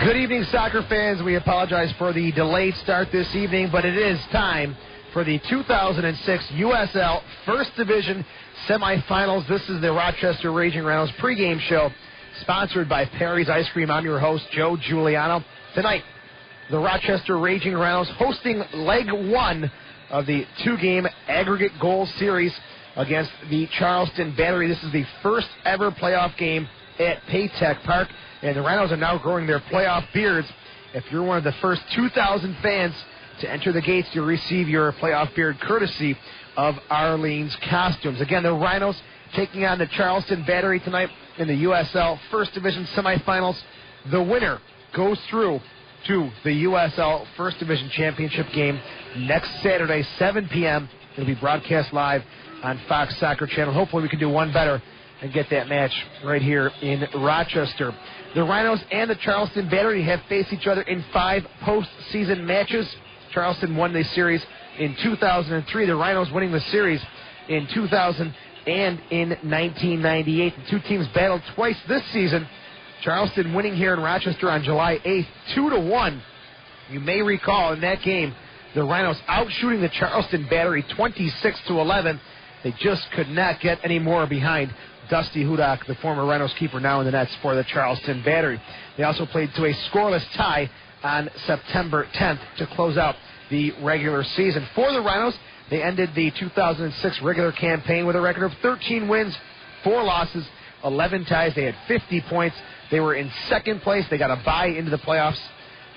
Good evening, soccer fans. We apologize for the delayed start this evening, but it is time for the 2006 USL First Division semifinals. This is the Rochester Raging Rhinos pregame show, sponsored by Perry's Ice Cream. I'm your host, Joe Giuliano. Tonight, the Rochester Raging Rhinos hosting leg one of the two-game aggregate goal series against the Charleston Battery. This is the first ever playoff game at Paytech Park, and the Rhinos are now growing their playoff beards. If you're one of the first 2,000 fans to enter the gates, you'll receive your playoff beard courtesy of Arlene's Costumes. Again, the Rhinos taking on the Charleston Battery tonight in the USL First Division semifinals. The winner goes through to the USL First Division Championship game next Saturday, 7 p.m. It'll be broadcast live on Fox Soccer Channel. Hopefully we can do one better and get that match right here in Rochester. The Rhinos and the Charleston Battery have faced each other in 5 postseason matches. Charleston won this series in 2003. The Rhinos winning the series in 2000 and in 1998. The two teams battled twice this season. Charleston winning here in Rochester on July 8th, 2-1. You may recall in that game, the Rhinos outshooting the Charleston Battery 26-11. They just could not get any more behind Dusty Hudak, the former Rhinos keeper, now in the nets for the Charleston Battery. They also played to a scoreless tie on September 10th to close out the regular season. For the Rhinos, they ended the 2006 regular campaign with a record of 13 wins, 4 losses, 11 ties. They had 50 points. They were in second place. They got a bye into the playoffs.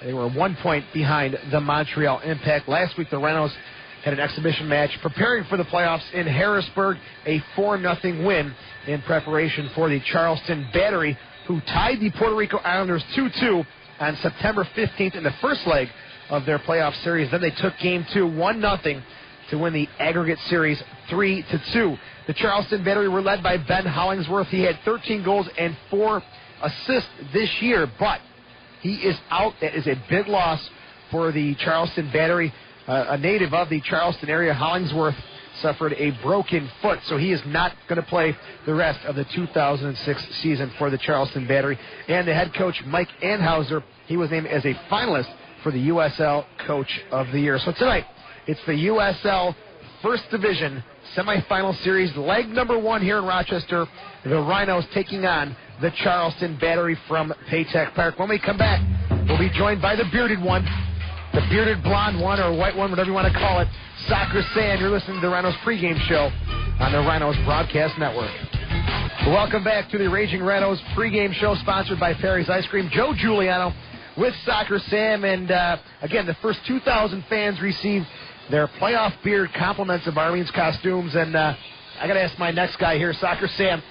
They were 1 point behind the Montreal Impact. Last week, the Rhinos had an exhibition match preparing for the playoffs in Harrisburg, a 4-0 win in preparation for the Charleston Battery, who tied the Puerto Rico Islanders 2-2 on September 15th in the first leg of their playoff series. Then they took Game 2 1-0 to win the aggregate series 3-2. The Charleston Battery were led by Ben Hollingsworth. He had 13 goals and 4 assists this year, but he is out. That is a big loss for the Charleston Battery. A native of the Charleston area, Hollingsworth suffered a broken foot, so he is not going to play the rest of the 2006 season for the Charleston Battery. And the head coach, Mike Anhauser, he was named as a finalist for the USL Coach of the Year. So tonight, it's the USL First Division semifinal series, leg number 1 here in Rochester. The Rhinos taking on the Charleston Battery from Paytech Park. When we come back, we'll be joined by the bearded one, the bearded blonde one or white one, whatever you want to call it, Soccer Sam. You're listening to the Rhinos pregame show on the Rhinos Broadcast Network. Welcome back to the Raging Rhinos pregame show, sponsored by Perry's Ice Cream. Joe Giuliano with Soccer Sam, and again, the first 2,000 fans received their playoff beard compliments of Arlene's Costumes, and I got to ask my next guy here, Soccer Sam,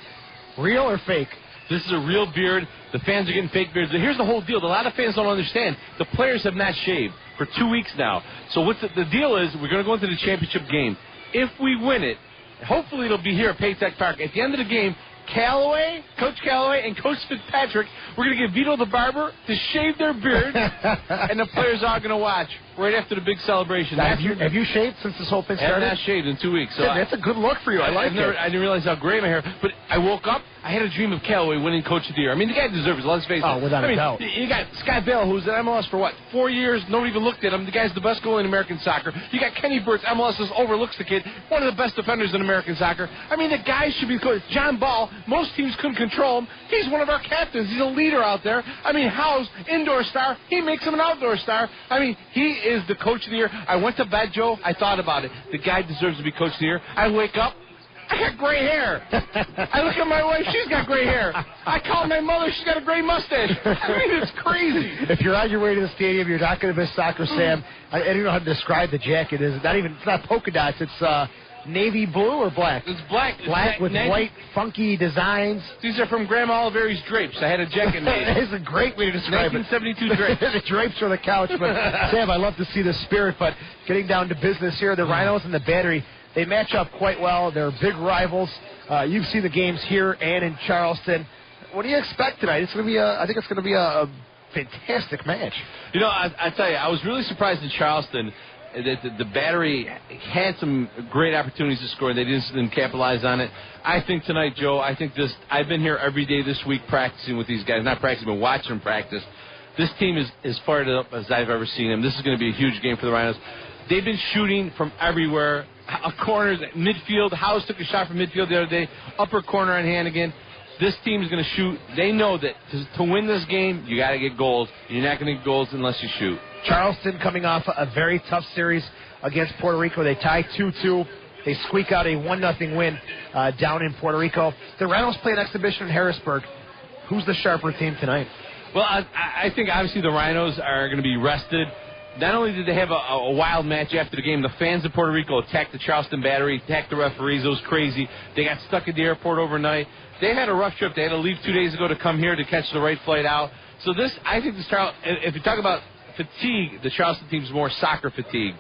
real or fake? This is a real beard. The fans are getting fake beards. Here's the whole deal. A lot of fans don't understand. The players have not shaved for 2 weeks now. So what's the deal is we're going to go into the championship game. If we win it, hopefully it'll be here at Paytech Park. At the end of the game, Coach Callaway and Coach Fitzpatrick, we're going to get Vito the Barber to shave their beard, and the players are going to watch right after the big celebration. Now, have you shaved since this whole thing started? I have not shaved in 2 weeks. So that's a good look for you. I like it. I didn't realize how gray my hair. But I woke up, I had a dream of Callaway winning Coach of the Year. I mean, the guy deserves it. Let's face it. Oh, without a doubt. You got Scott Bell, who's at MLS for, 4 years? Nobody even looked at him. The guy's the best goalie in American soccer. You got Kenny Burts. MLS just overlooks the kid. One of the best defenders in American soccer. I mean, the guy should be coached. John Ball, most teams couldn't control him. He's one of our captains. He's a leader out there. I mean, Howe's indoor star. He makes him an outdoor star. I mean, he is the Coach of the Year. I went to bed, Joe. I thought about it. The guy deserves to be Coach of the Year. I wake up. I got gray hair. I look at my wife. She's got gray hair. I call my mother. She's got a gray mustache. I mean, it's crazy. If you're on your way to the stadium, you're not going to miss Soccer Sam. I don't know how to describe the jacket. It's not polka dots. It's navy blue or black? It's black. Black with white, funky designs. These are from Grandma Oliveri's drapes. I had a jacket made. That is a great way to describe 1972 drapes. The drapes are the couch. But, Sam, I love to see the spirit. But getting down to business here, the Rhinos and the Battery, they match up quite well. They're big rivals. You've seen the games here and in Charleston. What do you expect tonight? It's going to be I think it's going to be a fantastic match. You know, I tell you, I was really surprised in Charleston that the Battery had some great opportunities to score, and they didn't capitalize on it. I think tonight, Joe, I've been here every day this week practicing with these guys. Not practicing, but watching them practice. This team is as fired up as I've ever seen them. This is going to be a huge game for the Rhinos. They've been shooting from everywhere. Corners, midfield. House took a shot from midfield the other day. Upper corner on Hannigan. This team is going to shoot. They know that to win this game, you got to get goals. You're not going to get goals unless you shoot. Charleston coming off a very tough series against Puerto Rico. They tie 2-2. They squeak out a 1-0 win down in Puerto Rico. The Rhinos play an exhibition in Harrisburg. Who's the sharper team tonight? Well, I think obviously the Rhinos are going to be rested. Not only did they have a wild match after the game, the fans of Puerto Rico attacked the Charleston Battery, attacked the referees. It was crazy. They got stuck at the airport overnight. They had a rough trip. They had to leave 2 days ago to come here to catch the right flight out. So this, I think, if you talk about fatigue, the Charleston team is more soccer fatigue.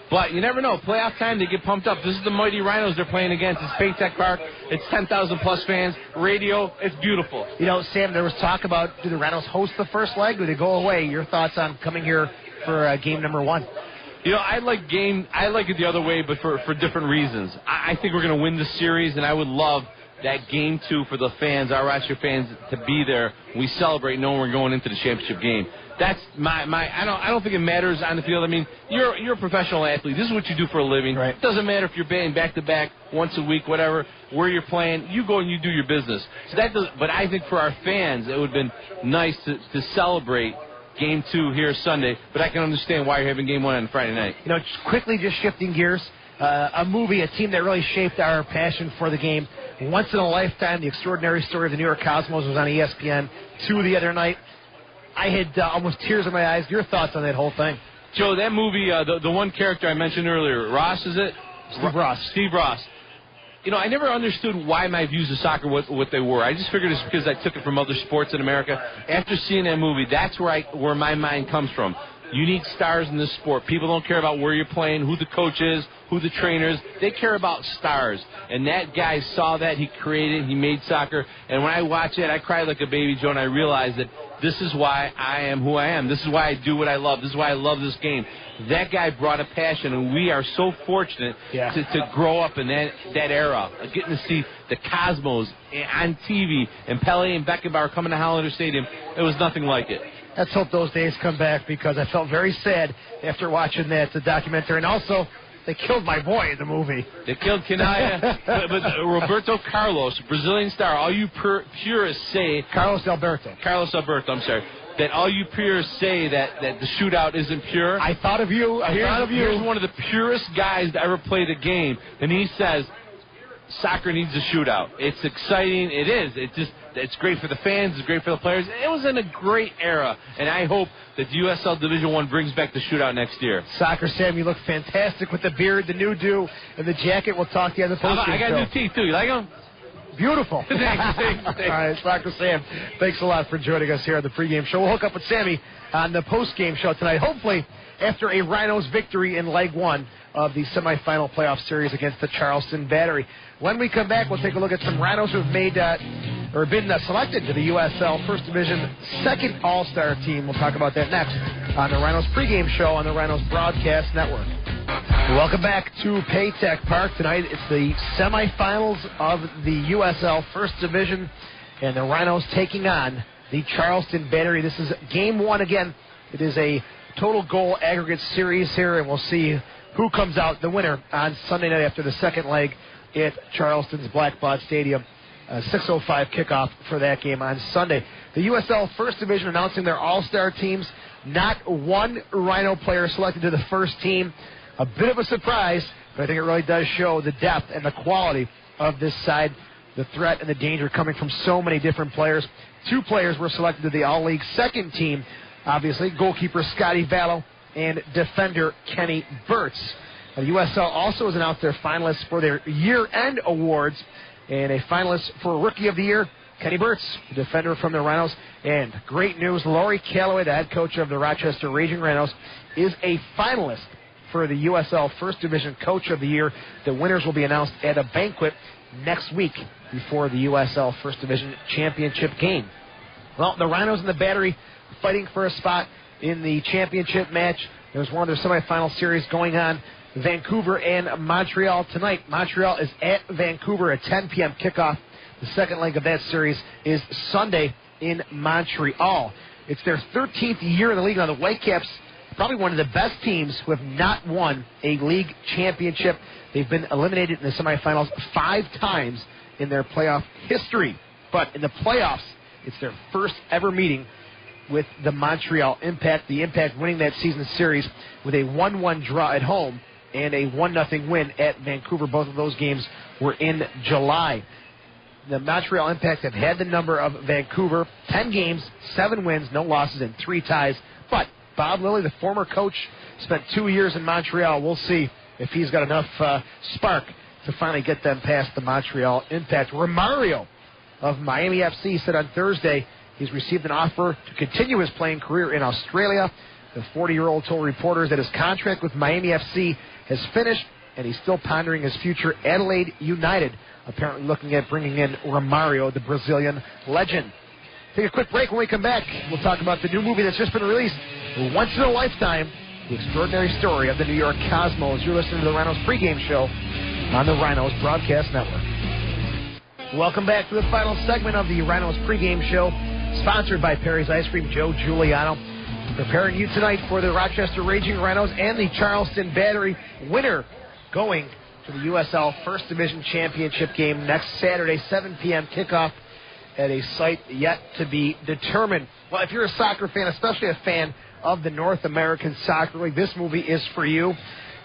But you never know. Playoff time, they get pumped up. This is the mighty Rhinos they're playing against. It's Paytech Park. It's 10,000-plus fans. Radio. It's beautiful. You know, Sam, there was talk about, do the Rhinos host the first leg? Do they go away? Your thoughts on coming here for game number 1? You know, I like it the other way, but for different reasons. I think we're going to win this series, and I would love that game 2 for the fans, our Rochester fans, to be there. We celebrate knowing we're going into the championship game. That's my. I don't think it matters on the field. I mean, you're a professional athlete. This is what you do for a living. Right. It doesn't matter if you're playing back to back, once a week, whatever, where you're playing. You go and you do your business. So but I think for our fans, it would have been nice to celebrate game 2 here Sunday. But I can understand why you're having game 1 on Friday night. You know, quickly just shifting gears. A movie, a team that really shaped our passion for the game. Once in a Lifetime, The Extraordinary Story of the New York Cosmos was on ESPN 2 the other night. I had almost tears in my eyes. Your thoughts on that whole thing? Joe, that movie, the one character I mentioned earlier, Ross, is it? Steve Ross. You know, I never understood why my views of soccer were what they were. I just figured it's because I took it from other sports in America. After seeing that movie, that's where my mind comes from. You need stars in this sport. People don't care about where you're playing, who the coach is, who the trainer is. They care about stars. And that guy saw that. He created, he made soccer. And when I watch it, I cried like a baby, Joe, and I realized that this is why I am who I am. This is why I do what I love. This is why I love this game. That guy brought a passion, and we are so fortunate to grow up in that era, getting to see the Cosmos on TV and Pele and Beckenbauer coming to Hollander Stadium. It was nothing like it. Let's hope those days come back, because I felt very sad after watching that documentary. And also, they killed my boy in the movie. They killed Kanaya. but Roberto Carlos, Brazilian star, all you purists say... Carlos Alberto, I'm sorry. That all you purists say that the shootout isn't pure. I thought of you. Here's one of the purest guys to ever play the game, and he says, soccer needs a shootout. It's exciting. It is. It's great for the fans. It's great for the players. It was in a great era, and I hope that the USL Division I brings back the shootout next year. Soccer Sam, you look fantastic with the beard, the new do, and the jacket. We'll talk to you on the postgame show. I got new teeth, too. You like them? Beautiful. Thanks. All right, Soccer Sam, thanks a lot for joining us here on the pregame show. We'll hook up with Sammy on the postgame show tonight, hopefully after a Rhinos victory in Leg 1 of the semifinal playoff series against the Charleston Battery. When we come back, we'll take a look at some Rhinos who have made or been selected to the USL First Division second All-Star team. We'll talk about that next on the Rhinos pregame show on the Rhinos Broadcast Network. Welcome back to Paytech Park. Tonight it's the semifinals of the USL First Division, and the Rhinos taking on the Charleston Battery. This is game 1 again. It is a total goal aggregate series here, and we'll see who comes out the winner on Sunday night after the second leg at Charleston's Blackbaud Stadium. 6:05 kickoff for that game on Sunday. The USL First Division announcing their all-star teams. Not one Rhino player selected to the first team. A bit of a surprise, but I think it really does show the depth and the quality of this side. The threat and the danger coming from so many different players. 2 players were selected to the All-League second team. Obviously, goalkeeper Scotty Vallow and defender Kenny Burtz. The USL also has announced their finalists for their year-end awards, and a finalist for Rookie of the Year, Kenny Burtz, the defender from the Rhinos. And great news, Laurie Calloway, the head coach of the Rochester Raging Rhinos, is a finalist for the USL First Division Coach of the Year. The winners will be announced at a banquet next week before the USL First Division Championship game. Well, the Rhinos and the Battery fighting for a spot in the championship match. There's one of their semifinal series going on. Vancouver and Montreal tonight. Montreal is at Vancouver at 10 p.m. kickoff. The second leg of that series is Sunday in Montreal. It's their 13th year in the league. Now, the Whitecaps, probably one of the best teams who have not won a league championship. They've been eliminated in the semifinals 5 times in their playoff history. But in the playoffs, it's their first ever meeting with the Montreal Impact. The Impact winning that season series with a 1-1 draw at home and a 1-0 win at Vancouver. Both of those games were in July. The Montreal Impact have had the number of Vancouver, 10 games, 7 wins, no losses, and 3 ties. But Bob Lilly, the former coach, spent 2 years in Montreal. We'll see if he's got enough spark to finally get them past the Montreal Impact. Romario of Miami FC said on Thursday he's received an offer to continue his playing career in Australia. The 40-year-old told reporters that his contract with Miami FC has finished, and he's still pondering his future. Adelaide United apparently looking at bringing in Romario, the Brazilian legend. Take a quick break. When we come back, we'll talk about the new movie that's just been released, Once in a Lifetime, the extraordinary story of the New York Cosmos. You're listening to the Rhinos pregame show on the Rhinos Broadcast Network. Welcome back to the final segment of the Rhinos pregame show, sponsored by Perry's Ice Cream. Joe Giuliano preparing you tonight for the Rochester Raging Rhinos and the Charleston Battery winner going to the USL First Division Championship game next Saturday, 7 p.m. kickoff at a site yet to be determined. Well, if you're a soccer fan, especially a fan of the North American Soccer League, this movie is for you.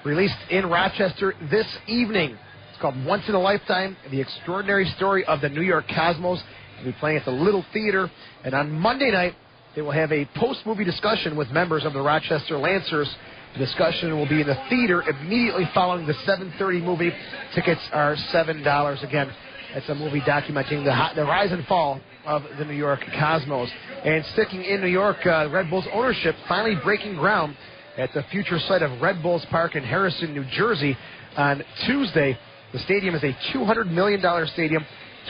Released in Rochester this evening. It's called Once in a Lifetime, the extraordinary story of the New York Cosmos. It'll be playing at the Little Theater. And on Monday night, they will have a post-movie discussion with members of the Rochester Lancers. The discussion will be in the theater immediately following the 7:30 movie. Tickets are $7. Again, it's a movie documenting the rise and fall of the New York Cosmos. And sticking in New York, Red Bulls ownership finally breaking ground at the future site of Red Bulls Park in Harrison, New Jersey on Tuesday. The stadium is a $200 million stadium,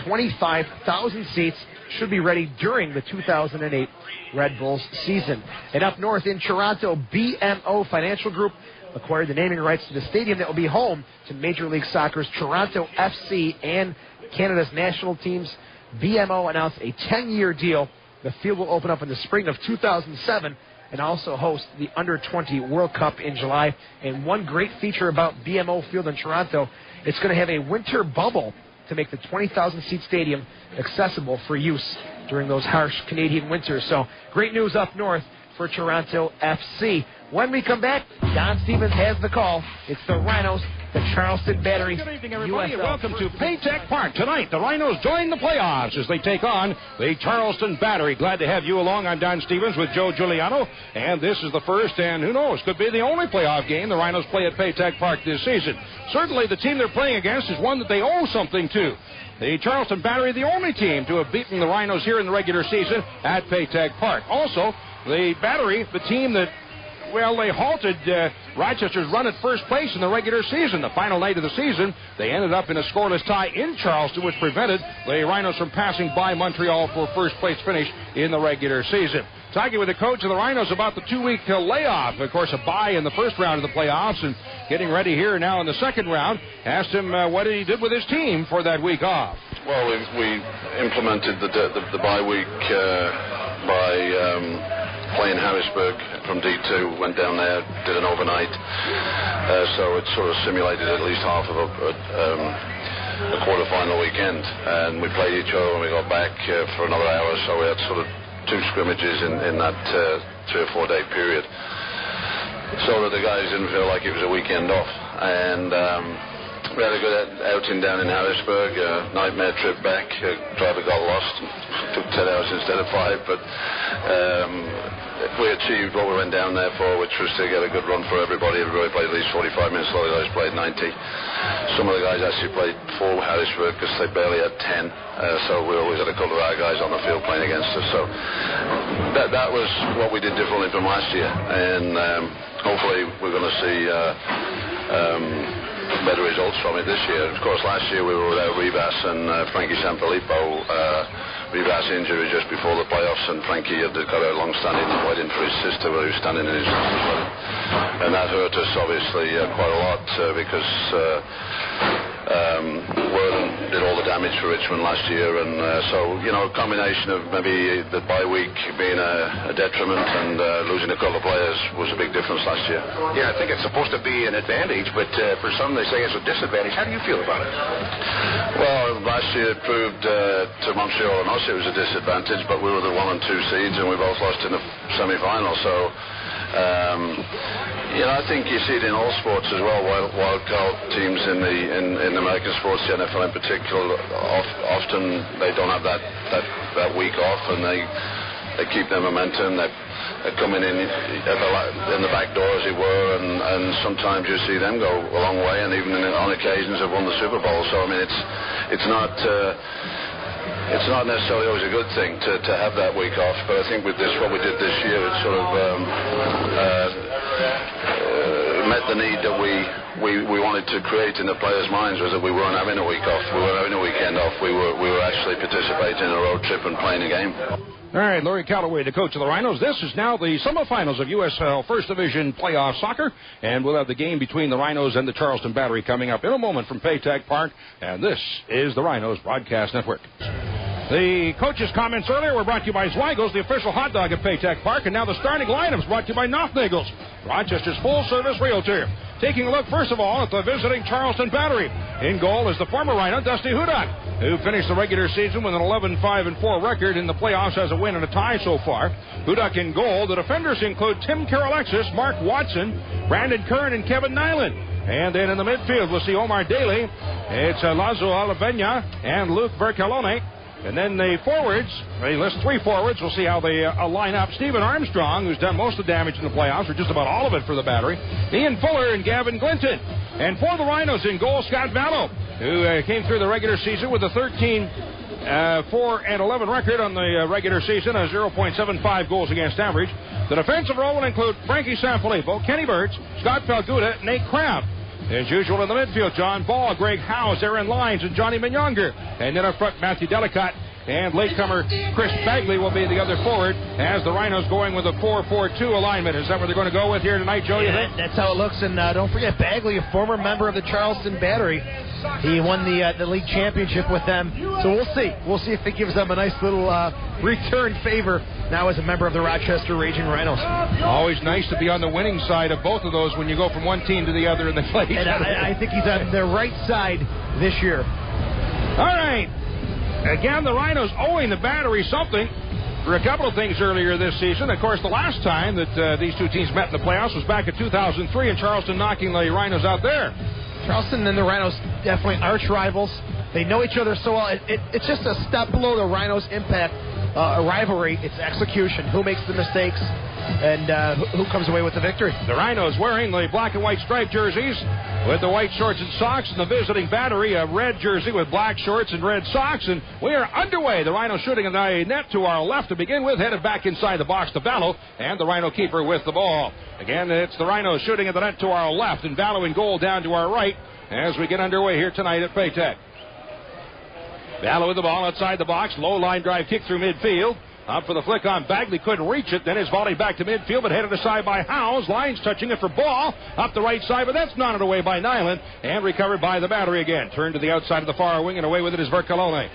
25,000 seats, should be ready during the 2008 Red Bulls season. And up north in Toronto, BMO Financial Group acquired the naming rights to the stadium that will be home to Major League Soccer's Toronto FC and Canada's national teams. BMO announced a 10-year deal. The field will open up in the spring of 2007 and also host the Under-20 World Cup in July. And one great feature about BMO Field in Toronto, it's going to have a winter bubble to make the 20,000-seat stadium accessible for use during those harsh Canadian winters. So great news up north for Toronto FC. When we come back, Don Stevens has the call. It's the Rhinos, the Charleston Battery. Good evening, everybody, and welcome to Paytech Park. Tonight, the Rhinos join the playoffs as they take on the Charleston Battery. Glad to have you along. I'm Don Stevens with Joe Giuliano, and this is the first, and who knows, could be the only playoff game the Rhinos play at Paytech Park this season. Certainly, the team they're playing against is one that they owe something to. The Charleston Battery, the only team to have beaten the Rhinos here in the regular season at Paytech Park. Also, the Battery, the team that, well, they halted Rochester's run at first place in the regular season. The final night of the season, they ended up in a scoreless tie in Charleston, which prevented the Rhinos from passing by Montreal for a first-place finish in the regular season. Talking with the coach of the Rhinos about the 2-week layoff. Of course, a bye in the first round of the playoffs and getting ready here now in the second round. Asked him what he did with his team for that week off. Well, we implemented the bye week by playing Harrisburg from D2, went down there, did an overnight. So it sort of simulated at least half of a quarterfinal weekend. And we played each other when we got back for another hour. So we had sort of 2 scrimmages in that 3 or 4 day period, so that the guys didn't feel like it was a weekend off. And we had a good outing down in Harrisburg, nightmare trip back. Driver got lost, took 10 hours instead of 5, but we achieved what we went down there for, which was to get a good run for everybody. Everybody played at least 45 minutes, a lot of guys played 90. Some of the guys actually played for Harrisburg because they barely had 10. So we always had a couple of our guys on the field playing against us. So that was what we did differently from last year. And hopefully we're going to see better results from it this year. Of course, last year we were without Rivas and Frankie Sanfilippo. Rivas injury just before the playoffs, and Frankie had got a long-standing wedding for his sister where he was standing in his wedding. And that hurt us, obviously, quite a lot because Worden did all the damage for Richmond last year, and so, you know, a combination of maybe the bye week being a detriment and losing a couple of players was a big difference last year. Yeah, I think it's supposed to be an advantage, but for some they say it's a disadvantage. How do you feel about it? Well, last year it proved to Montreal and us it was a disadvantage, but we were the 1 and 2 seeds and we both lost in the semi-final, so you know, I think you see it in all sports as well. Wild card teams in the American sports, the NFL in particular, often they don't have that week off, and they keep their momentum. They're coming in the back door, as it were, and sometimes you see them go a long way, and even on occasions have won the Super Bowl. So I mean, it's not necessarily always a good thing to have that week off, but I think with what we did this year, it sort of met the need that we wanted to create in the players' minds, was that we weren't having a week off, we weren't having a weekend off, we were actually participating in a road trip and playing a game. All right, Laurie Calloway, the coach of the Rhinos. This is now the semifinals of USL First Division Playoff Soccer, and we'll have the game between the Rhinos and the Charleston Battery coming up in a moment from Paytech Park, and this is the Rhinos Broadcast Network. The coach's comments earlier were brought to you by Zweigel's, the official hot dog at Paytech Park, and now the starting lineups brought to you by Nothnagels, Rochester's full-service realtor. Taking a look, first of all, at the visiting Charleston Battery. In goal is the former Rhino, Dusty Hudak, who finished the regular season with an 11-5-4 record. In the playoffs, has a win and a tie so far. Hudak in goal. The defenders include Tim Karalexis, Mark Watson, Brandon Kern, and Kevin Nyland. And then in the midfield, we'll see Omar Daly. It's Lazo Alavena and Luke Vercalone. And then the forwards, they list 3 forwards. We'll see how they line up. Stephen Armstrong, who's done most of the damage in the playoffs, or just about all of it for the Battery. Ian Fuller and Gavin Glinton. And for the Rhinos in goal, Scott Vallow, who came through the regular season with a 13-4-11 record on the regular season, a 0.75 goals against average. The defensive role will include Frankie Sanfilippo, Kenny Burch, Scott Falguda, Nate Crabb. As usual in the midfield, John Ball, Greg Howes, Aaron Lyons, and Johnny Minyonger. And then up front, Matthew Delicott and latecomer Chris Bagley will be the other forward, as the Rhinos going with a 4-4-2 alignment. Is that what they're going to go with here tonight, Joe, you think? That's how it looks, and don't forget Bagley, a former member of the Charleston Battery. He won the league championship with them, so we'll see. We'll see if it gives them a nice little return favor now as a member of the Rochester Raging Rhinos. Always nice to be on the winning side of both of those when you go from one team to the other in the play. And I think he's on the right side this year. All right. Again, the Rhinos owing the Battery something for a couple of things earlier this season. Of course, the last time that these two teams met in the playoffs was back in 2003, and Charleston knocking the Rhinos out there. Charleston and the Rhinos definitely arch rivals. They know each other so well. It's just a step below the Rhinos' impact rivalry. It's execution. Who makes the mistakes and who comes away with the victory? The Rhinos wearing the black and white striped jerseys with the white shorts and socks, and the visiting Battery a red jersey with black shorts and red socks. And we are underway. The Rhinos shooting in the net to our left to begin with, headed back inside the box to Vallow, and the Rhino keeper with the ball. Again, it's the Rhinos shooting at the net to our left, and Vallow in goal down to our right as we get underway here tonight at Paytech. Vallow with the ball outside the box. Low line drive kick through midfield. Up for the flick on Bagley. Couldn't reach it. Then his volley back to midfield, but headed aside by Howes. Lyons touching it for ball. Up the right side, but that's knotted away by Nyland. And recovered by the Battery again. Turned to the outside of the far wing, and away with it is Vercalone.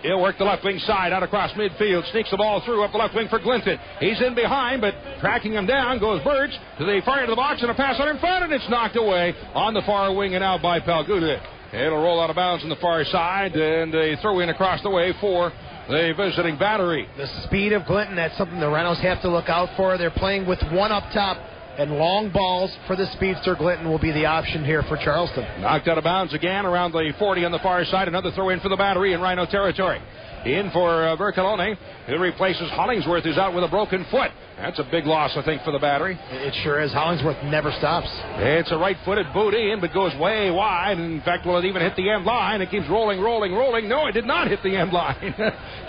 He'll work the left wing side out across midfield. Sneaks the ball through up the left wing for Glinton. He's in behind, but tracking him down goes Burch to the far end of the box, and a pass on in front, and it's knocked away on the far wing and out by Palguda. It'll roll out of bounds on the far side, and a throw in across the way for the visiting Battery. The speed of Glinton, that's something the Rhinos have to look out for. They're playing with one up top, and long balls for the speedster Glinton will be the option here for Charleston. Knocked out of bounds again around the 40 on the far side. Another throw in for the Battery in Rhino territory. In for Vercalone, who replaces Hollingsworth, who's out with a broken foot. That's a big loss, I think, for the Battery. It sure is. Hollingsworth never stops. It's a right-footed boot in, but goes way wide. In fact, will it even hit the end line? It keeps rolling. No, it did not hit the end line.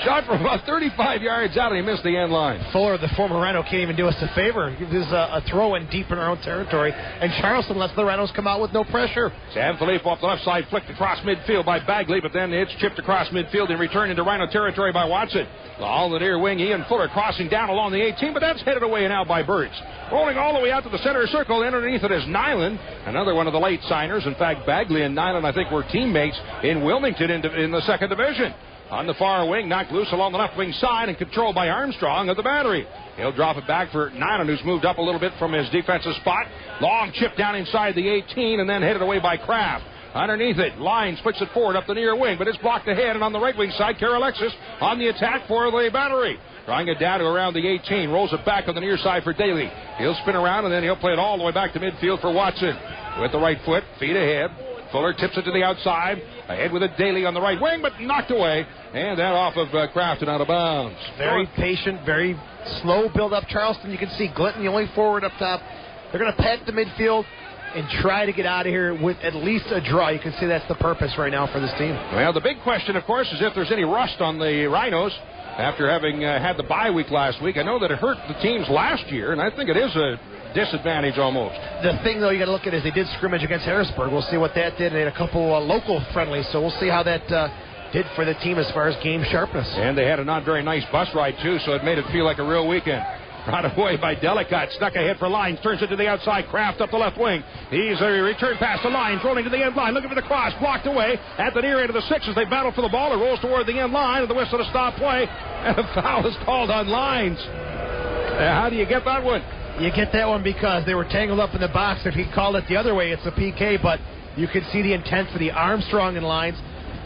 Shot from about 35 yards out, and he missed the end line. Fuller, the former Rhino, can't even do us a favor. This is a throw-in deep in our own territory, and Charleston lets the Rhinos come out with no pressure. Sanfilippo off the left side, flicked across midfield by Bagley, but then it's chipped across midfield and returned into Rhino territory by Watson. On the near wing, Ian Fuller crossing down along the 18, but that's headed away and out by Burch. Rolling all the way out to the center circle. Underneath it is Nyland, another one of the late signers. In fact, Bagley and Nyland, I think, were teammates in Wilmington in the second division. On the far wing, knocked loose along the left wing side and controlled by Armstrong of the Battery. He'll drop it back for Nyland, who's moved up a little bit from his defensive spot. Long chip down inside the 18 and then headed away by Kraft. Underneath it, Lyons puts it forward up the near wing, but it's blocked ahead, and on the right wing side, Alexis on the attack for the Battery. Drawing it down to around the 18, rolls it back on the near side for Daly. He'll spin around, and then he'll play it all the way back to midfield for Watson. With the right foot, feet ahead. Fuller tips it to the outside. Ahead with it, Daly on the right wing, but knocked away. And that off of Kraft and out of bounds. Very patient, very slow build-up. Charleston, you can see Glinton, the only forward up top. They're going to pack the midfield and try to get out of here with at least a draw. You can see that's the purpose right now for this team. Well, the big question, of course, is if there's any rust on the Rhinos after having had the bye week last week. I know that it hurt the teams last year, and I think it is a disadvantage almost. The thing, though, you got to look at is they did scrimmage against Harrisburg. We'll see what that did. They had a couple local friendlies, so we'll see how that did for the team as far as game sharpness. And they had a not very nice bus ride, too, so it made it feel like a real weekend. Brought away by Delicott. Stuck ahead for Lyons. Turns it to the outside. Kraft up the left wing. He's a return pass to Lyons. Rolling to the end line. Looking for the cross. Blocked away at the near end of the six as they battle for the ball. It rolls toward the end line. And the whistle to stop play. And a foul is called on Lyons. How do you get that one? You get that one because they were tangled up in the box. If he called it the other way, it's a PK. But you can see the intensity. Armstrong and Lyons,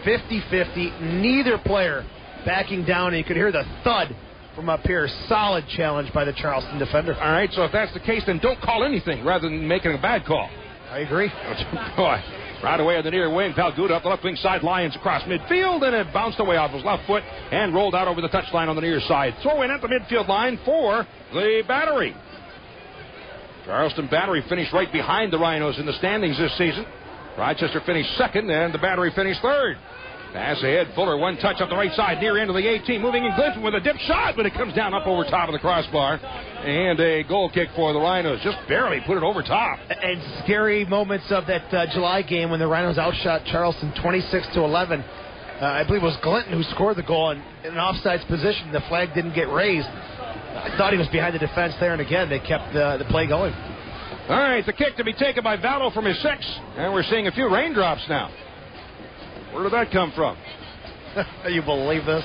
50-50. Neither player backing down. And you could hear the thud from up here. Solid challenge by the Charleston defender. All right, so if that's the case, then don't call anything rather than making a bad call. I agree. Boy, right away on the near wing. Palguda up the left wing side. Lyons across midfield, and it bounced away off his left foot and rolled out over the touchline on the near side. Throw in at the midfield line for the Battery. Charleston Battery finished right behind the Rhinos in the standings this season. Rochester finished second, and the Battery finished third. Pass ahead, Fuller, one touch up the right side, near end of the 18, moving in Glinton with a dip shot, but it comes down up over top of the crossbar, and a goal kick for the Rhinos. Just barely put it over top. And scary moments of that July game when the Rhinos outshot Charleston 26-11. I believe it was Glinton who scored the goal in an offsides position. The flag didn't get raised. I thought he was behind the defense there, and again, they kept the play going. All right, the kick to be taken by Vallow from his six, and we're seeing a few raindrops now. Where did that come from? You believe this?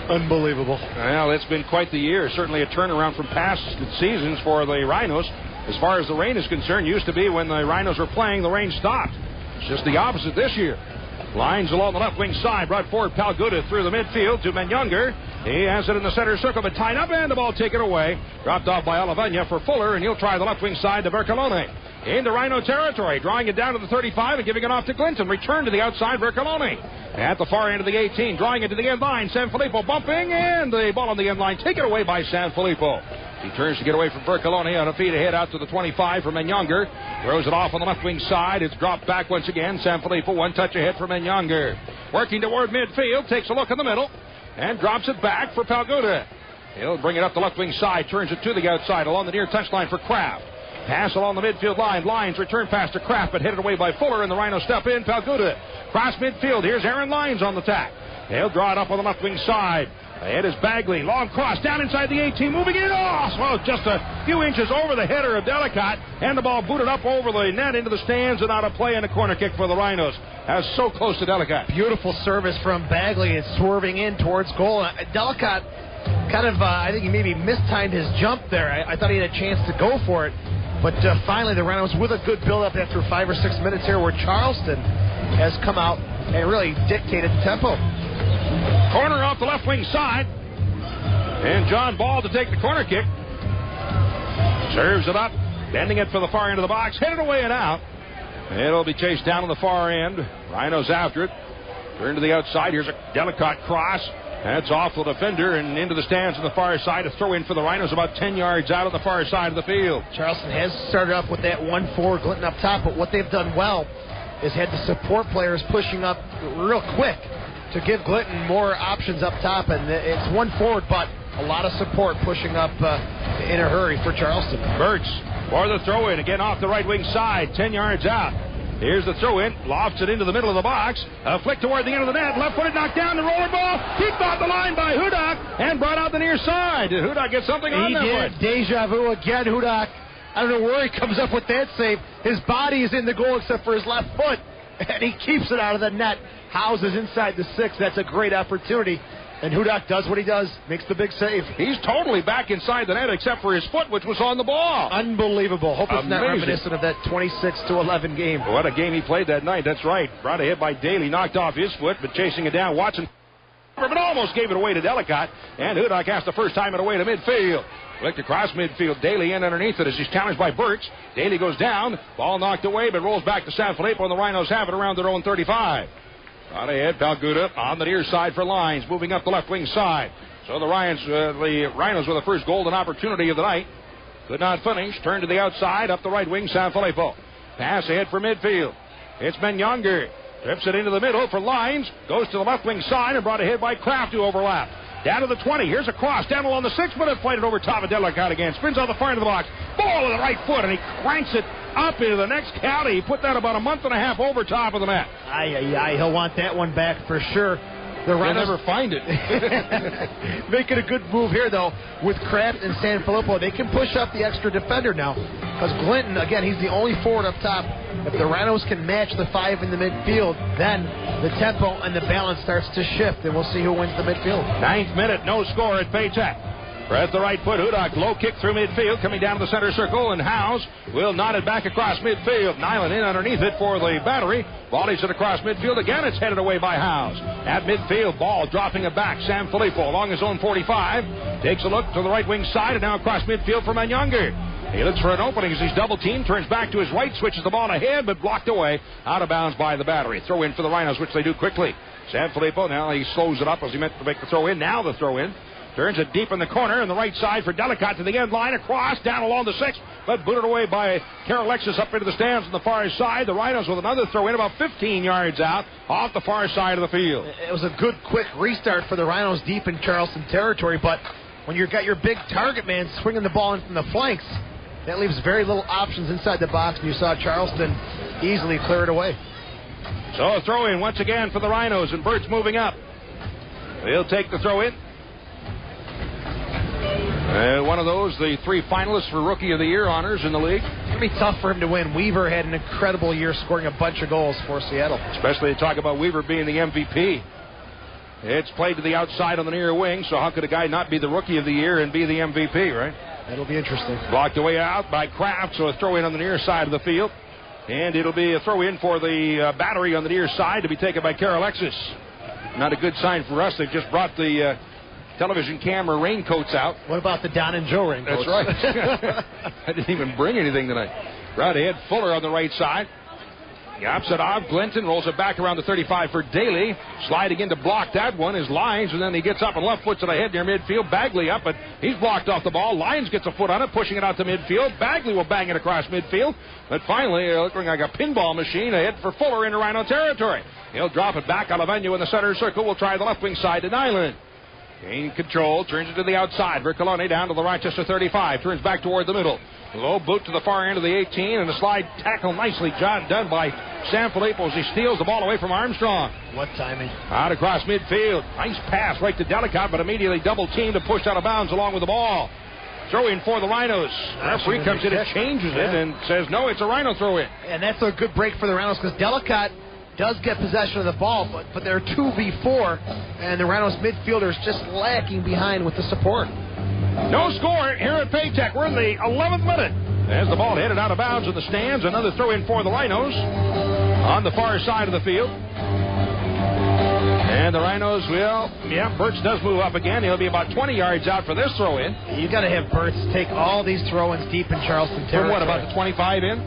Unbelievable. Well, it's been quite the year. Certainly a turnaround from past seasons for the Rhinos. As far as the rain is concerned, used to be when the Rhinos were playing, the rain stopped. It's just the opposite this year. Lines along the left wing side, brought forward Palguda through the midfield to Menyunger. He has it in the center circle, but tied up and the ball taken away. Dropped off by Olivenia for Fuller, and he'll try the left wing side to Bercolone. Into Rhino territory, drawing it down to the 35 and giving it off to Glinton. Return to the outside, Bercolone. At the far end of the 18, drawing it to the end line. Sanfilippo bumping, and the ball on the end line taken away by Sanfilippo. He turns to get away from Bercolone on a feed ahead out to the 25 for Menyunger. Throws it off on the left wing side. It's dropped back once again. Sanfilippo one touch ahead for Menyunger. Working toward midfield, takes a look in the middle, and drops it back for Palguda. He'll bring it up the left wing side, turns it to the outside along the near touchline for Kraft. Pass along the midfield line. Lyons return pass to Kraft, but headed away by Fuller, and the Rhinos step in. Palguda cross midfield. Here's Aaron Lyons on the tack. They'll draw it up on the left wing side. Ahead is Bagley. Long cross down inside the 18. Moving in. Oh, well, just a few inches over the header of Delicott. And the ball booted up over the net into the stands and out of play, and a corner kick for the Rhinos. That's so close to Delicott. Beautiful service from Bagley and swerving in towards goal. Delicott kind of, I think he maybe mistimed his jump there. I thought he had a chance to go for it. But finally, the Rhinos with a good build-up after 5 or 6 minutes here, where Charleston has come out and really dictated the tempo. Corner off the left wing side. And John Ball to take the corner kick. Serves it up, bending it for the far end of the box. Headed away and out. It'll be chased down on the far end. Rhinos after it. Turn to the outside. Here's a Delicott cross. That's off the defender and into the stands on the far side. A throw in for the Rhinos about 10 yards out on the far side of the field. Charleston has started off with that 1-4 Glinton up top, but what they've done well is had the support players pushing up real quick to give Glinton more options up top. And it's 1 forward, but a lot of support pushing up in a hurry for Charleston. Burtz for the throw in again off the right wing side, 10 yards out. Here's the throw-in. Lofts it into the middle of the box. A flick toward the end of the net. Left-footed, knocked down the roller ball. Kicked off the line by Hudak and brought out the near side. Did Hudak get something on that one? He did. Deja vu again. Hudak I don't know where he comes up with that save. His body is in the goal except for his left foot, and he keeps it out of the net. Howes is inside the 6. That's a great opportunity. And Hudak does what he does, makes the big save. He's totally back inside the net except for his foot, which was on the ball. Unbelievable. Hope it's not reminiscent of that 26-11 game. What a game he played that night. That's right. Brought a hit by Daly, knocked off his foot, but chasing it down, Watson, but almost gave it away to Delicott. And Hudak has the first time it away to midfield. Flicked across midfield. Daly in underneath it as he's challenged by Burks. Daly goes down. Ball knocked away, but rolls back to San Filippo, and the Rhinos have it around their own 35. Out ahead, Palguda on the near side for Lines, moving up the left wing side. So the Rhinos with the first golden opportunity of the night. Could not finish. Turn to the outside, up the right wing, San Filippo. Pass ahead for midfield. It's Menyonger. Trips it into the middle for Lines. Goes to the left wing side and brought ahead by Kraft to overlap. Down to the 20. Here's a cross down along the 6, but it's played over top of Delicott again. Spins on the far end of the box. Ball with the right foot, and he cranks it up into the next county. He put that about a month and a half over top of the mat. He'll want that one back for sure. They'll never find it. Making a good move here, though, with Kraft and San Filippo. They can push up the extra defender now. Because Glinton, again, he's the only forward up top. If the Rhinos can match the 5 in the midfield, then the tempo and the balance starts to shift, and we'll see who wins the midfield. 9th minute, no score at Paycheck. Press the right foot. Hudak, low kick through midfield, coming down to the center circle, and Howes will nod it back across midfield. Nyland in underneath it for the Battery. Volleys it across midfield. Again, it's headed away by Howes. At midfield, ball dropping it back. San Filippo along his own 45. Takes a look to the right wing side, and now across midfield for Menyonger. He looks for an opening as he's double teamed, turns back to his right, switches the ball ahead, but blocked away, out of bounds by the Battery. Throw in for the Rhinos, which they do quickly. San Filippo, now he slows it up as he meant to make the throw in. Now the throw in. Turns it deep in the corner, on the right side for Delicott to the end line, across, down along the 6, but booted away by Carol Alexis up into the stands on the far side. The Rhinos with another throw in about 15 yards out, off the far side of the field. It was a good, quick restart for the Rhinos deep in Charleston territory, but when you've got your big target man swinging the ball in from the flanks, that leaves very little options inside the box, and you saw Charleston easily clear it away. So a throw in once again for the Rhinos, and Bert's moving up. He'll take the throw in. One of those, the 3 finalists for Rookie of the Year honors in the league. It's going to be tough for him to win. Weaver had an incredible year scoring a bunch of goals for Seattle. Especially to talk about Weaver being the MVP. It's played to the outside on the near wing, so how could a guy not be the Rookie of the Year and be the MVP, right? That'll be interesting. Blocked away out by Kraft, so a throw in on the near side of the field. And it'll be a throw in for the Battery on the near side to be taken by Carol Alexis. Not a good sign for us. They've just brought the television camera raincoats out. What about the Don and Joe raincoats? That's right. I didn't even bring anything tonight. Right ahead, Fuller on the right side. Yaps it off. Glinton rolls it back around the 35 for Daly. Sliding in to block that one is Lines, and then he gets up and left foots it ahead near midfield. Bagley up, but he's blocked off the ball. Lines gets a foot on it, pushing it out to midfield. Bagley will bang it across midfield. But finally, looking like a pinball machine ahead for Fuller into Rhino territory. He'll drop it back. Alavenio in the center circle. Will try the left wing side to Nyland. Gain control, turns it to the outside. Vercolone down to the Rochester 35. Turns back toward the middle. Low boot to the far end of the 18, and a slide tackle nicely done by San Filippo as he steals the ball away from Armstrong. What timing. Out across midfield. Nice pass right to Delicott, but immediately double teamed and pushed out of bounds along with the ball. Throw in for the Rhinos. Referee comes in and changes it and says, no, it's a Rhino throw in. And that's a good break for the Rhinos because Delicott does get possession of the ball, but they're 2v4, and the Rhinos midfielders just lacking behind with the support. No score here at Paytech. We're in the 11th minute. As the ball headed out of bounds in the stands, another throw in for the Rhinos on the far side of the field. And the Rhinos Burts does move up again. He'll be about 20 yards out for this throw in. You got to have Burts take all these throw-ins deep in Charleston territory. From what, about the 25 in?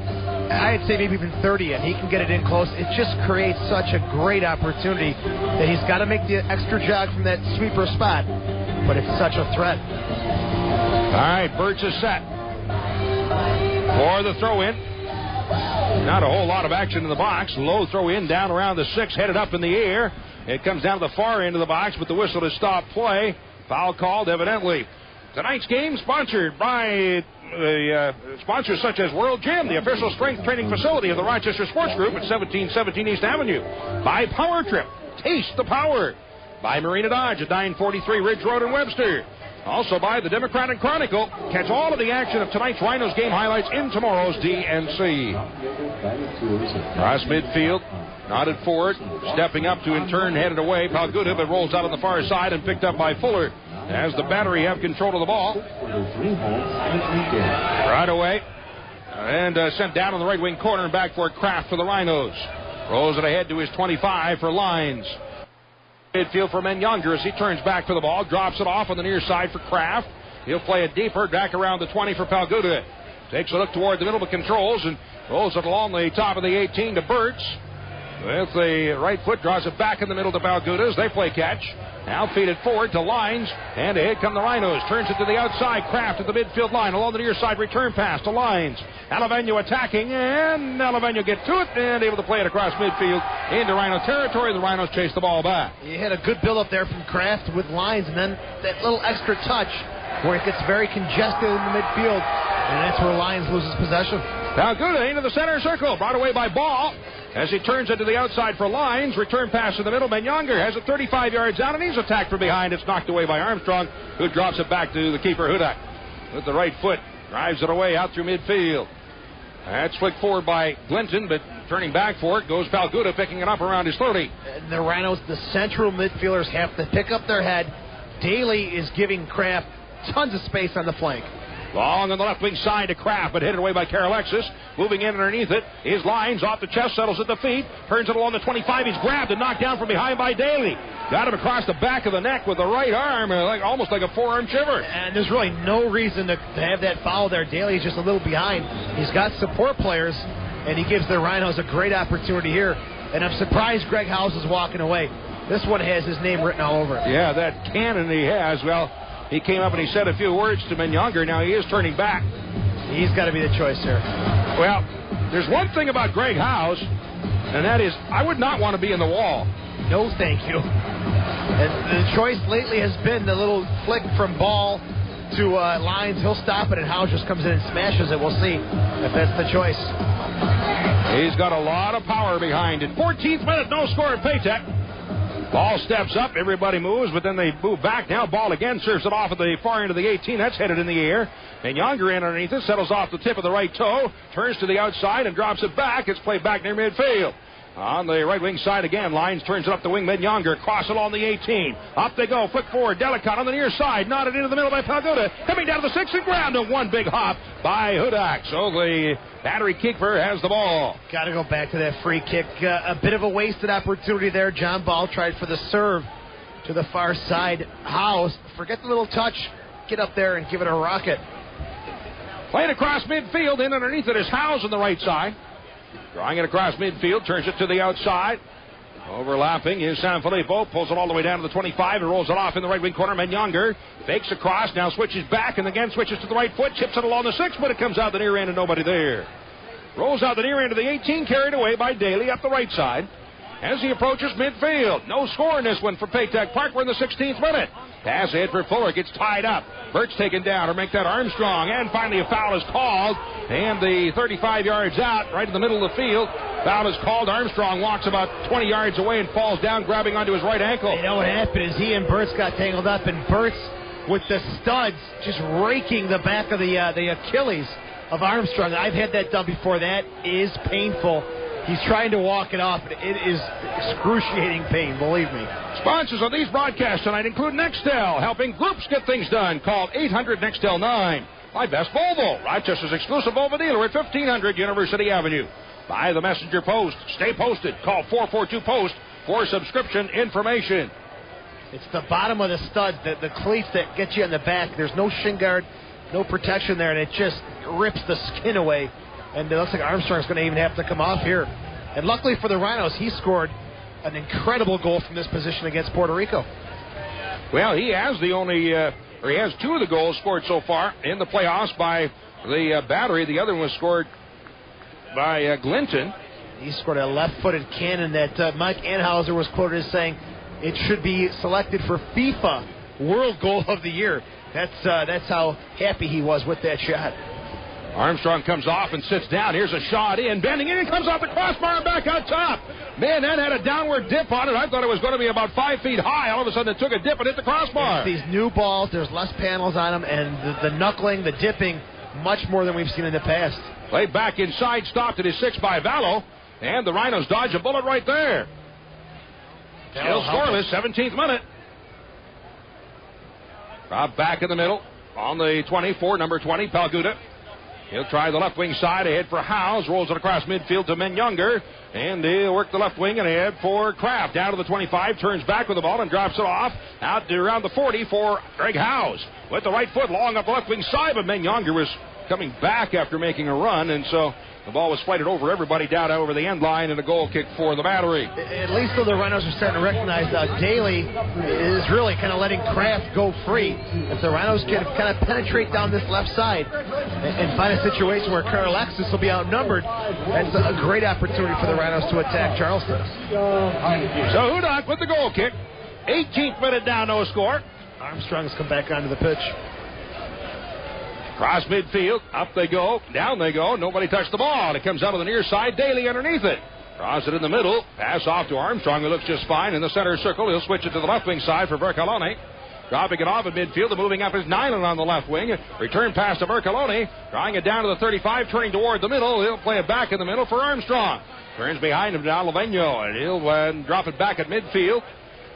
I'd say maybe even 30 in. He can get it in close. It just creates such a great opportunity that he's got to make the extra jog from that sweeper spot. But it's such a threat. All right, Burts is set for the throw-in. Not a whole lot of action in the box. Low throw-in down around the 6, headed up in the air. It comes down to the far end of the box, but the whistle to stop play. Foul called, evidently. Tonight's game sponsored by sponsors such as World Gym, the official strength training facility of the Rochester Sports Group at 1717 East Avenue. By Power Trip, taste the power. By Marina Dodge at 943 Ridge Road in Webster. Also by the Democratic Chronicle. Catch all of the action of tonight's Rhinos game highlights in tomorrow's DNC. Cross midfield. Nodded forward. Stepping up to in turn headed away. Palguda, but rolls out on the far side and picked up by Fuller as the Battery have control of the ball. Right away. And sent down on the right wing corner and back for Kraft for the Rhinos. Rolls it ahead to his 25 for Lines. Midfield for Menyonger as he turns back for the ball. Drops it off on the near side for Kraft. He'll play it deeper. Back around the 20 for Palguda. Takes a look toward the middle but controls and rolls it along the top of the 18 to Burtz. With the right foot, draws it back in the middle to Palguda as they play catch. Now feed it forward to Lines, and ahead come the Rhinos. Turns it to the outside. Kraft at the midfield line. Along the near side, return pass to Lines. Alavenio attacking, and Alavenio get to it, and able to play it across midfield into Rhino territory. The Rhinos chase the ball back. You had a good build-up there from Kraft with Lines, and then that little extra touch where it gets very congested in the midfield, and that's where Lines loses possession. Palguda into the center circle, brought away by Ball. As he turns it to the outside for Lines, return pass in the middle. Menyonger has it 35 yards out, and he's attacked from behind. It's knocked away by Armstrong, who drops it back to the keeper, Hudak. With the right foot, drives it away out through midfield. That's flicked forward by Glinton, but turning back for it goes Palguda, picking it up around his 30. The Rhinos, the central midfielders, have to pick up their head. Daly is giving Kraft tons of space on the flank. Long on the left wing side to Kraft, but hit away by Karalexis. Moving in underneath it is Lines off the chest, settles at the feet, turns it along the 25. He's grabbed and knocked down from behind by Daly. Got him across the back of the neck with the right arm, almost like a forearm shiver. And there's really no reason to have that foul there. Daly's just a little behind. He's got support players, and he gives the Rhinos a great opportunity here. And I'm surprised Greg House is walking away. This one has his name written all over it. Yeah, that cannon he has, he came up and he said a few words to Menyonger. Now he is turning back. He's got to be the choice here. Well, there's one thing about Greg House, and that is I would not want to be in the wall. No, thank you. And the choice lately has been the little flick from Ball to Lines. He'll stop it, and House just comes in and smashes it. We'll see if that's the choice. He's got a lot of power behind it. 14th minute, no score at Paytech. Ball steps up, everybody moves, but then they move back. Now Ball again serves it off at the far end of the 18. That's headed in the air. And Younger in underneath it, settles off the tip of the right toe, turns to the outside and drops it back. It's played back near midfield. On the right wing side again, Lines turns it up the wing, Menyonger, cross along the 18. Up they go, flick forward, Delicott on the near side, nodded into the middle by Palguda, coming down to the 6 and ground, and one big hop by Hudak. So the Battery keeper has the ball. Got to go back to that free kick. A bit of a wasted opportunity there. John Ball tried for the serve to the far side. House, forget the little touch, get up there and give it a rocket. Played across midfield, in underneath it is Howes on the right side. Drawing it across midfield, turns it to the outside. Overlapping is Sanfilippo, pulls it all the way down to the 25 and rolls it off in the right wing corner. Menyonger fakes across, now switches back and again switches to the right foot, chips it along the 6, but it comes out the near end and nobody there. Rolls out the near end of the 18, carried away by Daly up the right side. As he approaches midfield, no score in this one for Paytech Park. We're in the 16th minute. Pass ahead for Fuller, gets tied up. Burt's taken down to make that Armstrong, and finally a foul is called, and the 35 yards out, right in the middle of the field. Foul is called. Armstrong walks about 20 yards away and falls down, grabbing onto his right ankle. You know what happened is he and Burt's got tangled up, and Burt's with the studs just raking the back of the Achilles of Armstrong. I've had that done before. That is painful. He's trying to walk it off, but it is excruciating pain, believe me. Sponsors of these broadcasts tonight include Nextel, helping groups get things done. Call 800-NEXTEL-9. My Best Volvo, Rochester's exclusive Volvo dealer at 1500 University Avenue. Buy the Messenger Post. Stay posted. Call 442-POST for subscription information. It's the bottom of the stud, the cleats that get you in the back. There's no shin guard, no protection there, and it just rips the skin away. And it looks like Armstrong's going to even have to come off here. And luckily for the Rhinos, he scored an incredible goal from this position against Puerto Rico. Well, he has he has two of the goals scored so far in the playoffs by the Battery. The other one was scored by Glinton. He scored a left-footed cannon that Mike Anhauser was quoted as saying it should be selected for FIFA World Goal of the Year. That's how happy he was with that shot. Armstrong comes off and sits down. Here's a shot in, bending in, and comes off the crossbar and back out top. Man, that had a downward dip on it. I thought it was going to be about 5 feet high. All of a sudden, it took a dip and hit the crossbar. It's these new balls, there's less panels on them, and the knuckling, the dipping, much more than we've seen in the past. Played back inside, stopped at his 6 by Vallo, and the Rhinos dodge a bullet right there. Still scoreless, 17th minute. Rob back in the middle on the 24, number 20, Palguda. He'll try the left wing side, ahead for Howes, rolls it across midfield to Menyunger, and he'll work the left wing and ahead for Kraft. Down to the 25, turns back with the ball and drops it off out to around the 40 for Greg Howes. With the right foot long up the left wing side, but Menyunger was coming back after making a run, and so the ball was flighted over everybody down over the end line, and a goal kick for the Battery. At least though the Rhinos are starting to recognize Daly is really kind of letting Kraft go free. If the Rhinos can kind of penetrate down this left side and find a situation where Carl Alexis will be outnumbered, that's a great opportunity for the Rhinos to attack Charleston. So Hudak with the goal kick. 18th minute down, no score. Armstrong's come back onto the pitch. Cross midfield, up they go, down they go, nobody touched the ball. It comes out of the near side, Daly underneath it. Cross it in the middle, pass off to Armstrong, who looks just fine in the center circle. He'll switch it to the left wing side for Vercalone. Dropping it off at midfield and moving up is Nyland on the left wing. Return pass to Vercalone, drawing it down to the 35, turning toward the middle. He'll play it back in the middle for Armstrong. Turns behind him now, Laveno, and he'll drop it back at midfield.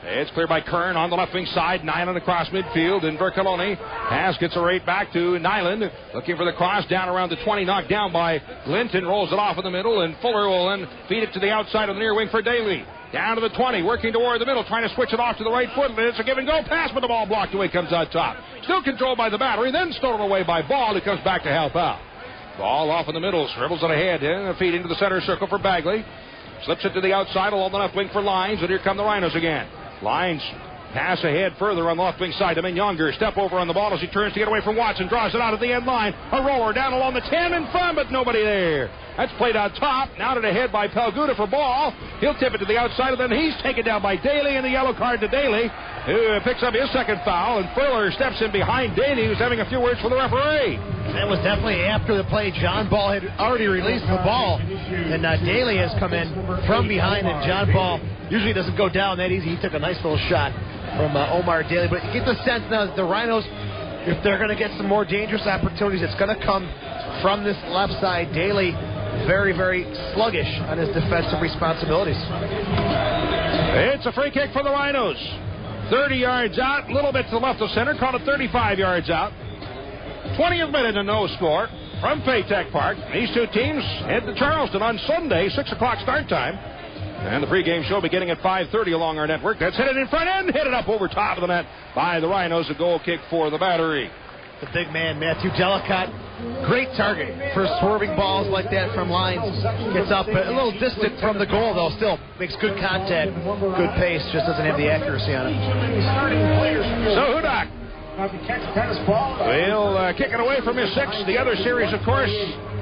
It's cleared by Kern on the left wing side. Nyland across midfield, and Vercalone. Pass gets a right back to Nyland. Looking for the cross down around the 20, knocked down by Linton. Rolls it off in the middle, and Fuller will then feed it to the outside of the near wing for Daly. Down to the 20, working toward the middle, trying to switch it off to the right foot. It's a give and go pass, but the ball blocked away, comes out top. Still controlled by the Battery, then stolen away by Ball, who comes back to help out. Ball off in the middle, scribbles it ahead, and a feed into the center circle for Bagley. Slips it to the outside along the left wing for Lyons, and here come the Rhinos again. Lyons pass ahead further on the left wing side to Menyunger. Step over on the ball as he turns to get away from Watson. Draws it out at the end line. A roller down along the 10 in front, but nobody there. That's played on top. Now to the head by Palguda for Ball. He'll tip it to the outside, and then he's taken down by Daly, and the yellow card to Daly, who picks up his second foul, and Fuller steps in behind Daly, who's having a few words for the referee. That was definitely after the play. John Ball had already released the ball, and Daly has come in from behind, and John Ball usually doesn't go down that easy. He took a nice little shot from Omar Daly. But you get the sense now that the Rhinos, if they're going to get some more dangerous opportunities, it's going to come from this left side. Daly very, very sluggish on his defensive responsibilities. It's a free kick for the Rhinos. 30 yards out, a little bit to the left of center, call it 35 yards out. 20th minute and no score from Paytech Park. These two teams head to Charleston on Sunday, 6 o'clock start time. And the pregame show beginning at 5:30 along our network. That's headed in front end, headed up over top of the net by the Rhinos. A goal kick for the Battery. The big man, Matthew Delicott, great target for swerving balls like that from Lyons. Gets up a little distant from the goal, though. Still makes good contact, good pace, just doesn't have the accuracy on it. So Hudak will kick it away from his 6th. The other series, of course,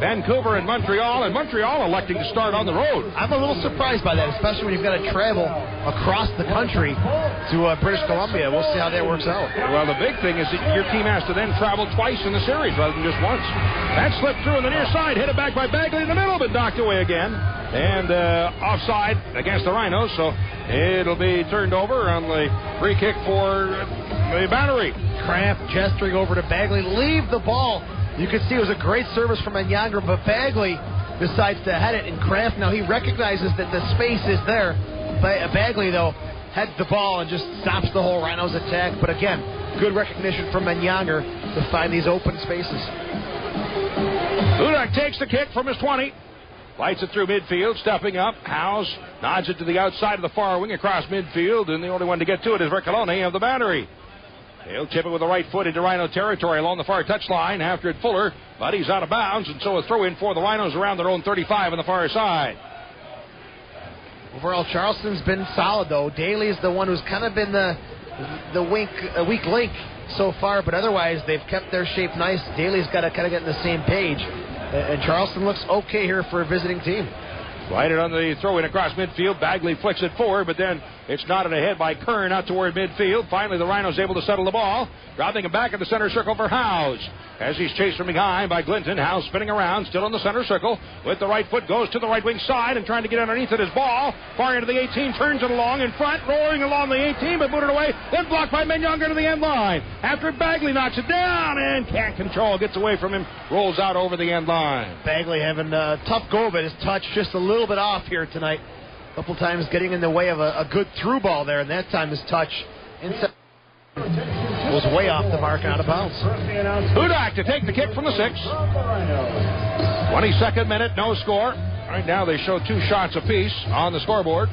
Vancouver and Montreal electing to start on the road. I'm a little surprised by that, especially when you've got to travel across the country to British Columbia. We'll see how that works out. Well, the big thing is that your team has to then travel twice in the series rather than just once. That slipped through on the near side, hit it back by Bagley in the middle, but knocked away again. And offside against the Rhinos, so it'll be turned over on the free kick for the Battery. Kraft gesturing over to Bagley. Leave the ball. You can see it was a great service from Menyunger, but Bagley decides to head it, and Kraft, now he recognizes that the space is there. Bagley, though, heads the ball and just stops the whole Rhinos attack. But again, good recognition from Menyunger to find these open spaces. Hudak takes the kick from his 20. Lights it through midfield, stepping up. Howes nods it to the outside of the far wing across midfield, and the only one to get to it is Vercalone of the Battery. He'll chip it with the right foot into Rhino territory along the far touchline. After it, Fuller, but he's out of bounds, and so a throw-in for the Rhinos around their own 35 on the far side. Overall, Charleston's been solid, though. Daly is the one who's kind of been the weak link so far, but otherwise they've kept their shape nice. Daly's got to kind of get in the same page, and Charleston looks okay here for a visiting team. Right on the throw-in across midfield. Bagley flicks it forward, but then It's knotted ahead by Kern out toward midfield. Finally, the Rhinos able to settle the ball. Dropping it back in the center circle for Howes. As he's chased from behind by Glinton. Howes spinning around, still in the center circle. With the right foot, goes to the right wing side and trying to get underneath it his ball. Far into the 18, turns it along in front, roaring along the 18, but booted away. Then blocked by Menyonga to the end line. After Bagley knocks it down and can't control, gets away from him, rolls out over the end line. Bagley having a tough go, but his touch just a little bit off here tonight. A couple times getting in the way of a good through ball there, and that time his touch inside was way off the mark and out of bounds. Hudak to take the kick from the 6. 22nd minute, no score. Right now they show 2 shots apiece on the scoreboard.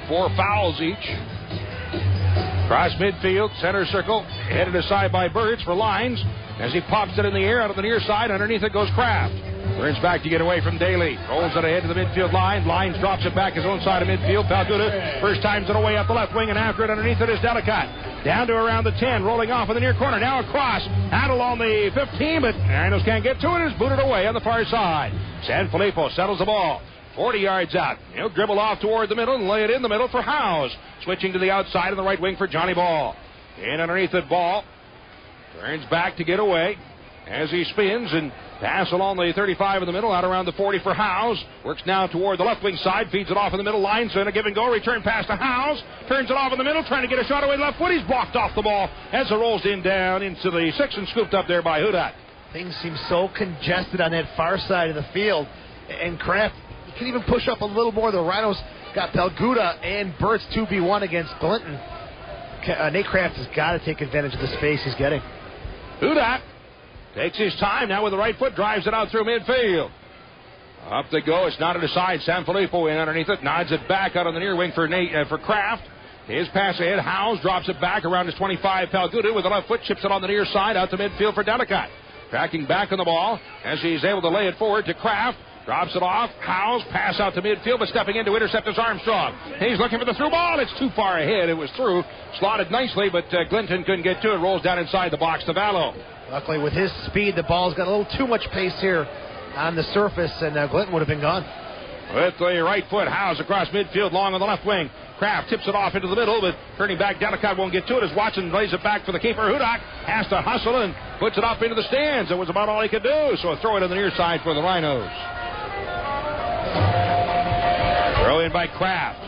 4 fouls each. Cross midfield, center circle, headed aside by Birds for Lines. As he pops it in the air out of the near side, underneath it goes Kraft. Turns back to get away from Daly. Rolls it ahead to the midfield line. Lines drops it back his own side of midfield. Palguda first times it away up the left wing, and after it underneath it is Delicott. Down to around the 10, rolling off in the near corner. Now across. Out along the 15, but Rhinos can't get to it. It's booted away on the far side. Sanfilippo settles the ball. 40 yards out. He'll dribble off toward the middle and lay it in the middle for Howes. Switching to the outside of the right wing for Johnny Ball. In underneath it, Ball. Turns back to get away as he spins and pass along the 35 in the middle, out around the 40 for Howes. Works now toward the left wing side, feeds it off in the middle, lines in a give and go, return pass to Howes, turns it off in the middle, trying to get a shot away left foot. He's blocked off the ball as it rolls in down into the 6 and scooped up there by Hudak. Things seem so congested on that far side of the field, and Kraft, he can even push up a little more. The Rhinos got Palguda and Burt's 2v1 against Glinton. Nate Kraft has got to take advantage of the space he's getting. Hudak takes his time now with the right foot, drives it out through midfield. Up they go. It's knotted aside. Sanfilippo in underneath it, nods it back out on the near wing for Kraft. His pass ahead. Howes drops it back around his 25. Palguda with the left foot chips it on the near side out to midfield for Delicott. Tracking back on the ball as he's able to lay it forward to Kraft. Drops it off. Howes pass out to midfield, but stepping in to intercept is Armstrong. He's looking for the through ball. It's too far ahead. It was through. Slotted nicely, but Glinton couldn't get to it. Rolls down inside the box to Vallow. Luckily, with his speed, the ball's got a little too much pace here on the surface, and Glinton would have been gone. With the right foot, Howes across midfield, long on the left wing. Kraft tips it off into the middle, but turning back, Delicott won't get to it as Watson lays it back for the keeper. Hudak has to hustle and puts it up into the stands. It was about all he could do, so a throw it on the near side for the Rhinos. Throw in by Kraft.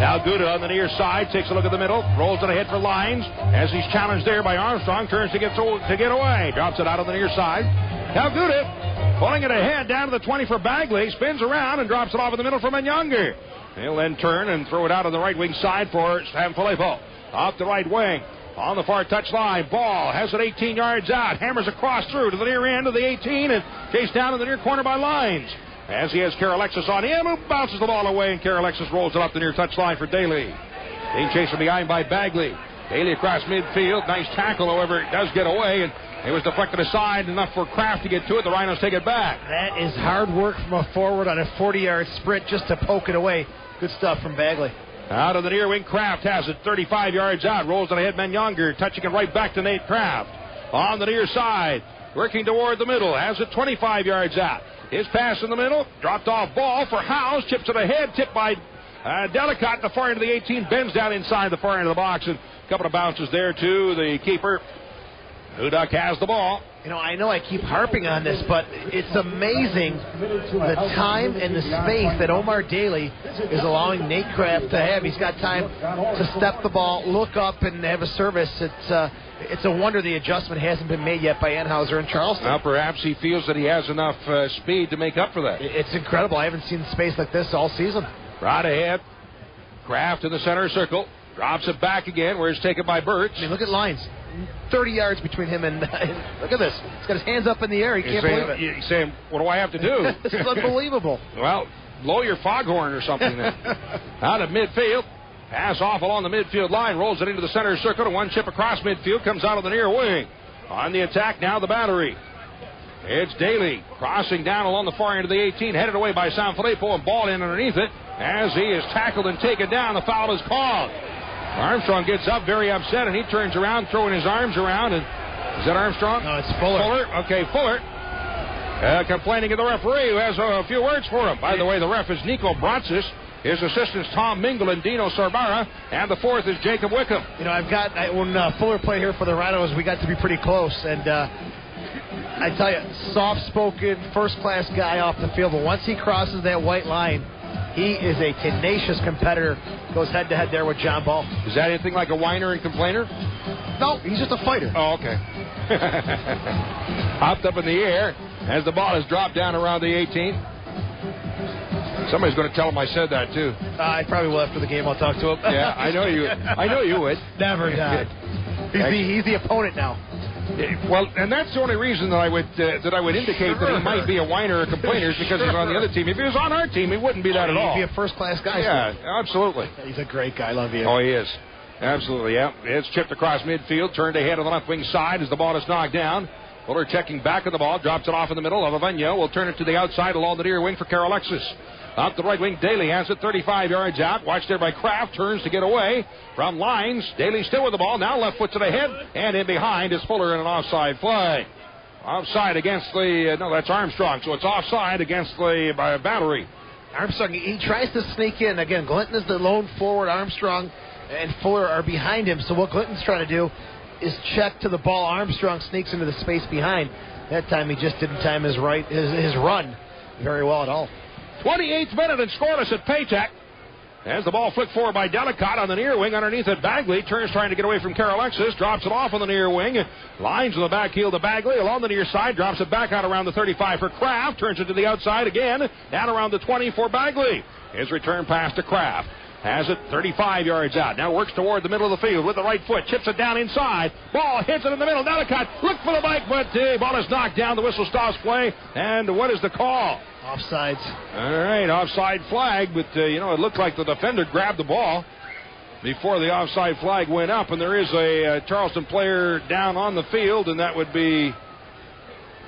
Palguda on the near side, takes a look at the middle, rolls it ahead for Lines. As he's challenged there by Armstrong, turns to get away. Drops it out on the near side. Palguda pulling it ahead down to the 20 for Bagley, spins around and drops it off in the middle for Menyonga. He'll then turn and throw it out on the right wing side for Sanfilippo. Off the right wing. On the far touch line, Ball has it 18 yards out, hammers across through to the near end of the 18 and chased down in the near corner by Lines. As he has Karalexis on him, who bounces the ball away, and Karalexis rolls it up the near touch line for Daly. Being chased from behind by Bagley. Daly across midfield. Nice tackle, however, it does get away, and it was deflected aside, enough for Kraft to get to it. The Rhinos take it back. That is hard work from a forward on a 40-yard sprint just to poke it away. Good stuff from Bagley. Out of the near wing, Kraft has it 35 yards out. Rolls it ahead, Menyonga, touching it right back to Nate Kraft. On the near side, working toward the middle, has it 25 yards out. His pass in the middle, dropped off ball for Howes, chips it ahead, tipped by Delicott at the far end of the 18, bends down inside the far end of the box, and a couple of bounces there to the keeper. Hudak has the ball. I know I keep harping on this, but it's amazing the time and the space that Omar Daly is allowing Nate Kraft to have. He's got time to step the ball, look up, and have a service. It's a wonder the adjustment hasn't been made yet by Anheuser and Charleston. Well, perhaps he feels that he has enough speed to make up for that. It's incredible. I haven't seen space like this all season. Right ahead. Kraft in the center circle. Drops it back again, where it's taken by Birch. Look at Lines. 30 yards between him and look at this. He's got his hands up in the air. He can't believe it. He's saying, what do I have to do? This is unbelievable. Well, blow your foghorn or something then. Out of midfield. Pass off along the midfield line. Rolls it into the center circle. And one chip across midfield. Comes out of the near wing. On the attack now, the battery. It's Daly crossing down along the far end of the 18. Headed away by Sanfilippo and ball in underneath it. As he is tackled and taken down, the foul is called. Armstrong gets up very upset, and he turns around, throwing his arms around. And is that Armstrong? No, it's Fuller. Okay, Fuller. Complaining to the referee, who has a few words for him. By the way, the ref is Nico Bratsis. His assistants, Tom Mingle and Dino Sorbara. And the fourth is Jacob Wickham. You know, when Fuller played here for the Rhinos, we got to be pretty close. And I tell you, soft-spoken, first-class guy off the field. But once he crosses that white line, he is a tenacious competitor. Goes head-to-head there with John Ball. Is that anything like a whiner and complainer? No, he's just a fighter. Oh, okay. Hopped up in the air as the ball is dropped down around the 18. Somebody's going to tell him I said that, too. I probably will after the game. I'll talk to him. Yeah, I know you would. Never doubt. He's the opponent now. Well, and that's the only reason that I would indicate that he might be a whiner or complainer is because he's on the other team. If he was on our team, he wouldn't be that at all. He'd be a first-class guy. Yeah, absolutely. He's a great guy. I love you. Oh, he is. Absolutely, yeah. It's chipped across midfield, turned ahead on the left wing side as the ball is knocked down. Fuller checking back on the ball, drops it off in the middle. Avavenia will turn it to the outside along the near wing for Carol Alexis. Up the right wing, Daly has it 35 yards out. Watched there by Kraft, turns to get away from lines. Daly still with the ball, now left foot to the head, and in behind is Fuller in an offside flag. Offside against the, no, that's Armstrong, so it's offside against the Battery. Armstrong, he tries to sneak in. Again, Glinton is the lone forward. Armstrong and Fuller are behind him, so what Glinton's trying to do is check to the ball. Armstrong sneaks into the space behind. That time he just didn't time his run very well at all. 28th minute and scoreless at Paytech. As the ball flicked forward by Delicott on the near wing, underneath it, Bagley turns trying to get away from Carol Alexis, drops it off on the near wing, lines on the back heel to Bagley, along the near side, drops it back out around the 35 for Kraft, turns it to the outside again, down around the 20 for Bagley. His return pass to Kraft. Has it 35 yards out. Now works toward the middle of the field with the right foot. Chips it down inside. Ball hits it in the middle. Delicott look for the bike, but the ball is knocked down. The whistle stops play. And what is the call? Offsides. All right, offside flag. But, it looked like the defender grabbed the ball before the offside flag went up. And there is a Charleston player down on the field, and that would be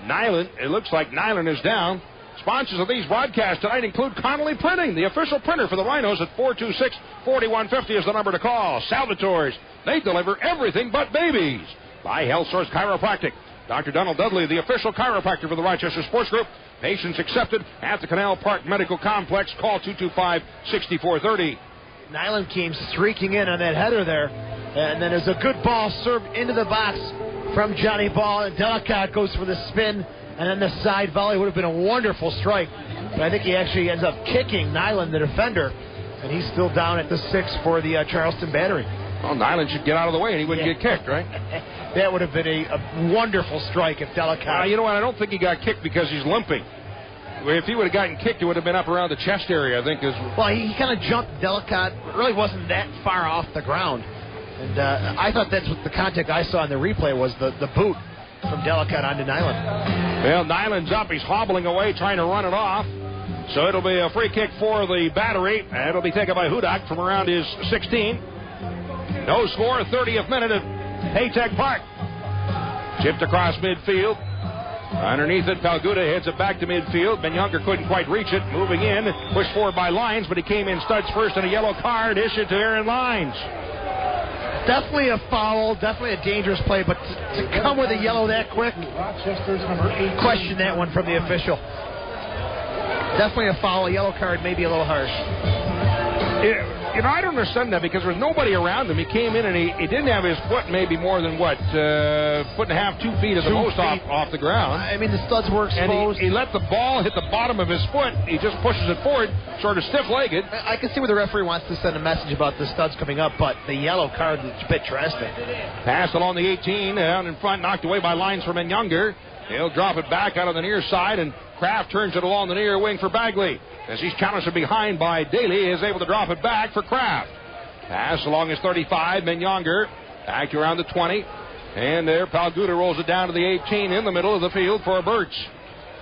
Nyland. It looks like Nyland is down. Sponsors of these broadcasts tonight include Connolly Printing, the official printer for the Rhinos at 426-4150 is the number to call. Salvatores, they deliver everything but babies. By Health Source Chiropractic. Dr. Donald Dudley, the official chiropractor for the Rochester Sports Group. Patients accepted at the Canal Park Medical Complex. Call 225-6430. Nyland came streaking in on that header there. And then there's a good ball served into the box from Johnny Ball. And Delicott goes for the spin. And then the side volley would have been a wonderful strike. But I think he actually ends up kicking Nyland, the defender. And he's still down at the 6 for the Charleston Battery. Well, Nyland should get out of the way and he wouldn't get kicked, right? That would have been a wonderful strike if Delicott... you know what? I don't think he got kicked because he's limping. If he would have gotten kicked, it would have been up around the chest area, I think. Well, he kind of jumped Delicott. Really wasn't that far off the ground. And I thought that's what the contact I saw in the replay was the boot from Delicott onto Nyland. Well, Nyland's up. He's hobbling away, trying to run it off. So it'll be a free kick for the Battery. And it'll be taken by Hudak from around his 16. No score, 30th minute at Paytech Park. Chipped across midfield. Underneath it, Palguda heads it back to midfield. Ben Younger couldn't quite reach it. Moving in, pushed forward by Lyons, but he came in studs first, and a yellow card issued to Aaron Lyons. Definitely a foul, definitely a dangerous play, but to come with a yellow that quick, Rochester's number 8. Question that one from the official. Definitely a foul, a yellow card, maybe a little harsh. I don't understand that because there was nobody around him. He came in and he didn't have his foot maybe more than, foot and a half, 2 feet at the most off the ground. I mean, the studs were exposed. And he let the ball hit the bottom of his foot. He just pushes it forward, sort of stiff-legged. I can see where the referee wants to send a message about the studs coming up, but the yellow card is a bit drastic. Pass along the 18, down in front, knocked away by Lyons from Younger. He'll drop it back out on the near side, and Kraft turns it along the near wing for Bagley. As he's challenged from behind by Daly, he is able to drop it back for Kraft. Pass along his 35, Younger back to around the 20. And there, Palguda rolls it down to the 18 in the middle of the field for Birch.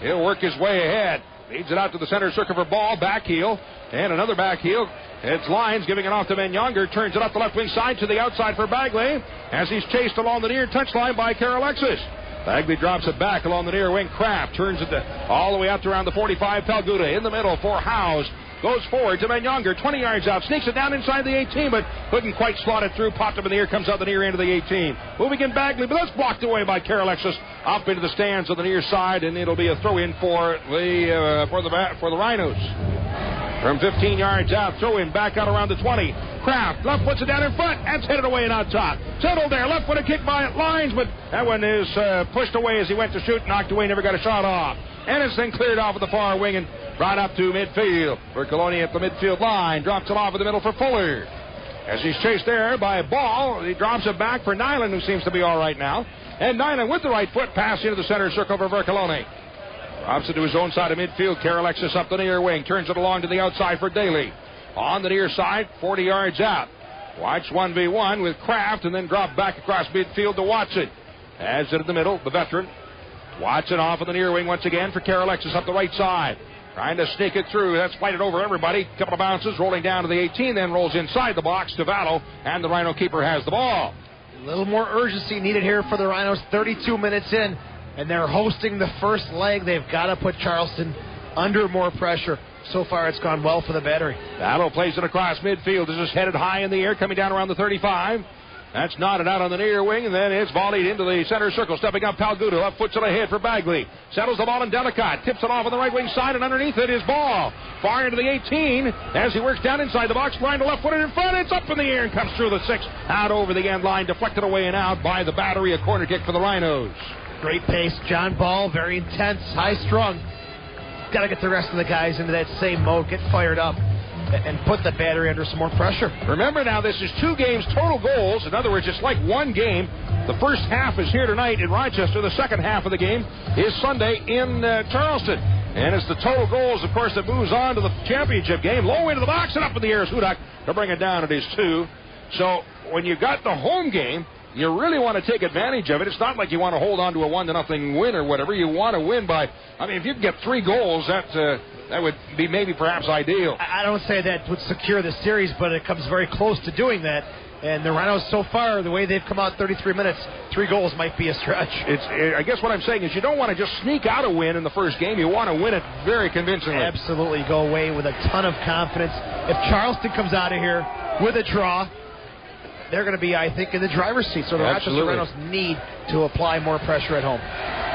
He'll work his way ahead. Leads it out to the center circle for Ball, back heel. And another back heel. It's Lyons giving it off to Younger. Turns it up the left wing side to the outside for Bagley. As he's chased along the near touchline by Carol Alexis. Bagley drops it back along the near wing. Kraft turns it all the way out to around the 45. Palguda in the middle for Howes. Goes forward to Younger, 20 yards out. Sneaks it down inside the 18, but couldn't quite slot it through. Popped up in the air, comes out the near end of the 18. Moving in Bagley, but that's blocked away by Carol Alexis. Up into the stands on the near side, and it'll be a throw-in for the Rhinos. From 15 yards out, throw in back out around the 20. Kraft, left puts it down in front. That's headed away and out top. Settled there, left foot a kick by Lines, but that one is pushed away as he went to shoot, knocked away, never got a shot off. And it's then cleared off at the far wing and brought up to midfield. Bercoloni at the midfield line, drops it off in the middle for Fuller. As he's chased there by Ball, he drops it back for Nyland, who seems to be all right now. And Nyland with the right foot, pass into the center circle for Bercoloni. Drops it to his own side of midfield. Karalexis up the near wing. Turns it along to the outside for Daly. On the near side, 40 yards out. Watch 1v1 with Kraft and then drop back across midfield to Watson. Has it in the middle, the veteran. Watson off on the near wing once again for Karalexis up the right side. Trying to sneak it through. That's fighting over everybody. Couple of bounces, rolling down to the 18, then rolls inside the box to Vallow, and the Rhino keeper has the ball. A little more urgency needed here for the Rhinos. 32 minutes in. And they're hosting the first leg. They've got to put Charleston under more pressure. So far, it's gone well for the Battery. Vallow plays it across midfield. This is headed high in the air, coming down around the 35. That's knotted out on the near wing, and then it's volleyed into the center circle. Stepping up, Palgudo. Up puts it ahead for Bagley. Settles the ball in Delicott. Tips it off on the right wing side, and underneath it is Ball. Far into the 18 as he works down inside the box. Trying to left foot in front. It's up in the air and comes through the 6. Out over the end line. Deflected away and out by the Battery. A corner kick for the Rhinos. Great pace. John Ball, very intense, high-strung. Got to get the rest of the guys into that same mode, get fired up, and put the Battery under some more pressure. Remember now, this is 2 games, total goals. In other words, it's like one game. The first half is here tonight in Rochester. The second half of the game is Sunday in Charleston. And it's the total goals, of course, that moves on to the championship game. Low into the box and up in the air is Hudak to bring it down. It is 2. So when you got the home game, you really want to take advantage of it. It's not like you want to hold on to a 1-0 win or whatever. You want to win by, if you can get 3 goals, that would be maybe perhaps ideal. I don't say that would secure the series, but it comes very close to doing that. And the Rhinos so far, the way they've come out 33 minutes, 3 goals might be a stretch. I guess what I'm saying is you don't want to just sneak out a win in the first game. You want to win it very convincingly. Absolutely. Go away with a ton of confidence. If Charleston comes out of here with a draw, they're going to be, I think, in the driver's seat. So the Rochester Rhinos need to apply more pressure at home.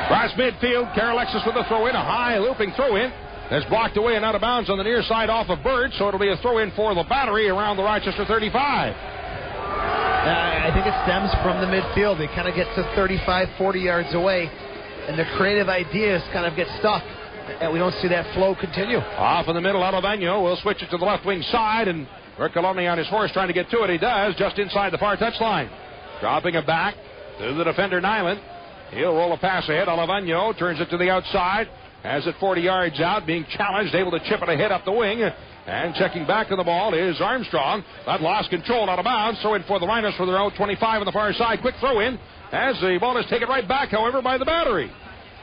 Cross midfield, Karalexis with a throw-in, a high looping throw-in. That's blocked away and out of bounds on the near side off of Bird, so it'll be a throw-in for the Battery around the Rochester 35. I think it stems from the midfield. They kind of get to 35, 40 yards away, and the creative ideas kind of get stuck, and we don't see that flow continue. Off in the middle, Alavagno will switch it to the left wing side, and Bercoloni on his horse trying to get to it. He does, just inside the far touchline. Dropping it back to the defender, Nyland. He'll roll a pass ahead. Alavagno turns it to the outside. Has it 40 yards out, being challenged, able to chip it ahead up the wing. And checking back on the ball is Armstrong. That lost control out of bounds. So in for the Rhinos for their own 25 on the far side. Quick throw in as the ball is taken right back, however, by the Battery.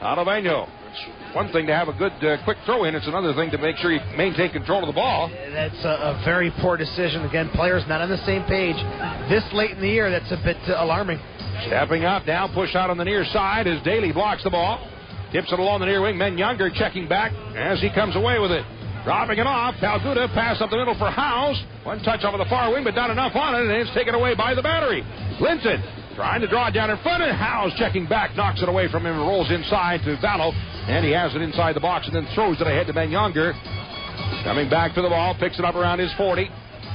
Alavagno. It's one thing to have a good quick throw in. It's another thing to make sure you maintain control of the ball. That's a very poor decision. Again, players not on the same page. This late in the year, that's a bit alarming. Stepping up, down, push out on the near side as Daly blocks the ball. Tips it along the near wing. Men Younger checking back as he comes away with it. Dropping it off. Palguda pass up the middle for Howes. One touch over the far wing, but not enough on it, and it's taken away by the Battery. Linton trying to draw it down in front, and Howes checking back, knocks it away from him, and rolls inside to Vallow, and he has it inside the box and then throws it ahead to Ben Younger. Coming back to the ball, picks it up around his 40.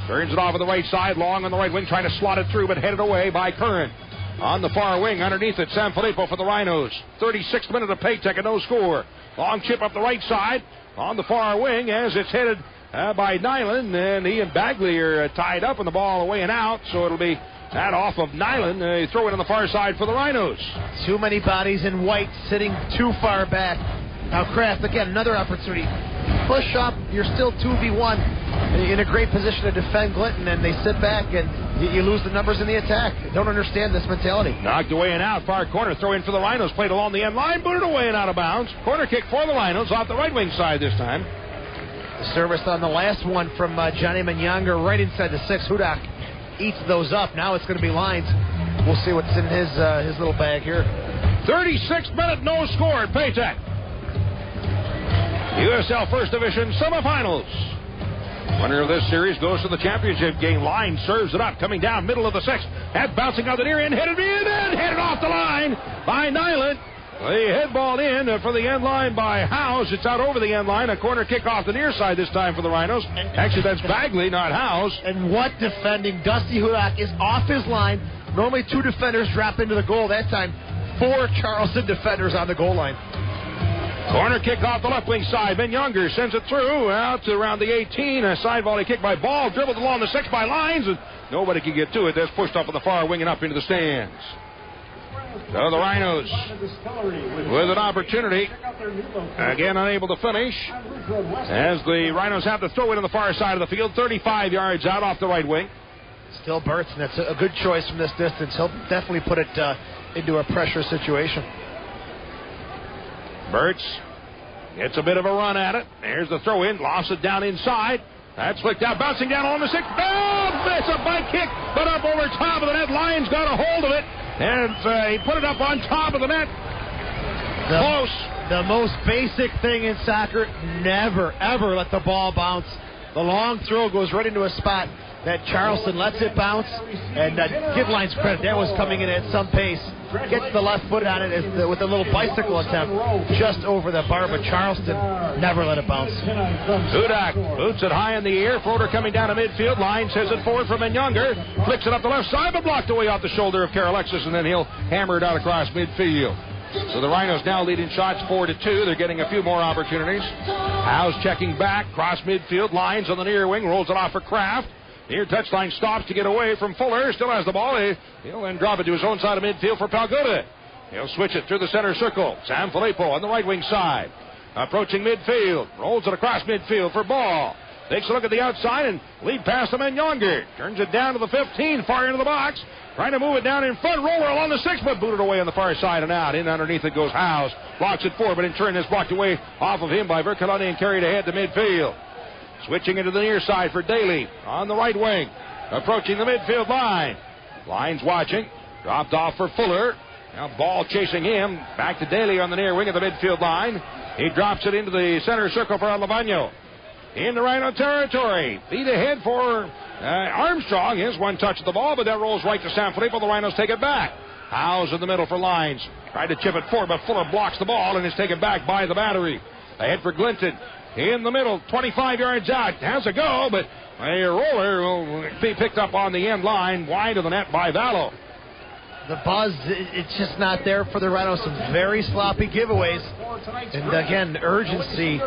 Turns it off on the right side, long on the right wing, trying to slot it through, but headed away by Curran. On the far wing, underneath it, Sanfilippo for the Rhinos. 36th minute of Paytech, a no score. Long chip up the right side on the far wing as it's headed by Nyland, and he and Bagley are tied up, and the ball away and out, so it'll be that off of Nyland. Throw it on the far side for the Rhinos. Too many bodies in white sitting too far back. Now Kraft, again, another opportunity. Push up, you're still 2v1 in a great position to defend Glinton, and they sit back and you lose the numbers in the attack. Don't understand this mentality. Knocked away and out, far corner, throw in for the Rhinos, played along the end line, booted away and out of bounds. Corner kick for the Rhinos off the right wing side this time. The service on the last one from Johnny Manyanger right inside the 6. Hudak eats those up. Now it's going to be Lines. We'll see what's in his little bag here. 36th minute, no score at Paytech. USL First Division semifinals. Winner of this series goes to the championship game. Line serves it up, coming down middle of the 6th. That bouncing on the near end, headed in and headed off the line by Nyland. The head ball in for the end line by Howes. It's out over the end line. A corner kick off the near side this time for the Rhinos. Actually, that's Bagley, not Howes. And what defending. Dusty Hudak is off his line. Normally 2 defenders drop into the goal. That time, 4 Charleston defenders on the goal line. Corner kick off the left wing side. Ben Younger sends it through out to around the 18. A side volley kick by Ball. Dribbled along the 6 by Lines. And nobody can get to it. That's pushed up on the far wing and up into the stands. So the Rhinos with an opportunity. Again, unable to finish. As the Rhinos have to throw it on the far side of the field. 35 yards out off the right wing. Still Burtz, and that's a good choice from this distance. He'll definitely put it into a pressure situation. Burtz gets a bit of a run at it. There's the throw in. Lofts it down inside. That's flicked out, bouncing down along the 6. Oh, it's a bike kick, but up over top of the net. Lyons got a hold of it, and he put it up on top of the net. Close. The most basic thing in soccer, never, ever let the ball bounce. The long throw goes right into a spot that Charleston lets it bounce, and give Lyons credit. That was coming in at some pace. Gets the left foot on it with a little bicycle attempt just over the bar, but Charleston never let it bounce. Hudak boots it high in the air. Floater coming down to midfield. Lyons has it forward from Younger. Flicks it up the left side, but blocked away off the shoulder of Karalexis, and then he'll hammer it out across midfield. So the Rhinos now leading shots 4-2. They're getting a few more opportunities. Howes checking back, cross midfield. Lyons on the near wing, rolls it off for Kraft. Near touchline stops to get away from Fuller. Still has the ball. He'll then drop it to his own side of midfield for Palgoda. He'll switch it through the center circle. Sam Filippo on the right wing side. Approaching midfield. Rolls it across midfield for Ball. Takes a look at the outside and lead past him and Younger. Turns it down to the 15, far into the box. Trying to move it down in front. Roller along the 6, but booted away on the far side and out. In underneath it goes Howes. Blocks it forward, but in turn is blocked away off of him by Verkalani and carried ahead to midfield. Switching into the near side for Daly on the right wing. Approaching the midfield line. Lyons watching. Dropped off for Fuller. Now Ball chasing him. Back to Daly on the near wing of the midfield line. He drops it into the center circle for Alabano. In the Rhino territory. Feet ahead for Armstrong. Here's one touch of the ball, but that rolls right to San Filippo. The Rhinos take it back. Howes in the middle for Lyons. Tried to chip it forward, but Fuller blocks the ball and is taken back by the battery. Ahead for Glinton. In the middle, 25 yards out. Has a go, but a roller will be picked up on the end line, wide of the net by Vallow. The buzz, it's just not there for the Rhinos. Some very sloppy giveaways. And again, urgency,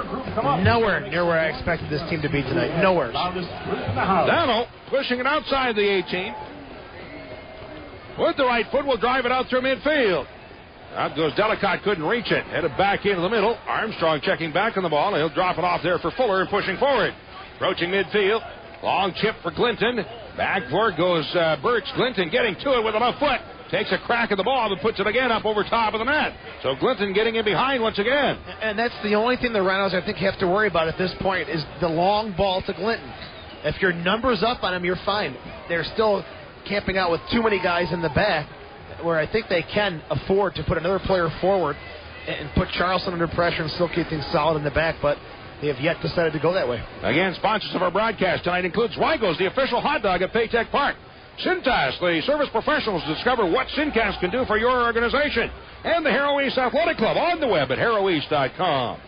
nowhere near where I expected this team to be tonight. Nowhere. Dano pushing it outside the 18. With the right foot, will drive it out through midfield. Out goes Delicott, couldn't reach it. Headed back into the middle. Armstrong checking back on the ball. He'll drop it off there for Fuller and pushing forward. Approaching midfield. Long chip for Glinton. Back forward goes Burks. Glinton getting to it with a left foot. Takes a crack at the ball, but puts it again up over top of the net. So Glinton getting in behind once again. And that's the only thing the Rhinos, I think, have to worry about at this point is the long ball to Glinton. If your number's up on him, you're fine. They're still camping out with too many guys in the back, where I think they can afford to put another player forward and put Charleston under pressure and still keep things solid in the back, but they have yet decided to go that way. Again, sponsors of our broadcast tonight includes Weigel's, the official hot dog at Paytech Park. Cintas, the service professionals discover what Sincast can do for your organization. And the Harrow East Athletic Club on the web at harroweast.com.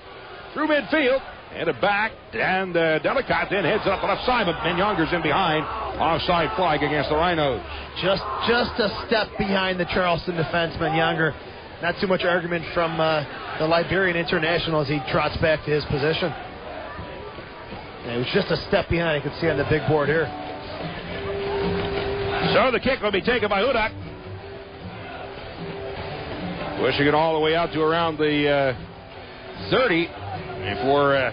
Through midfield, headed back, and Delicott then heads up the left side, but Menyonger's in behind. Offside flag against the Rhinos. Just a step behind the Charleston defense, Menyonger. Not too much argument from the Liberian international as he trots back to his position. And it was just a step behind, you can see on the big board here. So the kick will be taken by Hudak. Pushing it all the way out to around the 30. Before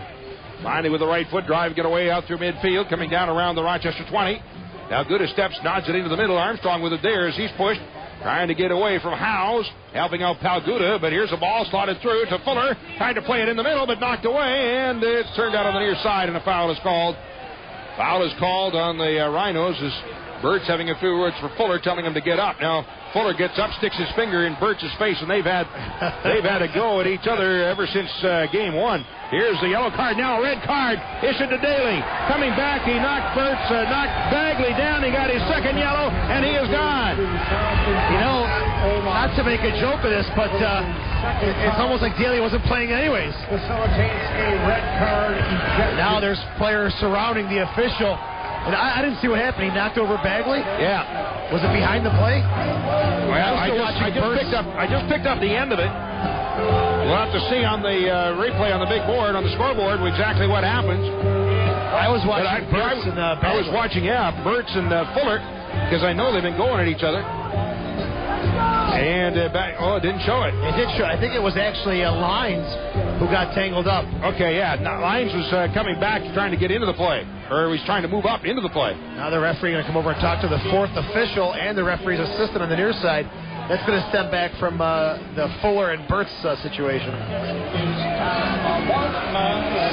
finally with the right foot, driving it away out through midfield, coming down around the Rochester 20. Now Gouda steps, nods it into the middle. Armstrong with it there as he's pushed. Trying to get away from Howes, helping out Palguda, but here's a ball slotted through to Fuller. Trying to play it in the middle, but knocked away, and it's turned out on the near side, and a foul is called. Foul is called on the Rhinos as Burt's having a few words for Fuller, telling him to get up. Now Fuller gets up, sticks his finger in Burt's face, and they've had a go at each other ever since game one. Here's the yellow card now, red card issued to Daly. Coming back, he knocked Bagley down. He got his second yellow, and he is gone. You know, not to make a joke of this, but it's almost like Daly wasn't playing anyways. Facilitates a red card. Now there's players surrounding the official. And I didn't see what happened. He knocked over Bagley? Yeah. Was it behind the play? Well, I just picked up the end of it. We'll have to see on the replay on the big board, on the scoreboard, exactly what happens. I was watching Burt's and Bagley. I was watching, Burt's and Fuller, because I know they've been going at each other. And it didn't show it. It did show. I think it was actually Lyons who got tangled up. Okay, yeah. Now, Lyons was coming back, trying to get into the play, or he was trying to move up into the play. Now the referee going to come over and talk to the fourth official and the referee's assistant on the near side. That's going to stem back from the Fuller and Burt's situation.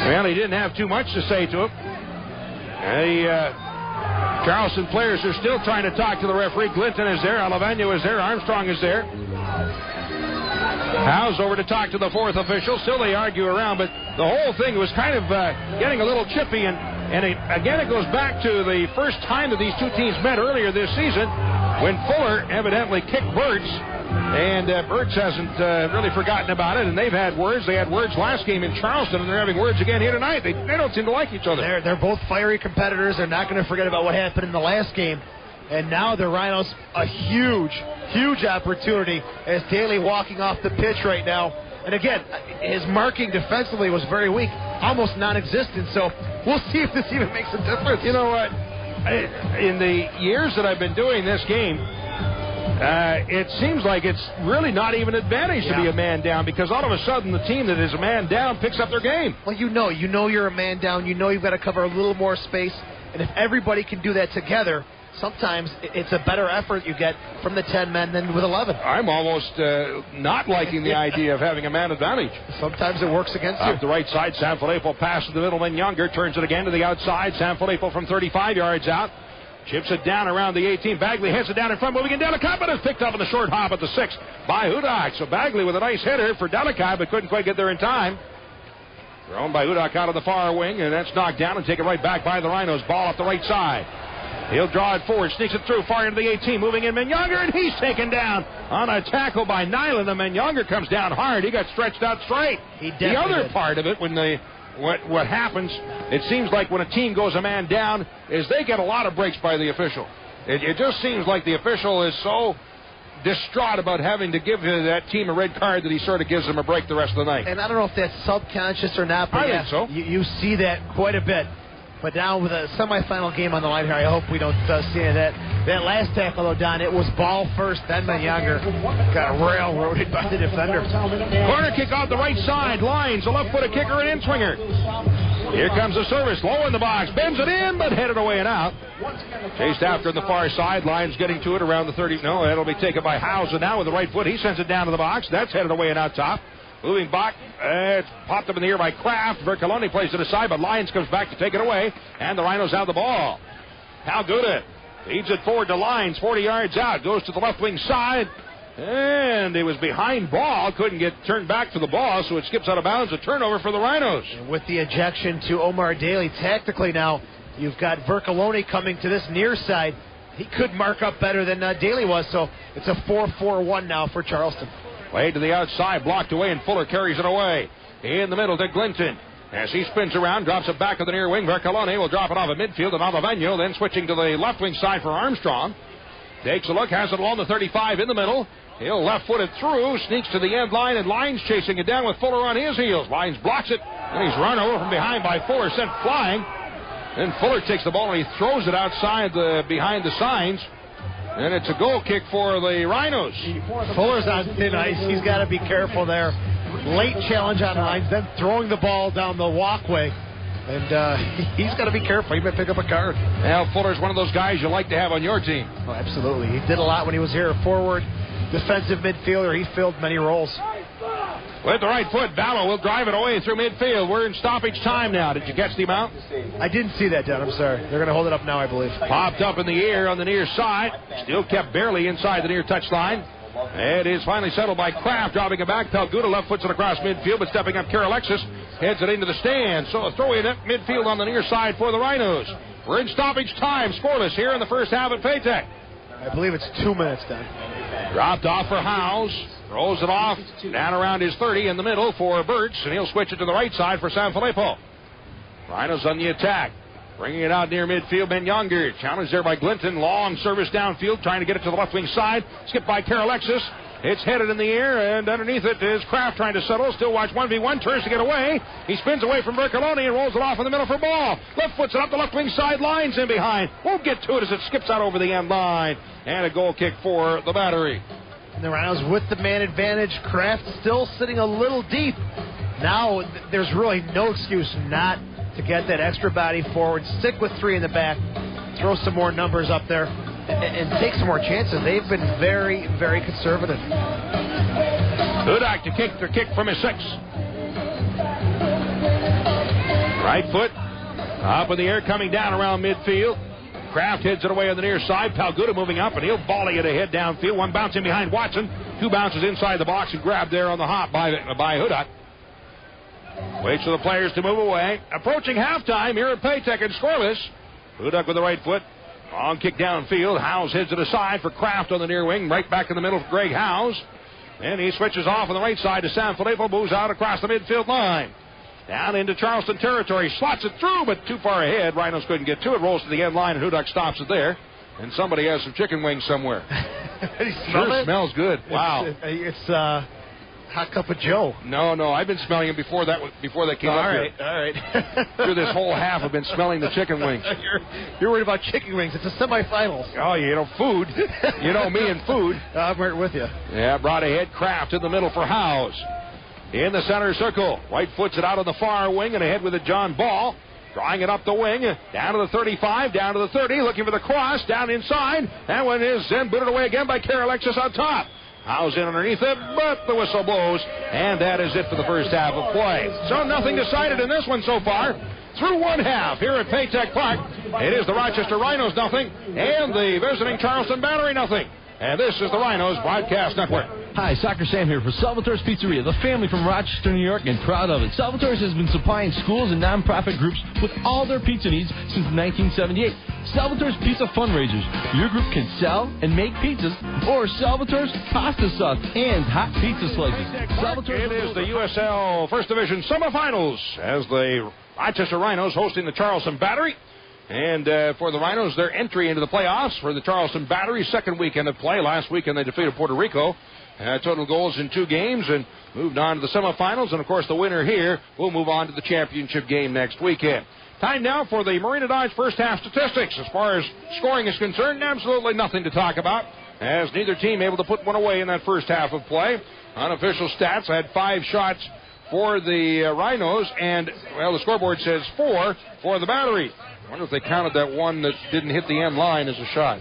Well, he didn't have too much to say to him. Charleston players are still trying to talk to the referee. Glinton is there. Alavenu is there. Armstrong is there. Howe's over to talk to the fourth official. Still they argue around, but the whole thing was kind of getting a little chippy. And again, it goes back to the first time that these two teams met earlier this season when Fuller evidently kicked Burt's. And Burt's hasn't really forgotten about it, and they've had words. They had words last game in Charleston, and they're having words again here tonight. They don't seem to like each other. They're both fiery competitors. They're not going to forget about what happened in the last game. And now the Rhinos, a huge, huge opportunity as Daly walking off the pitch right now. And again, his marking defensively was very weak, almost non-existent. So we'll see if this even makes a difference. You know what? In the years that I've been doing this game, it seems like it's really not even an advantage to be a man down, because all of a sudden the team that is a man down picks up their game. Well, you know you're a man down. You know you've got to cover a little more space. And if everybody can do that together, sometimes it's a better effort you get from the 10 men than with 11. I'm almost not liking the idea of having a man advantage. Sometimes it works against you. Off the right side, Sanfilippo passes the middleman Younger, turns it again to the outside. Sanfilippo from 35 yards out. Chips it down around the 18. Bagley hits it down in front, moving in. Delicott, but it's picked up in the short hop at the 6 by Hudak. So Bagley with a nice hitter for Delicott, but couldn't quite get there in time. Thrown by Hudak out of the far wing, and that's knocked down and taken right back by the Rhinos. Ball off the right side. He'll draw it forward, sneaks it through, far into the 18, moving in Younger, and he's taken down on a tackle by Nyland. And Younger comes down hard. He got stretched out straight. The other part of it, when what happens, it seems like when a team goes a man down, is they get a lot of breaks by the official. It just seems like the official is so distraught about having to give that team a red card that he sort of gives them a break the rest of the night. And I don't know if that's subconscious or not, but I think so. You see that quite a bit. But now with a semifinal game on the line here, I hope we don't see any of that. That last tackle, though, Don, it was ball first, then Younger got railroaded by the defender. Corner kick off the right side. Lyons, a left-footed kicker and in-swinger. Here comes the service, low in the box, bends it in, but headed away and out. Chased after on the far side. Lyons getting to it around the 30. No, that'll be taken by Howes, and now with the right foot, he sends it down to the box. That's headed away and out top. Moving back, it's popped up in the air by Kraft. Vercoloni plays it aside, but Lyons comes back to take it away, and the Rhinos have the ball. Halguda feeds it forward to Lyons, 40 yards out, goes to the left wing side, and he was behind ball, couldn't get turned back to the ball, so it skips out of bounds, a turnover for the Rhinos. And with the ejection to Omar Daly, tactically now, you've got Vercoloni coming to this near side. He could mark up better than Daly was, so it's a 4-4-1 now for Charleston. Played to the outside, blocked away, and Fuller carries it away. In the middle to Glinton. As he spins around, drops it back to the near wing. Vercoloni will drop it off at midfield, and Alavenu then switching to the left wing side for Armstrong. Takes a look, has it along the 35 in the middle. He'll left-footed through, sneaks to the end line, and Lyons chasing it down with Fuller on his heels. Lyons blocks it, and he's run over from behind by Fuller, sent flying. Then Fuller takes the ball, and he throws it outside behind the signs. And it's a goal kick for the Rhinos. Fuller's on thin ice. He's got to be careful there. Late challenge on Lyons, then throwing the ball down the walkway. And he's got to be careful. He might pick up a card. Well, Fuller's one of those guys you like to have on your team. Oh, absolutely. He did a lot when he was here. Forward, defensive midfielder. He filled many roles. With the right foot, Ballo will drive it away through midfield. We're in stoppage time now. Did you catch the amount? I didn't see that, Don. I'm sorry. They're going to hold it up now, I believe. Popped up in the air on the near side. Still kept barely inside the near touchline. It is finally settled by Kraft, dropping it back. Pelguda left foots it across midfield, but stepping up, Karalexis heads it into the stand. So a throw in at midfield on the near side for the Rhinos. We're in stoppage time. Scoreless here in the first half at Paytech. I believe it's 2 minutes, Don. Dropped off for Howes. Rolls it off down around his 30 in the middle for Burtz, and he'll switch it to the right side for Sanfilippo. Rhinos on the attack. Bringing it out near midfield, Ben Younger. Challenged there by Glinton. Long service downfield, trying to get it to the left wing side. Skipped by Karalexis. It's headed in the air, and underneath it is Kraft trying to settle. Still watch 1v1. Turns to get away. He spins away from Bercoloni and rolls it off in the middle for ball. Left foot's it up the left wing side. Lines in behind. Won't get to it as it skips out over the end line. And a goal kick for the Battery. And the Rhinos with the man advantage. Kraft still sitting a little deep. Now there's really no excuse not to get that extra body forward. Stick with 3 in the back. Throw some more numbers up there. And take some more chances. They've been very, very conservative. Hudak to kick the kick from his 6. Right foot up in the air, coming down around midfield. Kraft heads it away on the near side. Palguda moving up, and he'll volley it ahead downfield. One bounce in behind Watson. 2 bounces inside the box and grabbed there on the hop by Hudak. Waits for the players to move away. Approaching halftime here at Paytech and scoreless. Hudak with the right foot. Long kick downfield. Howes heads it aside for Kraft on the near wing. Right back in the middle for Greg Howes. And he switches off on the right side to Sanfilippo. Moves out across the midfield line. Down into Charleston territory. Slots it through, but too far ahead. Rhinos couldn't get to it. Rolls to the end line, and Hudak stops it there. And somebody has some chicken wings somewhere. Sure smells good. Wow. It's Hot Cup of Joe. No, I've been smelling them before that came up here. All right. Through this whole half, I've been smelling the chicken wings. You're worried about chicken wings. It's the semifinals. Oh, food. You know me and food. I'm right with you. Yeah, brought ahead Kraft in the middle for Howes. In the center circle. Right foots it out on the far wing and ahead with it John Ball. Drawing it up the wing. Down to the 35, down to the 30. Looking for the cross. Down inside. That one is then booted away again by Karalexis on top. Howes in underneath it, but the whistle blows, and that is it for the first half of play. So nothing decided in this one so far. Through one half here at Paytech Park, it is the Rochester Rhinos nothing, and the visiting Charleston Battery nothing. And this is the Rhinos Broadcast Network. Hi, Soccer Sam here for Salvatore's Pizzeria, the family from Rochester, New York, and proud of it. Salvatore's has been supplying schools and nonprofit groups with all their pizza needs since 1978. Salvatore's Pizza Fundraisers. Your group can sell and make pizzas, or Salvatore's pasta sauce and hot pizza slices. It is the USL First Division semifinals as the Rochester Rhinos hosting the Charleston Battery. And for the Rhinos, their entry into the playoffs for the Charleston Battery, second weekend of play. Last weekend they defeated Puerto Rico. Total goals in 2 games and moved on to the semifinals. And, of course, the winner here will move on to the championship game next weekend. Time now for the Marina Dodge first half statistics. As far as scoring is concerned, absolutely nothing to talk about, as neither team able to put one away in that first half of play. Unofficial stats had 5 shots for the Rhinos, and, well, the scoreboard says 4 for the Battery. I wonder if they counted that one that didn't hit the end line as a shot.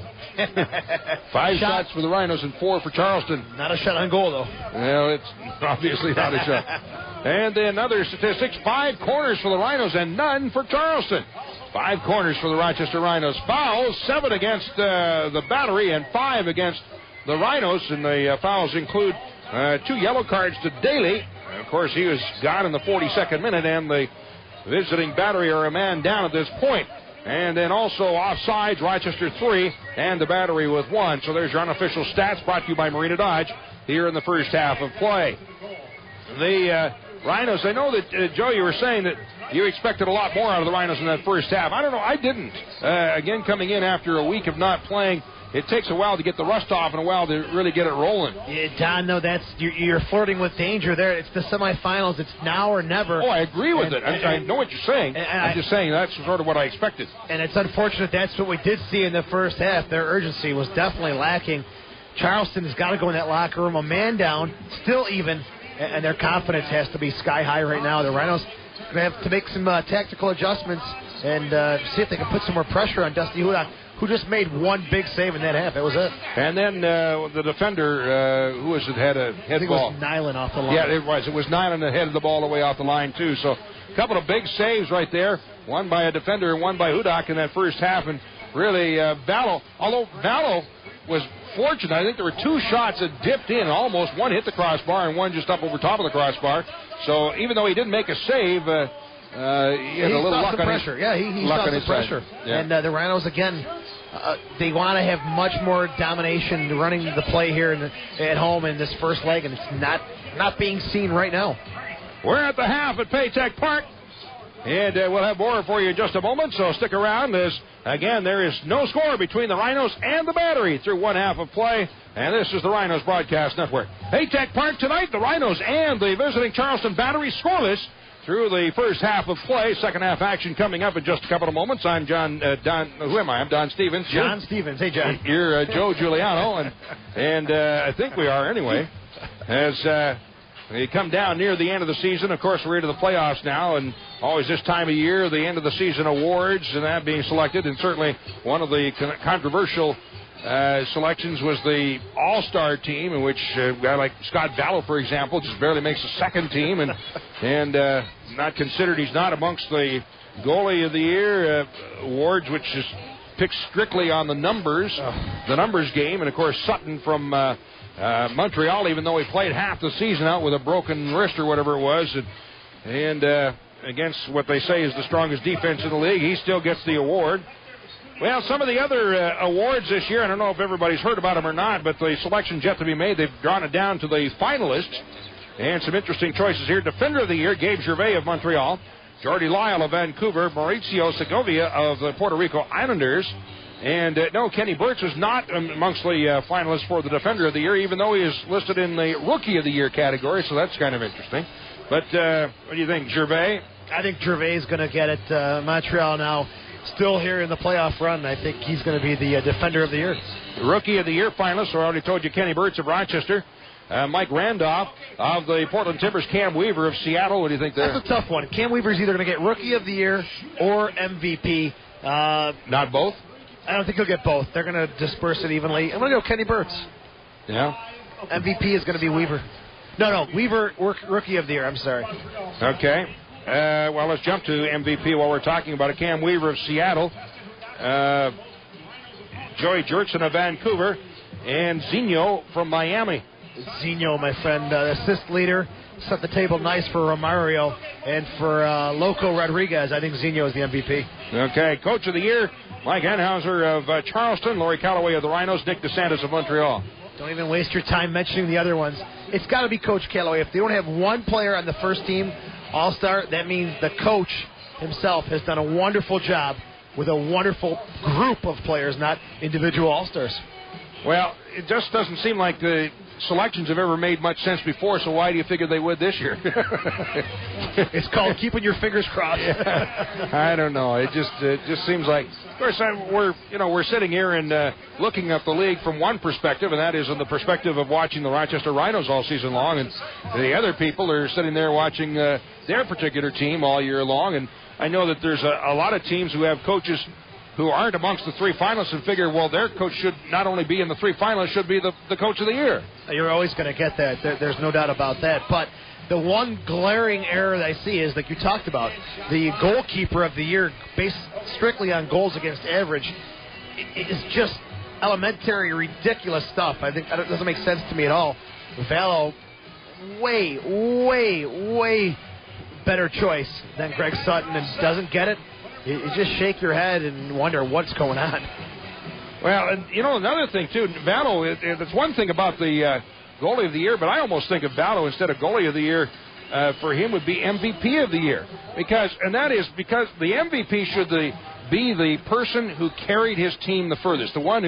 5 shots for the Rhinos and 4 for Charleston. Not a shot on goal, though. Well, it's obviously not a shot. And then other statistics, 5 corners for the Rhinos and none for Charleston. 5 corners for the Rochester Rhinos. Fouls, 7 against the Battery and 5 against the Rhinos. And the fouls include 2 yellow cards to Daly. And of course, he was gone in the 42nd minute, and the visiting Battery are a man down at this point. And then also offsides, Rochester 3 and the Battery with 1. So there's your unofficial stats brought to you by Marina Dodge here in the first half of play. The Rhinos, I know that, Joe, you were saying that you expected a lot more out of the Rhinos in that first half. I don't know, I didn't. Again, coming in after a week of not playing, it takes a while to get the rust off and a while to really get it rolling. Yeah, Don, no, you're flirting with danger there. It's the semifinals. It's now or never. Oh, I agree with it. I know what you're saying. I'm just saying that's sort of what I expected. And it's unfortunate that's what we did see in the first half. Their urgency was definitely lacking. Charleston's got to go in that locker room, a man down, still even, and their confidence has to be sky high right now. The Rhinos going to have to make some tactical adjustments and see if they can put some more pressure on Dusty Hudak, who just made 1 big save in that half. That was it. And then the defender, who was it, had a head ball. I think it was Nyland off the line. Yeah, it was. It was Nyland that headed the ball away off the line, too. So a couple of big saves right there, one by a defender and one by Hudak in that first half. And really, Vallow, although Vallow was fortunate, I think there were 2 shots that dipped in almost. One hit the crossbar and one just up over top of the crossbar. So even though he didn't make a save, he had a little luck on pressure. his Yeah, he saw the pressure. Yeah. And the Rhinos, again, they want to have much more domination running the play here at home in this first leg, and it's not being seen right now. We're at the half at Paytech Park, and we'll have more for you in just a moment, so stick around as, again, there is no score between the Rhinos and the Battery through one half of play, and this is the Rhinos Broadcast Network. Paytech Park tonight, the Rhinos and the visiting Charleston Battery scoreless through the first half of play. Second half action coming up in just a couple of moments. I'm Don Stevens. John Stevens. Hey, John. You're Joe Giuliano, and I think we are anyway. As we come down near the end of the season, of course, we're into the playoffs now, and always this time of year, the end of the season awards and that being selected, and certainly one of the controversial selections was the All-Star team, in which a guy like Scott Vallow, for example, just barely makes the second team, and not considered. He's not amongst the Goalie of the Year awards, which is picked strictly on the numbers game, and of course Sutton from Montreal, even though he played half the season out with a broken wrist or whatever it was, and against what they say is the strongest defense in the league, he still gets the award. Well, some of the other awards this year, I don't know if everybody's heard about them or not, but the selection's yet to be made. They've drawn it down to the finalists, and some interesting choices here. Defender of the Year, Gabe Gervais of Montreal, Jordy Lyle of Vancouver, Mauricio Segovia of the Puerto Rico Islanders, and no, Kenny Burts was not amongst the finalists for the Defender of the Year, even though he is listed in the Rookie of the Year category, so that's kind of interesting. But what do you think, Gervais? I think Gervais is going to get it. Montreal now still here in the playoff run. I think he's going to be the Defender of the Year. Rookie of the Year finalists, I already told you, Kenny Burts of Rochester, Mike Randolph of the Portland Timbers, Cam Weaver of Seattle. What do you think there? That's a tough one. Cam Weaver's either going to get Rookie of the Year or MVP. Not both? I don't think he'll get both. They're going to disperse it evenly. I'm going to go Kenny Burts. Yeah. MVP is going to be Weaver. No, Weaver, Rookie of the Year. I'm sorry. Okay. Well, let's jump to MVP while we're talking about it. Cam Weaver of Seattle, Joey Jurtson of Vancouver, and Zinho from Miami. Zinho, my friend, assist leader, set the table nice for Romario, and for Loco Rodriguez, I think Zinho is the MVP. Okay, Coach of the Year, Mike Enhauser of Charleston, Lori Calloway of the Rhinos, Nick DeSantis of Montreal. Don't even waste your time mentioning the other ones. It's got to be Coach Calloway. If they don't have one player on the first team All-Star, that means the coach himself has done a wonderful job with a wonderful group of players, not individual All-Stars. Well, it just doesn't seem like the selections have ever made much sense before, so why do you figure they would this year? It's called keeping your fingers crossed. Yeah. I don't know. It just seems like, of course, we're sitting here and looking at the league from one perspective, and that is in the perspective of watching the Rochester Rhinos all season long, and the other people are sitting there watching their particular team all year long. And I know that there's a lot of teams who have coaches who aren't amongst the three finalists and figure, well, their coach should not only be in the three finalists, should be the Coach of the Year. You're always going to get that. There's no doubt about that. But the one glaring error that I see is, like you talked about, the goalkeeper of the year based strictly on goals against average. It is just elementary, ridiculous stuff. I think it doesn't make sense to me at all. Vallow, way better choice than Greg Sutton, and doesn't get it. You just shake your head and wonder what's going on. Well, and another thing, too, Vallow, it's one thing about the goalie of the year, but I almost think of Vallow instead of goalie of the year for him would be MVP of the year. Because the MVP should be the person who carried his team the furthest, the one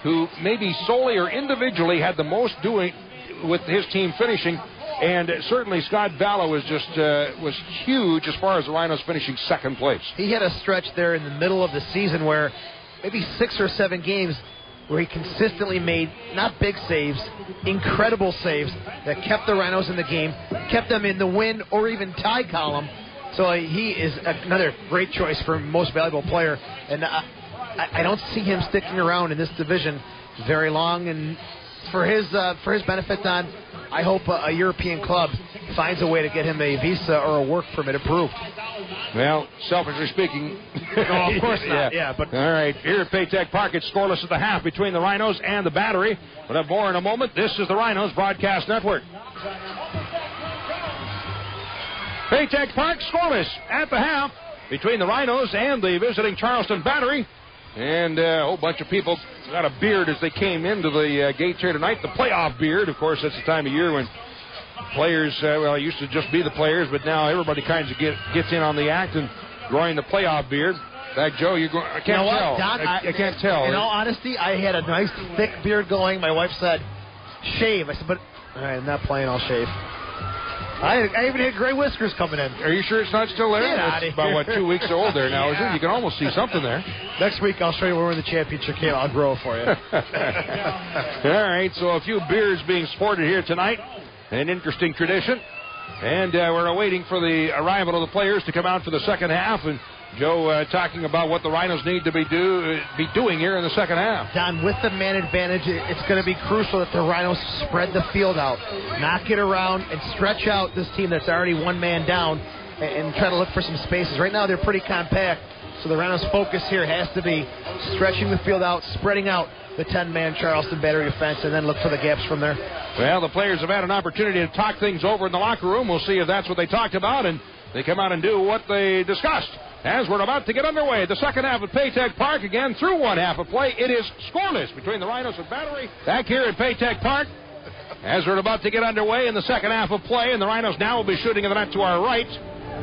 who maybe solely or individually had the most doing with his team finishing. And certainly Scott Vallow was huge as far as the Rhinos finishing second place. He had a stretch there in the middle of the season where maybe 6 or 7 games where he consistently made not big saves, incredible saves that kept the Rhinos in the game, kept them in the win or even tie column. So he is another great choice for most valuable player. And I don't see him sticking around in this division very long. And for his benefit, Don, I hope a European club finds a way to get him a visa or a work permit approved. Well, selfishly speaking. No, of course not. Yeah, but all right, here at Paytech Park, it's scoreless at the half between the Rhinos and the Battery. We'll have more in a moment. This is the Rhinos Broadcast Network. Paytech Park, scoreless at the half between the Rhinos and the visiting Charleston Battery. And a whole bunch of people got a beard as they came into the gates here tonight. The playoff beard, of course, that's the time of year when players, it used to just be the players, but now everybody kind of gets in on the act and growing the playoff beard. In fact, Joe, I can't tell. Don, I can't tell. In all honesty, I had a nice thick beard going. My wife said, shave. I said, but all right, I'm not playing, I'll shave. I even had gray whiskers coming in. Are you sure it's not still there? Get out It's of about, here. 2 weeks old there now, isn't it? You can almost see something there. Next week, I'll show you when we're in the championship game. I'll grow for you. All right, so a few beards being sported here tonight. An interesting tradition. And we're awaiting for the arrival of the players to come out for the second half. And Joe talking about what the Rhinos need to be doing here in the second half. Don, with the man advantage, it's going to be crucial that the Rhinos spread the field out, knock it around, and stretch out this team that's already one man down and try to look for some spaces. Right now, they're pretty compact, so the Rhinos' focus here has to be stretching the field out, spreading out the 10-man Charleston battery defense, and then look for the gaps from there. Well, the players have had an opportunity to talk things over in the locker room. We'll see if that's what they talked about, and they come out and do what they discussed. As we're about to get underway, the second half at Paytech Park, again, through one half of play, it is scoreless between the Rhinos and Battery. Back here at Paytech Park, as we're about to get underway in the second half of play, and the Rhinos now will be shooting at the net to our right.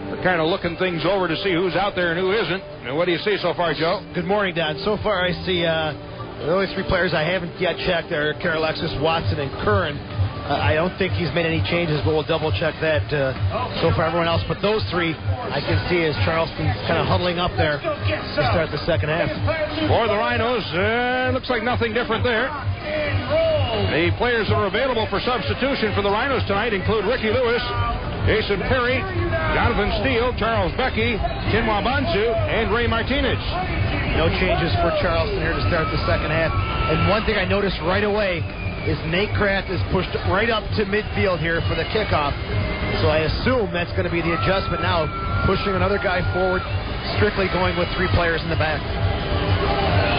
We're kind of looking things over to see who's out there and who isn't. And what do you see so far, Joe? Good morning, Don. So far, I see the only three players I haven't yet checked are Alexis, Watson, and Curran. I don't think he's made any changes, but we'll double-check that so far everyone else. But those three I can see as Charleston's kind of huddling up there to start the second half. For the Rhinos, looks like nothing different there. The players that are available for substitution for the Rhinos tonight include Ricky Lewis, Jason Perry, Jonathan Steele, Charles Becky, Tim Wabansu, and Ray Martinez. No changes for Charleston here to start the second half. And one thing I noticed right away is Nate Kraft is pushed right up to midfield here for the kickoff. So I assume that's going to be the adjustment now, pushing another guy forward, strictly going with three players in the back.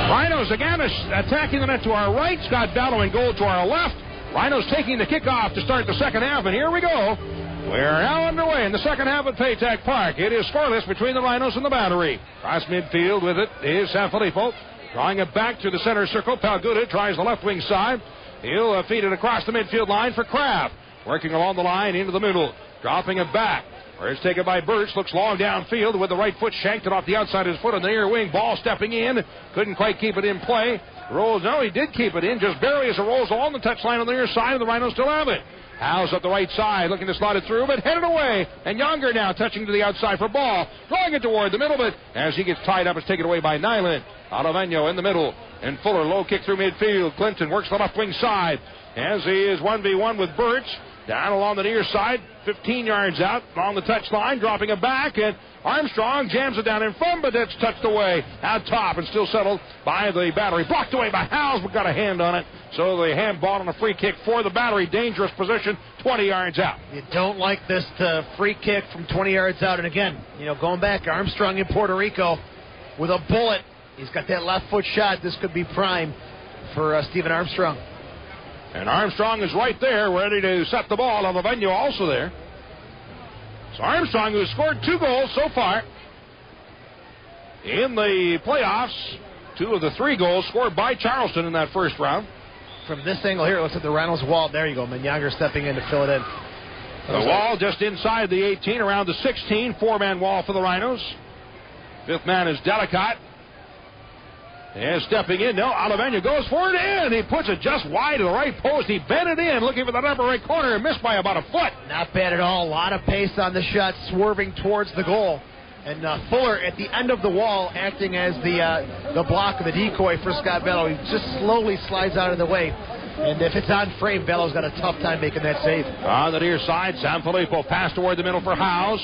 Rhinos again attacking the net to our right. Scott Bello in goal to our left. Rhinos taking the kickoff to start the second half, and here we go. We're now underway in the second half at Paytech Park. It is scoreless between the Rhinos and the Battery. Cross midfield with it is Sanfilippo. Drawing it back to the center circle. Palguda tries the left wing side. He'll feed it across the midfield line for Kraft. Working along the line into the middle. Dropping it back. Where it's taken by Birch. Looks long downfield with the right foot. Shanked it off the outside of his foot on the near wing. Ball stepping in. Couldn't quite keep it in play. Rolls. No, he did keep it in. Just barely as it rolls along the touchline on the near side. And the Rhinos still have it. Howes up the right side. Looking to slot it through. But headed away. And Younger now touching to the outside for ball. Drawing it toward the middle. But as he gets tied up, it's taken away by Nyland. Ottaveno in the middle. And Fuller low kick through midfield. Clinton works the left wing side. As he is 1v1 with Birch. Down along the near side, 15 yards out along the touchline, dropping it back, and Armstrong jams it down in front, but it's touched away out top and still settled by the Battery. Blocked away by Howes, but got a hand on it. So the handball on a free kick for the Battery. Dangerous position, 20 yards out. You don't like this free kick from 20 yards out. And again, going back, Armstrong in Puerto Rico with a bullet. He's got that left foot shot. This could be prime for Stephen Armstrong. And Armstrong is right there, ready to set the ball. On the venue also there. So Armstrong, who has scored 2 goals so far in the playoffs, 2 of the 3 goals scored by Charleston in that first round. From this angle here, it looks at the Reynolds wall. There you go. Menyanger stepping in to fill it in. The wall just inside the 18, around the 16. 4-man wall for the Rhinos. 5th man is Delicott. And stepping in, Ottaveno goes for it, and he puts it just wide of the right post. He bent it in, looking for the upper right corner, and missed by about a foot. Not bad at all. A lot of pace on the shot, swerving towards the goal. And Fuller at the end of the wall, acting as the block of the decoy for Scott Bello. He just slowly slides out of the way. And if it's on frame, Bello's got a tough time making that save. On the near side, Sanfilippo pass toward the middle for Howes.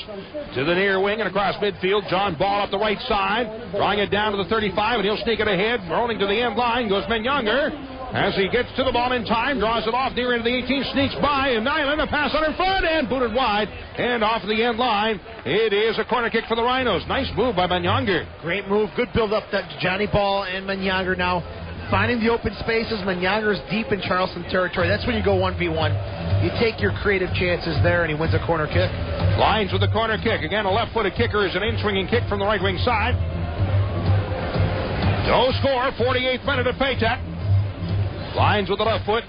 To the near wing and across midfield. John Ball up the right side. Drawing it down to the 35, and he'll sneak it ahead. Rolling to the end line goes Menyanger. As he gets to the ball in time, draws it off near into the 18, sneaks by, and Nyland a pass on in front, and booted wide, and off the end line. It is a corner kick for the Rhinos. Nice move by Menyanger. Great move. Good build-up to Johnny Ball and Menyanger now. Finding the open spaces. Menyanger's deep in Charleston territory. That's when you go 1v1. You take your creative chances there, and he wins a corner kick. Lines with the corner kick. Again, a left-footed kicker is an in-swinging kick from the right wing side. No score, 48th minute of Paytech. Lines with the left foot.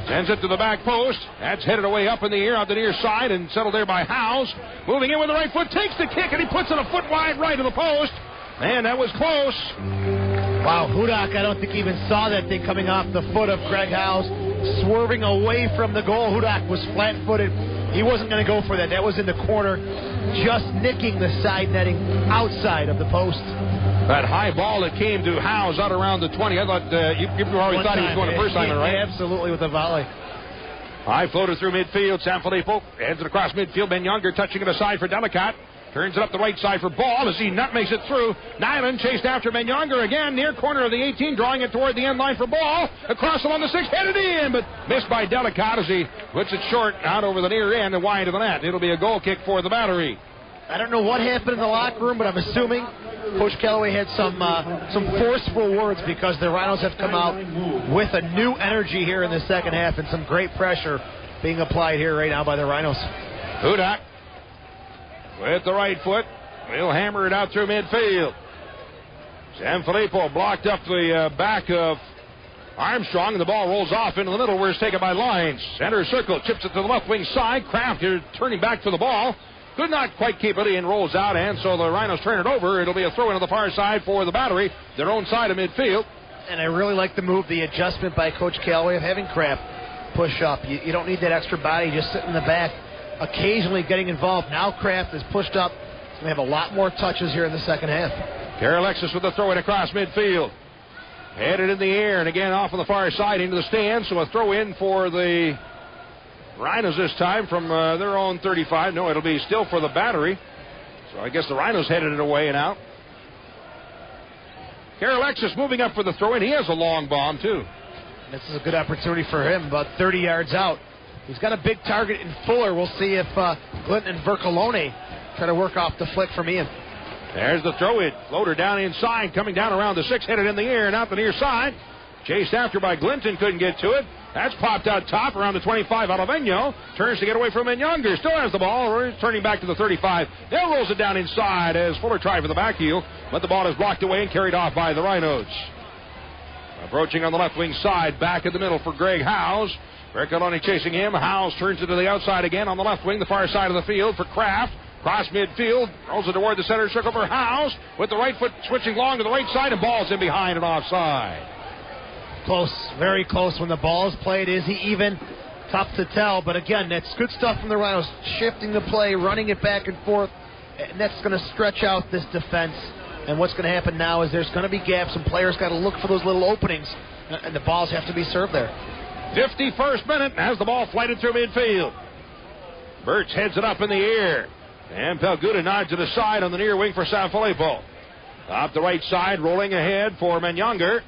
Sends it to the back post. That's headed away up in the air on the near side and settled there by Howes. Moving in with the right foot. Takes the kick and he puts it a foot wide right of the post. And that was close. Wow, Hudak, I don't think he even saw that thing coming off the foot of Greg Howes. Swerving away from the goal. Hudak was flat-footed. He wasn't going to go for that. That was in the corner. Just nicking the side netting outside of the post. That high ball that came to Howes out around the 20. I thought you already thought he was going to first timer, right? Absolutely, with a volley. High floater through midfield. Sanfilippo heads it across midfield. Ben Younger touching it aside for Delicat. Turns it up the right side for Ball as he nutmegs it through. Nyland chased after Ben Younger again. Near corner of the 18, drawing it toward the end line for Ball. Across along the 6, headed in, but missed by Delicat as he puts it short out over the near end and wide of the net. It'll be a goal kick for the Battery. I don't know what happened in the locker room, but I'm assuming Coach Callaway had some forceful words because the Rhinos have come out with a new energy here in the second half and some great pressure being applied here right now by the Rhinos. Hudak with the right foot. We'll hammer it out through midfield. Sanfilippo blocked up the back of Armstrong, and the ball rolls off into the middle where it's taken by Lyons. Center circle, chips it to the left wing side. Kraft here turning back for the ball. Could not quite keep it in, rolls out, and so the Rhinos turn it over. It'll be a throw into the far side for the Battery, their own side of midfield. And I really like the move, the adjustment by Coach Callaway of having Kraft push up. You don't need that extra body just sitting in the back, occasionally getting involved. Now Kraft is pushed up. He's going to have a lot more touches here in the second half. Alexis with the throw in across midfield. Headed in the air, and again off on the far side into the stand, so a throw in for the Rhinos this time from their own 35. No, it'll be still for the Battery. So I guess the Rhinos headed it away and out. Alexis moving up for the throw in. He has a long bomb, too. This is a good opportunity for him, about 30 yards out. He's got a big target in Fuller. We'll see if Clinton and Vercolone try to work off the flick from Ian. There's the throw in. Floater down inside, coming down around the 6, headed in the air and out the near side. Chased after by Glinton, couldn't get to it. That's popped out top around the 25 out of Enyo. Turns to get away from Younger. Still has the ball. Turning back to the 35. Now rolls it down inside as Fuller tried for the back heel. But the ball is blocked away and carried off by the Rhinos. Approaching on the left wing side. Back in the middle for Greg Howes. Vercolone chasing him. Howes turns it to the outside again on the left wing. The far side of the field for Kraft. Cross midfield. Rolls it toward the center circle for Howes. With the right foot switching long to the right side. And ball's in behind and offside. Close, very close when the ball is played. Is he even? Tough to tell, but again, that's good stuff from the Rhinos. Shifting the play, running it back and forth, and that's going to stretch out this defense. And what's going to happen now is there's going to be gaps, and players got to look for those little openings, and the balls have to be served there. 51st minute as the ball flighted through midfield. Birch heads it up in the air, and Pelguda nods to the side on the near wing for Sanfilippo. Up the right side, rolling ahead for Younger.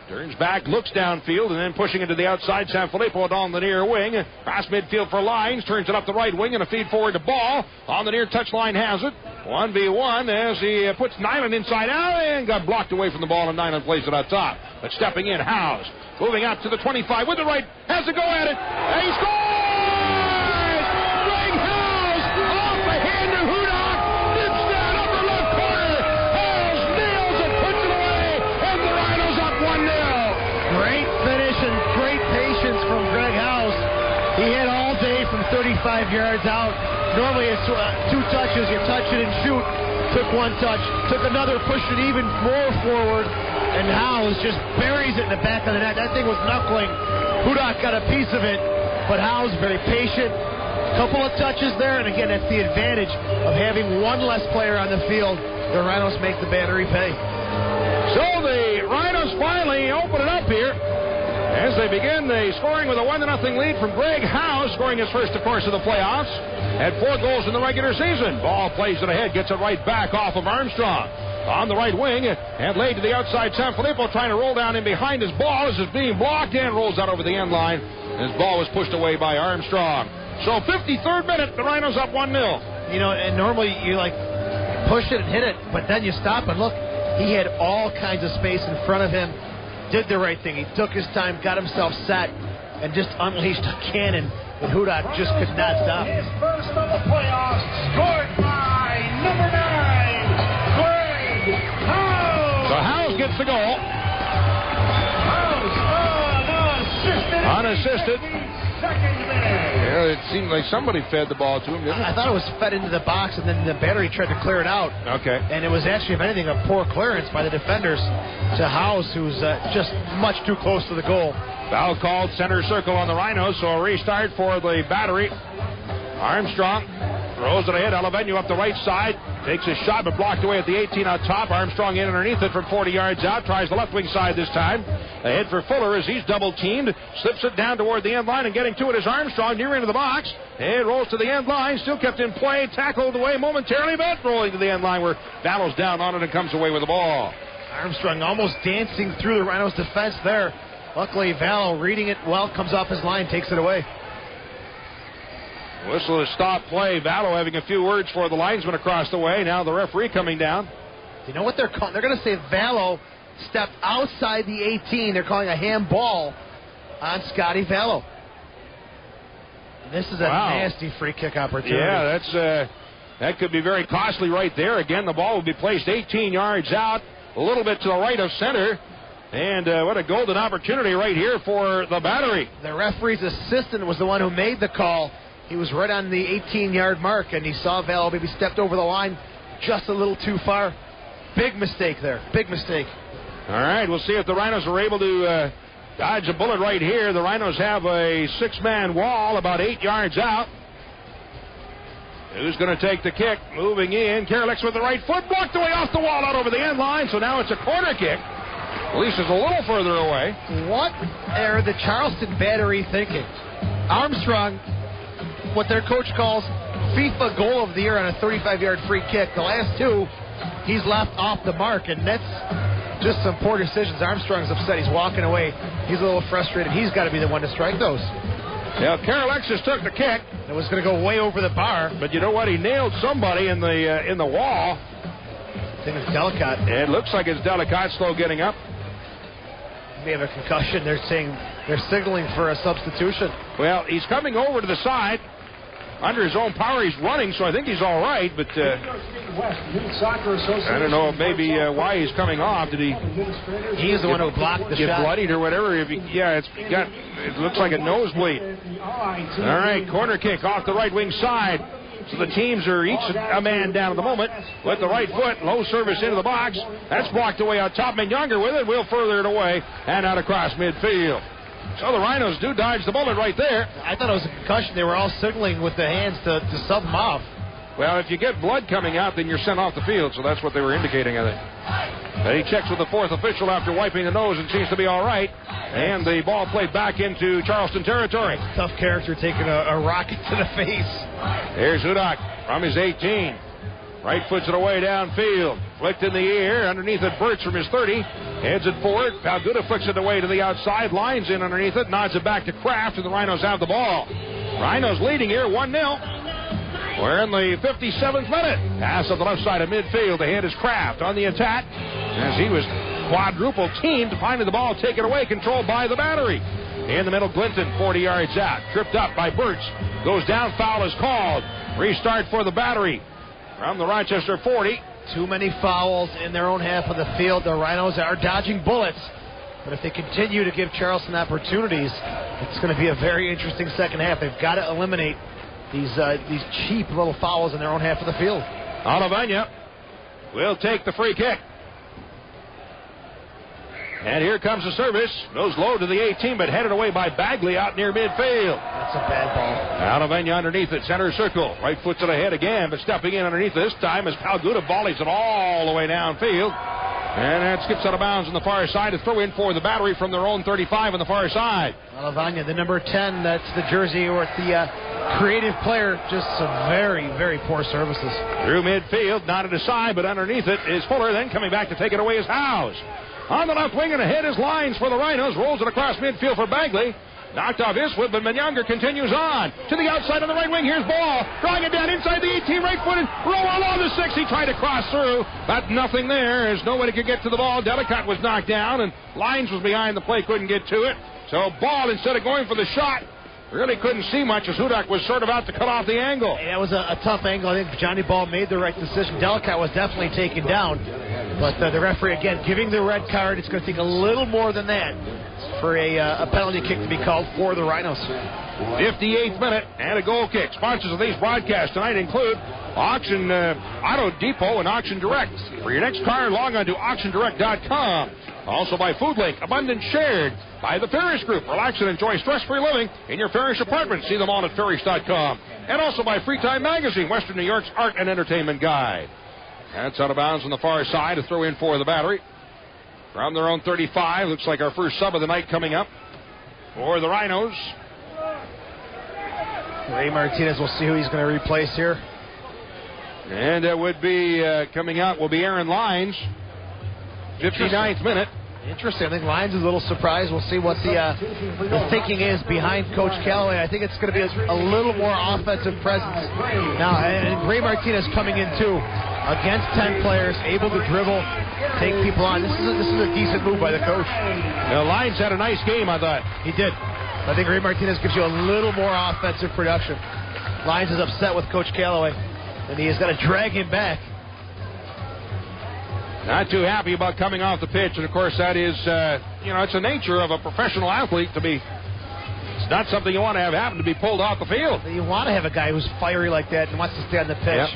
Turns back, looks downfield, and then pushing into the outside. Sanfilippo on the near wing. Cross midfield for Lyons. Turns it up the right wing and a feed forward to Ball. On the near touchline has it. 1v1 as he puts Nyland inside out and got blocked away from the ball, and Nyland plays it out top. But stepping in, Howes. Moving out to the 25 with the right. Has a go at it. And he scores! Greg Howes off the hand of Hudak. Dips down upper left corner. Howes nails it, puts it away, and the Rhinos up 1-0. Great finish and great patience from Greg Howes. He hit all day from 35 yards out. Normally it's 2 touches. You touch it and shoot. Took 1 touch. Took another, pushed it even more forward. And Howes just buries it in the back of the net. That thing was knuckling. Hudak got a piece of it. But Howes very patient. Couple of touches there. And again, that's the advantage of having 1 less player on the field. The Rhinos make the Battery pay. So the Rhinos finally open it up here as they begin the scoring with a 1-0 lead from Greg Howes, scoring his first, of course, of the playoffs. Had 4 goals in the regular season. Ball plays it ahead, gets it right back off of Armstrong. On the right wing, and laid to the outside. Sanfilippo trying to roll down in behind his ball as it's being blocked and rolls out over the end line. His ball was pushed away by Armstrong. So 53rd minute, the Rhinos up 1-0. You know, and normally you like push it and hit it, but then you stop and look. He had all kinds of space in front of him. Did the right thing. He took his time, got himself set, and just unleashed a cannon. And Hudak just could not stop. His first of the playoffs, scored by number 9, Greg Howes. So Howes House gets the goal. Unassisted. Yeah, it seemed like somebody fed the ball to him, didn't it? I thought it was fed into the box, and then the battery tried to clear it out. Okay. And it was actually, if anything, a poor clearance by the defenders to House, who's just much too close to the goal. Foul called, center circle on the Rhinos, so a restart for the Battery. Armstrong throws it ahead. Alavenu up the right side. Takes a shot, but blocked away at the 18 on top. Armstrong in underneath it from 40 yards out. Tries the left wing side this time. Ahead for Fuller as he's double teamed. Slips it down toward the end line, and getting to it is Armstrong near into the box. And rolls to the end line. Still kept in play. Tackled away momentarily, but rolling to the end line where Vallo's down on it and comes away with the ball. Armstrong almost dancing through the Rhinos defense there. Luckily, Vallo reading it well, comes off his line, takes it away. Whistle to stop play. Vallo having a few words for the linesman across the way. Now the referee coming down. You know what they're calling? They're going to say Vallo stepped outside the 18. They're calling a handball on Scotty Vallo. This is a nasty free kick opportunity. Yeah, that could be very costly right there. Again, the ball will be placed 18 yards out, a little bit to the right of center. And what a golden opportunity right here for the Battery. The referee's assistant was the one who made the call. He was right on the 18-yard mark, and he saw Vallo maybe stepped over the line just a little too far. Big mistake there. Big mistake. All right, we'll see if the Rhinos are able to dodge a bullet right here. The Rhinos have a six-man wall about 8 yards out. Who's going to take the kick? Moving in. Karoleks with the right foot. Blocked away off the wall out over the end line, so now it's a corner kick. At least it's a little further away. What are the Charleston Battery thinking? Armstrong, what their coach calls FIFA goal of the year on a 35-yard free kick. The last two, he's left off the mark, and that's just some poor decisions. Armstrong's upset. He's walking away. He's a little frustrated. He's got to be the one to strike those. Yeah, Karoleks took the kick. It was going to go way over the bar. But you know what? He nailed somebody in the wall. I think it's Delicott. It looks like it's Delicott slow getting up. He may have a concussion. They're saying they're signaling for a substitution. Well, he's coming over to the side. Under his own power, he's running, so I think he's all right. But I don't know maybe why he's coming off. Did he? He's the one who blocked the get shot. Bloodied or whatever. It looks like a nosebleed. All right, corner kick off the right wing side. So the teams are each a man down at the moment. With the right foot, low service into the box. That's blocked away on top. Younger with it. Will further it away and out across midfield. So the Rhinos do dodge the bullet right there. I thought it was a concussion. They were all signaling with the hands to sub them off. Well, if you get blood coming out, then you're sent off the field. So that's what they were indicating, I think. But he checks with the fourth official after wiping the nose and seems to be all right. And the ball played back into Charleston territory. Tough character taking a rocket to the face. Here's Hudak from his 18. Right foots it away downfield. Flicked in the air. Underneath it, Burtz from his 30. Heads it forward. Palguda flicks it away to the outside. Lines in underneath it. Nods it back to Kraft, and the Rhinos have the ball. Rhinos leading here 1-0. We're in the 57th minute. Pass on the left side of midfield. Ahead is Kraft on the attack. As he was quadruple teamed, finding the ball taken away, controlled by the Battery. In the middle, Glinton, 40 yards out. Tripped up by Burtz. Goes down, foul is called. Restart for the Battery. From the Rochester 40. Too many fouls in their own half of the field. The Rhinos are dodging bullets. But if they continue to give Charleston opportunities, it's going to be a very interesting second half. They've got to eliminate these cheap little fouls in their own half of the field. Alavenu will take the free kick. And here comes the service. Goes low to the 18, but headed away by Bagley out near midfield. That's a bad ball. Alavenu underneath it, center circle. Right foot's it ahead again, but stepping in underneath this time as Palguda volleys it all the way downfield. And that skips out of bounds on the far side. A throw in for the Battery from their own 35 on the far side. Alavenu, the number 10, that's the jersey or the creative player. Just some very, very poor services. Through midfield, knotted aside, but underneath it is Fuller. Then coming back to take it away is Howes. On the left wing and ahead is Lines for the Rhinos. Rolls it across midfield for Bagley. Knocked off his foot, but Younger continues on. To the outside on the right wing. Here's Ball. Drawing it down inside the 18, right footed. Roll along the 6. He tried to cross through, but nothing there as nobody could get to the ball. Delicott was knocked down, and Lines was behind the play, couldn't get to it. So Ball, instead of going for the shot, really couldn't see much as Hudak was sort of out to cut off the angle. That was a tough angle. I think Johnny Ball made the right decision. Delicott was definitely taken down. But the referee, again, giving the red card. It's going to take a little more than that for a penalty kick to be called for the Rhinos. 58th minute and a goal kick. Sponsors of these broadcasts tonight include Auction Auto Depot and Auction Direct. For your next car, log on to auctiondirect.com. Also by Food Link, Abundant Shared, by the Farish Group. Relax and enjoy stress-free living in your Farish apartment. See them all at farish.com. And also by Free Time Magazine, Western New York's art and entertainment guide. That's out of bounds on the far side. A throw in for the Battery. From their own 35. Looks like our first sub of the night coming up for the Rhinos. Ray Martinez, we'll see who he's going to replace here. And it would be coming out will be Aaron Lyons. 59th minute. Interesting. I think Lyons is a little surprised. We'll see what the thinking is behind Coach Callaway. I think it's going to be a little more offensive presence. Now, and Ray Martinez coming in, too, against 10 players, able to dribble, take people on. This is a decent move by the coach. Now, Lyons had a nice game, I thought. He did. I think Ray Martinez gives you a little more offensive production. Lyons is upset with Coach Callaway, and he has got to drag him back. Not too happy about coming off the pitch, and of course that is, it's the nature of a professional athlete to be. It's not something you want to have happen to be pulled off the field. You want to have a guy who's fiery like that and wants to stay on the pitch. Yep.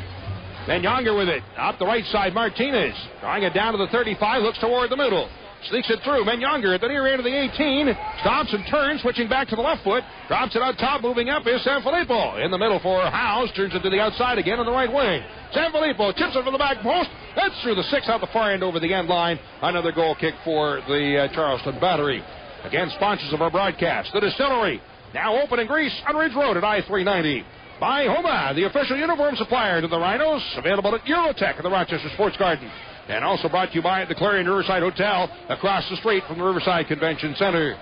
Then Younger with it, up the right side, Martinez drawing it down to the 35, looks toward the middle. Sneaks it through. Younger at the near end of the 18. Stops and turns, switching back to the left foot. Drops it on top, moving up is Sanfilippo. In the middle for Howes. Turns it to the outside again on the right wing. Sanfilippo chips it from the back post. That's through the 6 out the far end over the end line. Another goal kick for the Charleston Battery. Again, sponsors of our broadcast. The Distillery. Now open in Greece on Ridge Road at I-390. By Homa, the official uniform supplier to the Rhinos. Available at Eurotech at the Rochester Sports Garden. And also brought to you by the Clarion Riverside Hotel across the street from the Riverside Convention Center.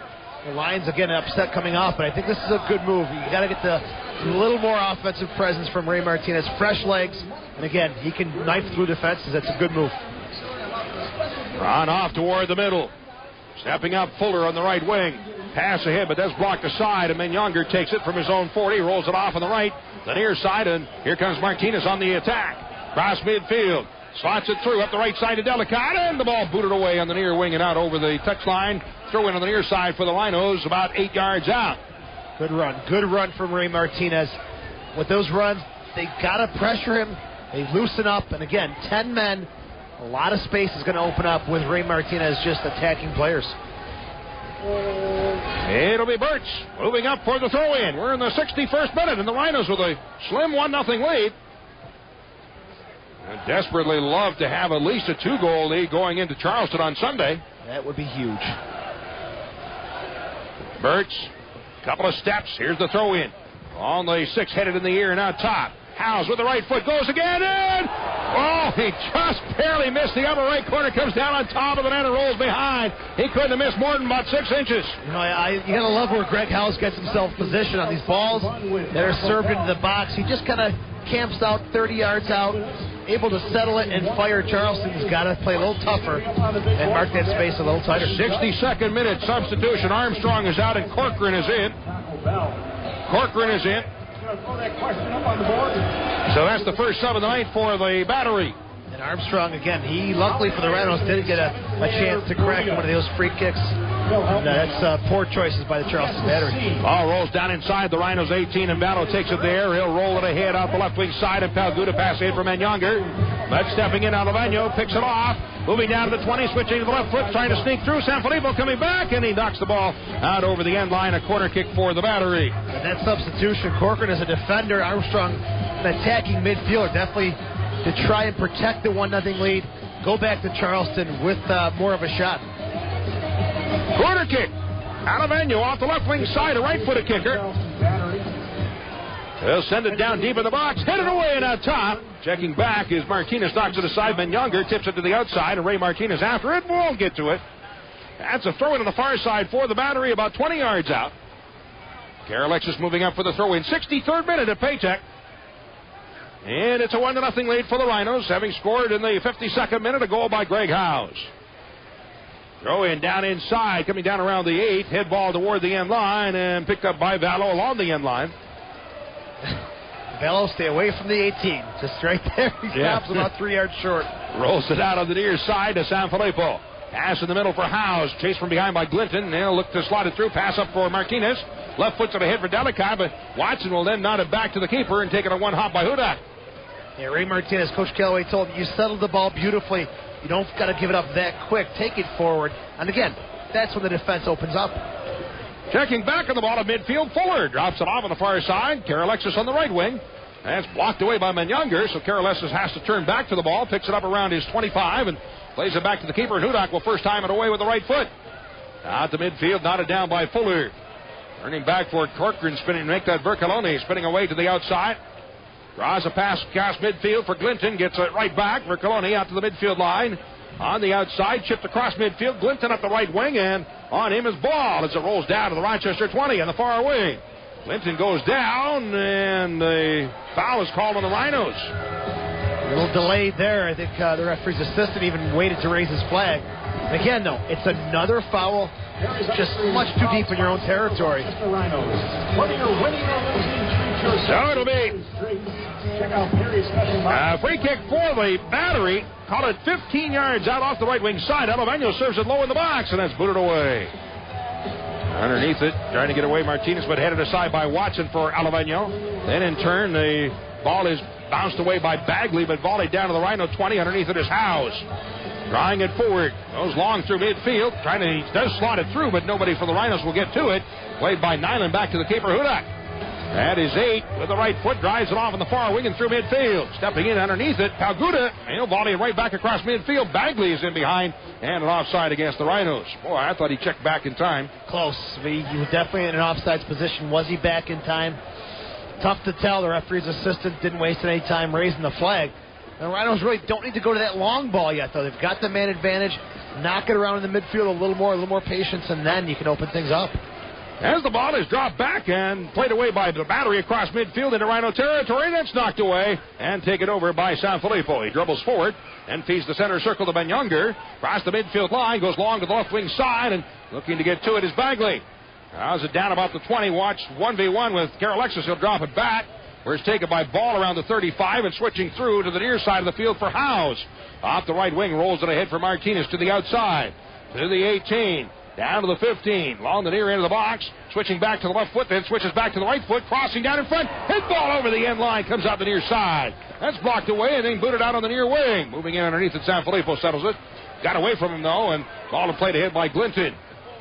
The Lions again upset coming off, but I think this is a good move. You got to get a little more offensive presence from Ray Martinez. Fresh legs, and again, he can knife through defenses. That's a good move. Run off toward the middle. Stepping up Fuller on the right wing. Pass ahead, but that's blocked aside, and then Younger takes it from his own 40, rolls it off on the right, the near side, and here comes Martinez on the attack. Cross midfield. Slots it through up the right side to Delicata, and the ball booted away on the near wing and out over the touchline. Throw in on the near side for the Rhinos, about 8 yards out. Good run from Ray Martinez. With those runs, they got to pressure him. They loosen up, and again, 10 men, a lot of space is going to open up with Ray Martinez just attacking players. It'll be Birch moving up for the throw-in. We're in the 61st minute, and the Rhinos with a slim 1-0 lead. I'd desperately love to have at least a 2-goal lead going into Charleston on Sunday. That would be huge. Birch, couple of steps. Here's the throw-in. On the 6, headed in the air and out top. Howes with the right foot, goes again, and he just barely missed the upper right corner, comes down on top of the net and rolls behind. He couldn't have missed more than about 6 inches. You got to love where Greg Howes gets himself positioned on these balls that are served into the box. He just kind of camps out 30 yards out, able to settle it and fire. Charleston's got to play a little tougher and mark that space a little tighter. 62nd minute substitution. Armstrong is out and Corcoran is in. So that's the first sub of the night for the Battery. And Armstrong, again, he luckily for the Rhinos didn't get a chance to crack one of those free kicks. And that's poor choices by the Charleston Battery. Ball rolls down inside the Rhinos 18, and Battle takes it there. He'll roll it ahead out the left wing side, and Palguda pass in from Younger. But stepping in, Alaveno picks it off. Moving down to the 20, switching to the left foot, trying to sneak through. Sanfilippo coming back, and he knocks the ball out over the end line. A corner kick for the Battery. And that substitution, Corcoran is a defender. Armstrong, an attacking midfielder, definitely to try and protect the 1-0 lead. Go back to Charleston with more of a shot. Corner kick. Alaveno off the left wing side, a right-footed kicker. They'll send it down deep in the box, headed away and out top. Checking back is Martinez, knocks it aside. Younger tips it to the outside, and Ray Martinez after it won't get to it. That's a throw-in on the far side for the Battery, about 20 yards out. Karalexis moving up for the throw-in. 63rd minute at Paytech. And it's a 1-0 lead for the Rhinos, having scored in the 52nd minute, a goal by Greg Howes. Throw in down inside, coming down around the 8. Head ball toward the end line and picked up by Vallo along the end line. Bello, stay away from the 18. Just right there. He stops about 3 yards short. Rolls it out on the near side to Sanfilippo. Pass in the middle for Howes. Chased from behind by Glinton. They'll look to slot it through. Pass up for Martinez. Left foot to the head for Delicott, but Watson will then nod it back to the keeper and take it a one hop by Hudak. Yeah, Ray Martinez, Coach Callaway told him, you settled the ball beautifully. You don't got to give it up that quick. Take it forward. And again, that's when the defense opens up. Checking back on the ball at midfield, Fuller drops it off on the far side. Karalexis on the right wing. That's blocked away by Menyonger, so Karalexis has to turn back to the ball, picks it up around his 25, and plays it back to the keeper. And Hudak will first time it away with the right foot. Out to midfield, knotted down by Fuller. Turning back for Corcoran, spinning, make that Bercolone, spinning away to the outside. Draws a pass across midfield for Glinton, gets it right back. Bercolone out to the midfield line. On the outside, chipped across midfield. Glinton up the right wing, and on him is Ball as it rolls down to the Rochester 20 on the far wing. Glinton goes down, and the foul is called on the Rhinos. A little delayed there. I think the referee's assistant even waited to raise his flag. Again, though, it's another foul. It's just much too deep in your own territory. So it'll be a free kick for the Battery. Call it 15 yards out off the right wing side. Alaveno serves it low in the box, and that's booted away. Underneath it, trying to get away Martinez, but headed aside by Watson for Alaveno. Then in turn, the ball is bounced away by Bagley, but volleyed down to the Rhino 20. Underneath it is Howes. Drawing it forward. Goes long through midfield. He does slot it through, but nobody for the Rhinos will get to it. Played by Nyland back to the keeper, Hudak. That is 8 with the right foot. Drives it off on the far wing and through midfield. Stepping in underneath it, Palguda. He'll volley it right back across midfield. Bagley is in behind. And an offside against the Rhinos. Boy, I thought he checked back in time. Close. He was definitely in an offsides position. Was he back in time? Tough to tell. The referee's assistant didn't waste any time raising the flag. The Rhinos really don't need to go to that long ball yet, though. They've got the man advantage. Knock it around in the midfield a little more patience, and then you can open things up. As the ball is dropped back and played away by the Battery across midfield into Rhino territory, that's knocked away and taken over by Sanfilippo. He dribbles forward and feeds the center circle to Menyonger. Across the midfield line, goes long to the left wing side, and looking to get to it is Bagley. How's it down about the 20. Watch 1v1 with Karalexis. He'll drop it back. Where it's taken by Ball around the 35 and switching through to the near side of the field for Howes. Off the right wing, rolls it ahead for Martinez to the outside. To the 18. Down to the 15. Along the near end of the box. Switching back to the left foot, then switches back to the right foot. Crossing down in front. Hit ball over the end line. Comes out the near side. That's blocked away and then booted out on the near wing. Moving in underneath it, Sanfilippo settles it. Got away from him, though, and ball to played ahead by Glinton.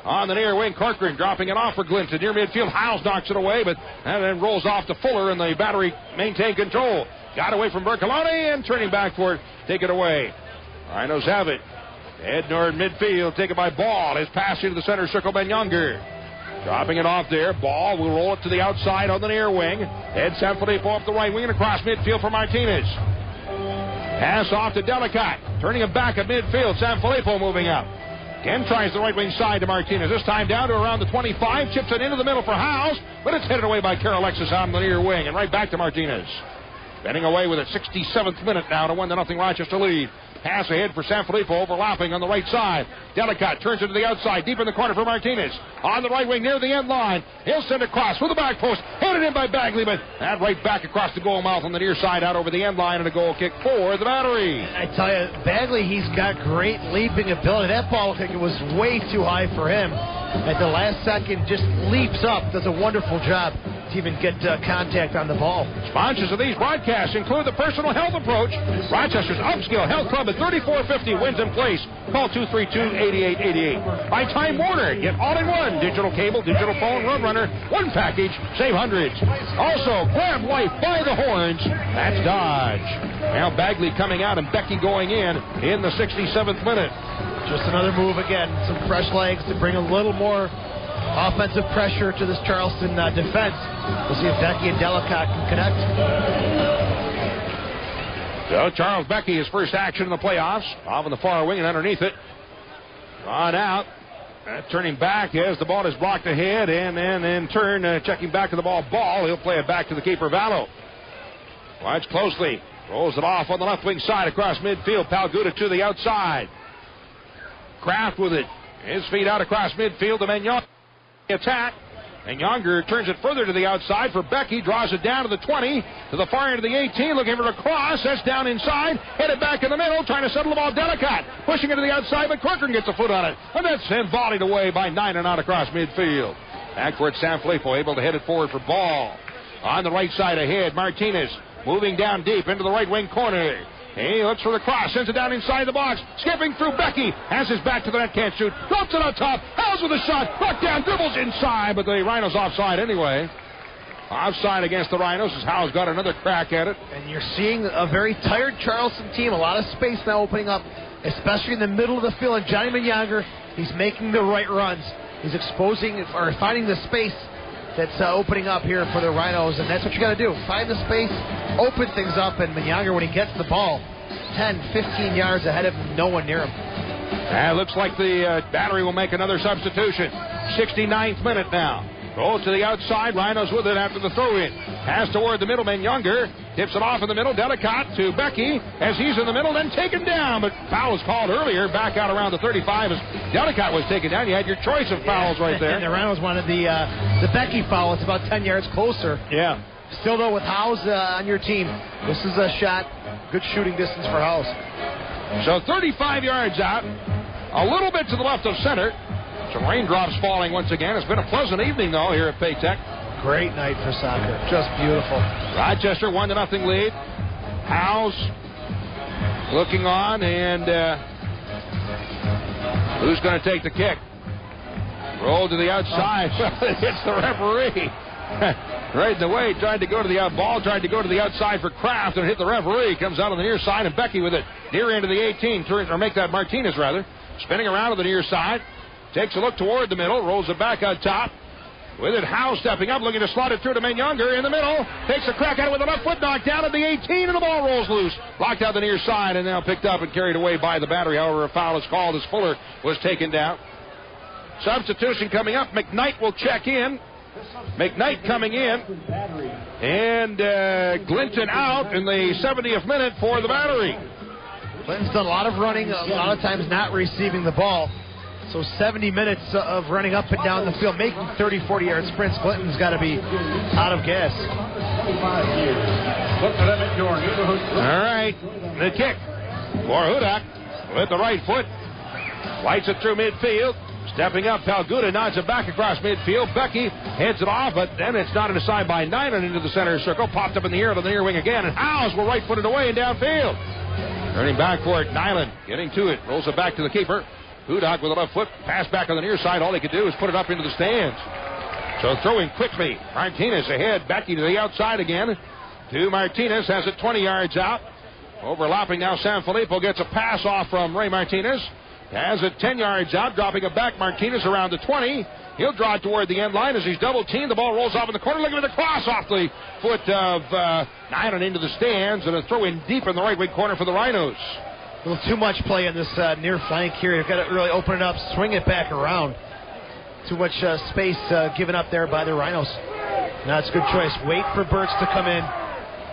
On the near wing, Corcoran dropping it off for Glinton. Near midfield, Howes knocks it away, and then rolls off to Fuller, and the Battery maintain control. Got away from Bercolone, and turning back for it, take it away. Rhinos have it. Head north midfield, taken by Ball. His pass into the center circle, Menyonger. Dropping it off there. Ball will roll it to the outside on the near wing. Head Sanfilippo up the right wing and across midfield for Martinez. Pass off to Delicott. Turning it back at midfield. Sanfilippo moving up. Again tries the right wing side to Martinez. This time down to around the 25. Chips it into the middle for Howes, but it's headed away by Karalexis on the near wing and right back to Martinez. Bending away with a 67th minute now to 1-0 Rochester lead. Pass ahead for Sanfilippo, overlapping on the right side. Delicott turns it to the outside, deep in the corner for Martinez. On the right wing, near the end line. He'll send it across with the back post. Headed in by Bagley, but that right back across the goal mouth on the near side, out over the end line, and a goal kick for the Battery. I tell you, Bagley, he's got great leaping ability. That ball kick was way too high for him. At the last second, just leaps up, does a wonderful job to even get contact on the ball. Sponsors of these broadcasts include the Personal Health Approach, Rochester's upscale health club at 3450 Wyndham Place. Call 232-8888. By Time Warner, get all-in-one digital cable, digital phone, run runner, one package, save hundreds. Also, grab life by the horns. That's Dodge. Now Bagley coming out and Becky going in the 67th minute. Just another move again, some fresh legs to bring a little more offensive pressure to this Charleston defense. We'll see if Becky and Delicott can connect. So Charles Becky, his first action in the playoffs, off on the far wing and underneath it. On out. Turning back as the ball is blocked ahead, and then in turn checking back to the ball. He'll play it back to the keeper, Vallo. Watch closely. Rolls it off on the left wing side across midfield. Palguda to the outside. Kraft with it. His feet out across midfield. The Menyonger attack. And Younger turns it further to the outside for Becky. Draws it down to the 20, to the far end of the 18, looking for a cross. That's down inside. Headed back in the middle, trying to settle the ball. Delicate pushing it to the outside, but Corcoran gets a foot on it. And that's then volleyed away by Nine and out across midfield. Back for it, Sanfilippo, able to head it forward for Ball. On the right side ahead, Martinez moving down deep into the right wing corner. He looks for the cross, sends it down inside the box, skipping through Becky, has his back to the net, can't shoot, drops it on top, Howes with a shot, knocked down, dribbles inside, but the Rhinos offside anyway. Offside against the Rhinos as Howes got another crack at it. And you're seeing a very tired Charleston team, a lot of space now opening up, especially in the middle of the field. And Johnny Younger, he's making the right runs. He's exposing or finding the space that's opening up here for the Rhinos, and that's what you got to do. Find the space, open things up, and Younger, when he gets the ball, 10, 15 yards ahead of him, no one near him. And it looks like the Battery will make another substitution. 69th minute now. Goes to the outside. Rhinos with it after the throw-in. Pass toward the middleman. Younger tips it off in the middle. Delicate to Becky as he's in the middle, then taken down. But foul was called earlier. Back out around the 35 as Delicate was taken down. You had your choice of fouls right there. And the Rhinos wanted the Becky foul. It's about 10 yards closer. Yeah. Still, though, with Howes on your team, this is a shot. Good shooting distance for Howes. So 35 yards out. A little bit to the left of center. Some raindrops falling once again. It's been a pleasant evening, though, here at Paytech. Great night for soccer. Just beautiful. Rochester 1-0 lead. Howes looking on, and who's going to take the kick? Roll to the outside. It hits the referee. Right in the way. Tried to go to the outside for Kraft and hit the referee. Comes out on the near side, and Becky with it near end of the 18. Or make that Martinez, rather. Spinning around to the near side. Takes a look toward the middle, rolls it back on top. With it, Howe stepping up, looking to slot it through to Younger in the middle. Takes a crack at it with a left foot, knocked down at the 18, and the ball rolls loose. Blocked out the near side, and now picked up and carried away by the Battery. However, a foul is called as Fuller was taken down. Substitution coming up. McKnight will check in. McKnight coming in. And Glinton out in the 70th minute for the Battery. Clinton's done a lot of running, a lot of times not receiving the ball. So 70 minutes of running up and down the field, making 30, 40-yard sprints. Clinton's got to be out of gas. All right, the kick for Hudak with the right foot. Lights it through midfield. Stepping up, Palguda nods it back across midfield. Becky heads it off, but then it's knotted aside by Nine and into the center circle. Popped up in the air to the near wing again, and Howes will right-footed away and downfield. Turning back for it, Nyland getting to it. Rolls it back to the keeper. Hudak with a left foot, pass back on the near side. All he could do is put it up into the stands. So throwing quickly. Martinez ahead, Becky to the outside again. To Martinez, has it 20 yards out. Overlapping now, Sanfilippo gets a pass off from Ray Martinez. Has it 10 yards out, dropping it back. Martinez around the 20. He'll draw it toward the end line as he's double-teamed. The ball rolls off in the corner, looking at the cross off the foot of Nine and into the stands, and a throw in deep in the right wing corner for the Rhinos. A little too much play in this near flank here. You've got to really open it up, swing it back around. Too much space given up there by the Rhinos. Now it's a good choice. Wait for Burks to come in,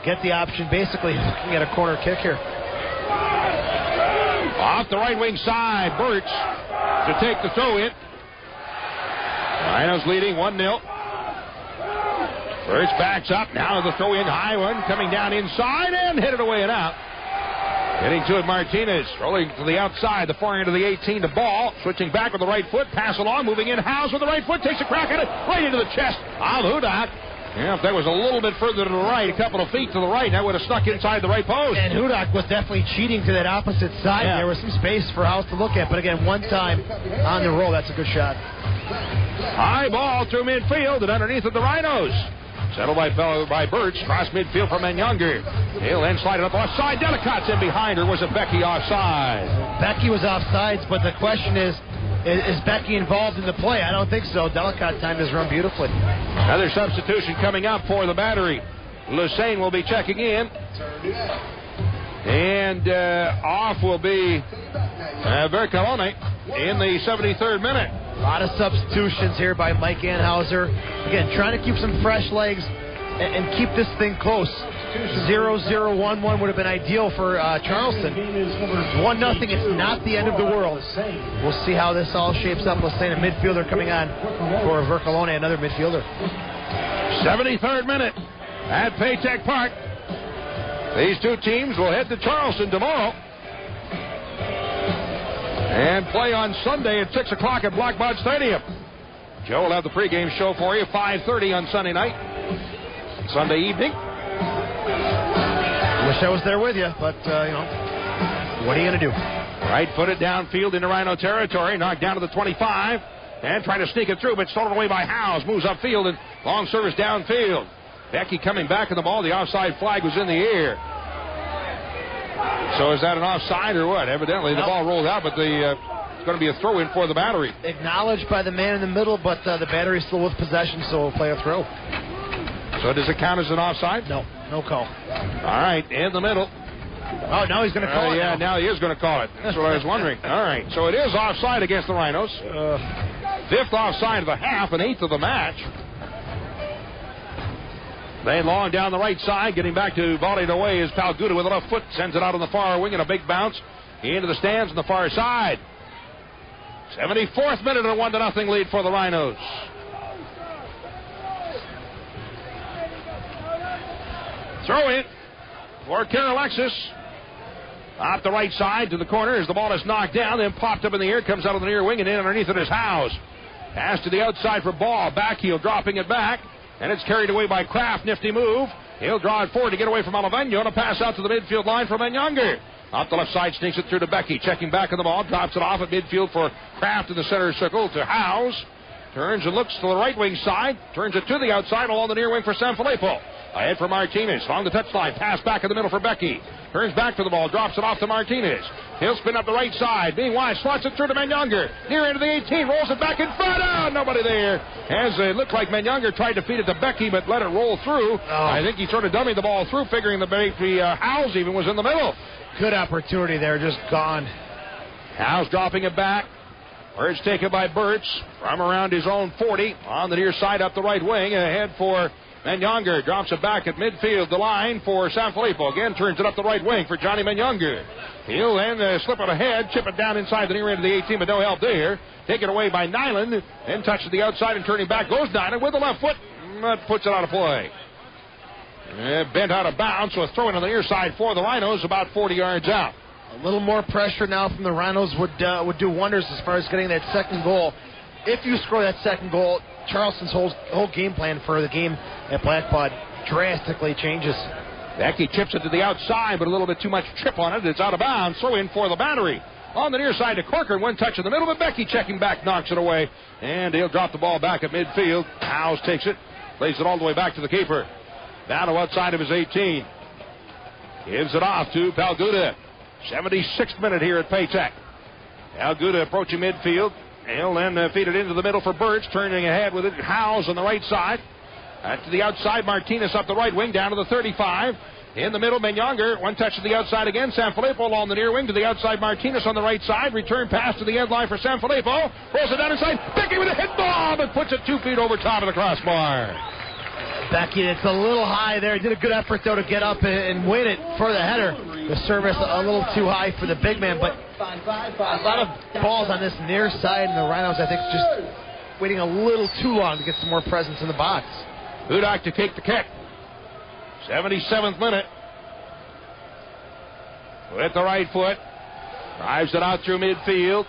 get the option. Basically looking at a corner kick here. Off the right wing side, Burks to take the throw in. Rhinos leading 1-0. Burks backs up. Now the throw in, high one coming down inside and hit it away and out. Getting to it, Martinez. Rolling to the outside, the far end of the 18 to Ball. Switching back with the right foot. Pass along, moving in. Howes with the right foot. Takes a crack at it. Right into the chest of Hudak. Yeah, if that was a little bit further to the right, a couple of feet to the right, that would have stuck inside the right post. And Hudak was definitely cheating to that opposite side. Yeah. There was some space for Howes to look at. But again, one time on the roll, that's a good shot. High ball through midfield and underneath of the Rhinos. Settled by Birch. Cross midfield from Younger. He'll then slide it up offside. Delicate's in behind her. Was it Becky offside? Becky was offsides, but the question is Becky involved in the play? I don't think so. Delicate timed his run beautifully. Another substitution coming up for the Battery. Lusain will be checking in. And off will be Bercolone in the 73rd minute. A lot of substitutions here by Mike Anhauser. Again, trying to keep some fresh legs and keep this thing close. 0-0-1-1 would have been ideal for Charleston. 1-0, it's not the end of the world. We'll see how this all shapes up. Let's say a midfielder coming on for Vercolone, another midfielder. 73rd minute at Paytech Park. These two teams will head to Charleston tomorrow and play on Sunday at 6 o'clock at Blackbaud Stadium. Joe will have the pregame show for you, 5:30 on Sunday night, Sunday evening. Wish I was there with you, but, what are you going to do? Right-footed downfield into Rhino territory, knocked down to the 25, and trying to sneak it through, but stolen away by Howes. Moves upfield, and long service downfield. Becky coming back in the ball. The offside flag was in the air. So is that an offside or what? Evidently, the ball rolled out, but it's going to be a throw-in for the battery. Acknowledged by the man in the middle, but the battery's still with possession, so we'll play a throw. So does it count as an offside? No call. All right, in the middle. Oh, now he's going to call it. Yeah, now he is going to call it. That's what I was wondering. All right, so it is offside against the Rhinos. Fifth offside of the half and eighth of the match. They long down the right side, getting back to volleyed away is Palguda with a left foot. Sends it out on the far wing and a big bounce into the stands on the far side. 74th minute and a 1-0 lead for the Rhinos. Throw in for Kara Alexis. Off the right side to the corner as the ball is knocked down, then popped up in the air, comes out of the near wing, and in underneath it is Howes. Pass to the outside for Ball. Backheel dropping it back, and it's carried away by Kraft. Nifty move. He'll draw it forward to get away from Oliveño, and a pass out to the midfield line for Menyonger. Off the left side, sneaks it through to Becky. Checking back on the ball, drops it off at midfield for Kraft in the center circle to Howes. Turns and looks to the right wing side. Turns it to the outside along the near wing for Sanfilippo. Ahead for Martinez. Along the touchline. Pass back in the middle for Becky. Turns back for the ball. Drops it off to Martinez. He'll spin up the right side. Meanwhile, slots it through to Menyonger. Near into the 18. Rolls it back in front. Oh, nobody there. As it looked like Menyonger tried to feed it to Becky, but let it roll through. I think he sort of dummied the ball through, figuring the Howes even was in the middle. Good opportunity there. Just gone. Howes dropping it back. Where it's taken by Birch from around his own 40 on the near side up the right wing. Ahead for Menyonger. Drops it back at midfield. The line for Sanfilippo. Again turns it up the right wing for Johnny Menyonger. He'll then slip it ahead. Chip it down inside the near end of the 18, but no help there. Taken away by Nyland. Then touches the outside and turning back goes Nyland with the left foot. That puts it out of play. Bent out of bounds, so a throw in on the near side for the Rhinos about 40 yards out. A little more pressure now from the Rhinos would do wonders as far as getting that second goal. If you score that second goal, Charleston's whole game plan for the game at Blackbaud drastically changes. Becky chips it to the outside, but a little bit too much chip on it. It's out of bounds. Throw in for the battery. On the near side to Corcoran. One touch in the middle, but Becky checking back, knocks it away. And he'll drop the ball back at midfield. Howes takes it, plays it all the way back to the keeper. Down to outside of his 18. Gives it off to Palguda. 76th minute here at Paytech. Palguda approaching midfield. He'll then feed it into the middle for Birch. Turning ahead with it. Howes on the right side. To the outside, Martinez up the right wing, down to the 35. In the middle, Menyonger. One touch to the outside again. Sanfilippo along the near wing to the outside. Martinez on the right side. Return pass to the end line for Sanfilippo. Rolls it down inside. Becky with a hit ball, but puts it 2 feet over top of the crossbar. Becky, it's a little high there. Did a good effort, though, to get up and win it for the header. The service a little too high for the big man, but a lot of balls on this near side, and the Rhinos, I think, just waiting a little too long to get some more presence in the box. Hudak to take the kick. 77th minute. With the right foot. Drives it out through midfield.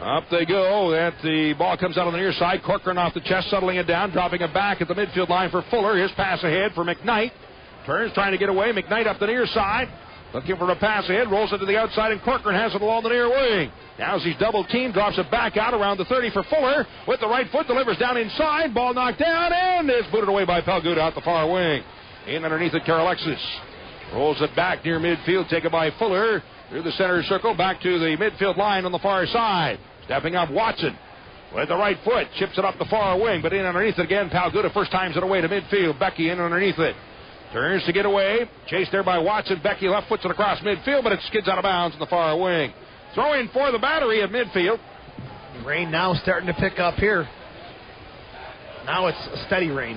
Up they go. The ball comes out on the near side. Corcoran off the chest, settling it down, dropping it back at the midfield line for Fuller. His pass ahead for McKnight. Turns, trying to get away. McKnight up the near side. Looking for a pass ahead. Rolls it to the outside, and Corcoran has it along the near wing. Now as he's double teamed, drops it back out around the 30 for Fuller. With the right foot, delivers down inside. Ball knocked down, and is booted away by Palguda out the far wing. In underneath it, Alexis. Rolls it back near midfield, taken by Fuller. Through the center circle, back to the midfield line on the far side. Stepping up, Watson with the right foot. Chips it up the far wing, but in underneath it again. Palguda first times it away to midfield. Becky in underneath it. Turns to get away. Chased there by Watson. Becky left foots it across midfield, but it skids out of bounds in the far wing. Throw in for the battery at midfield. Rain now starting to pick up here. Now it's a steady rain.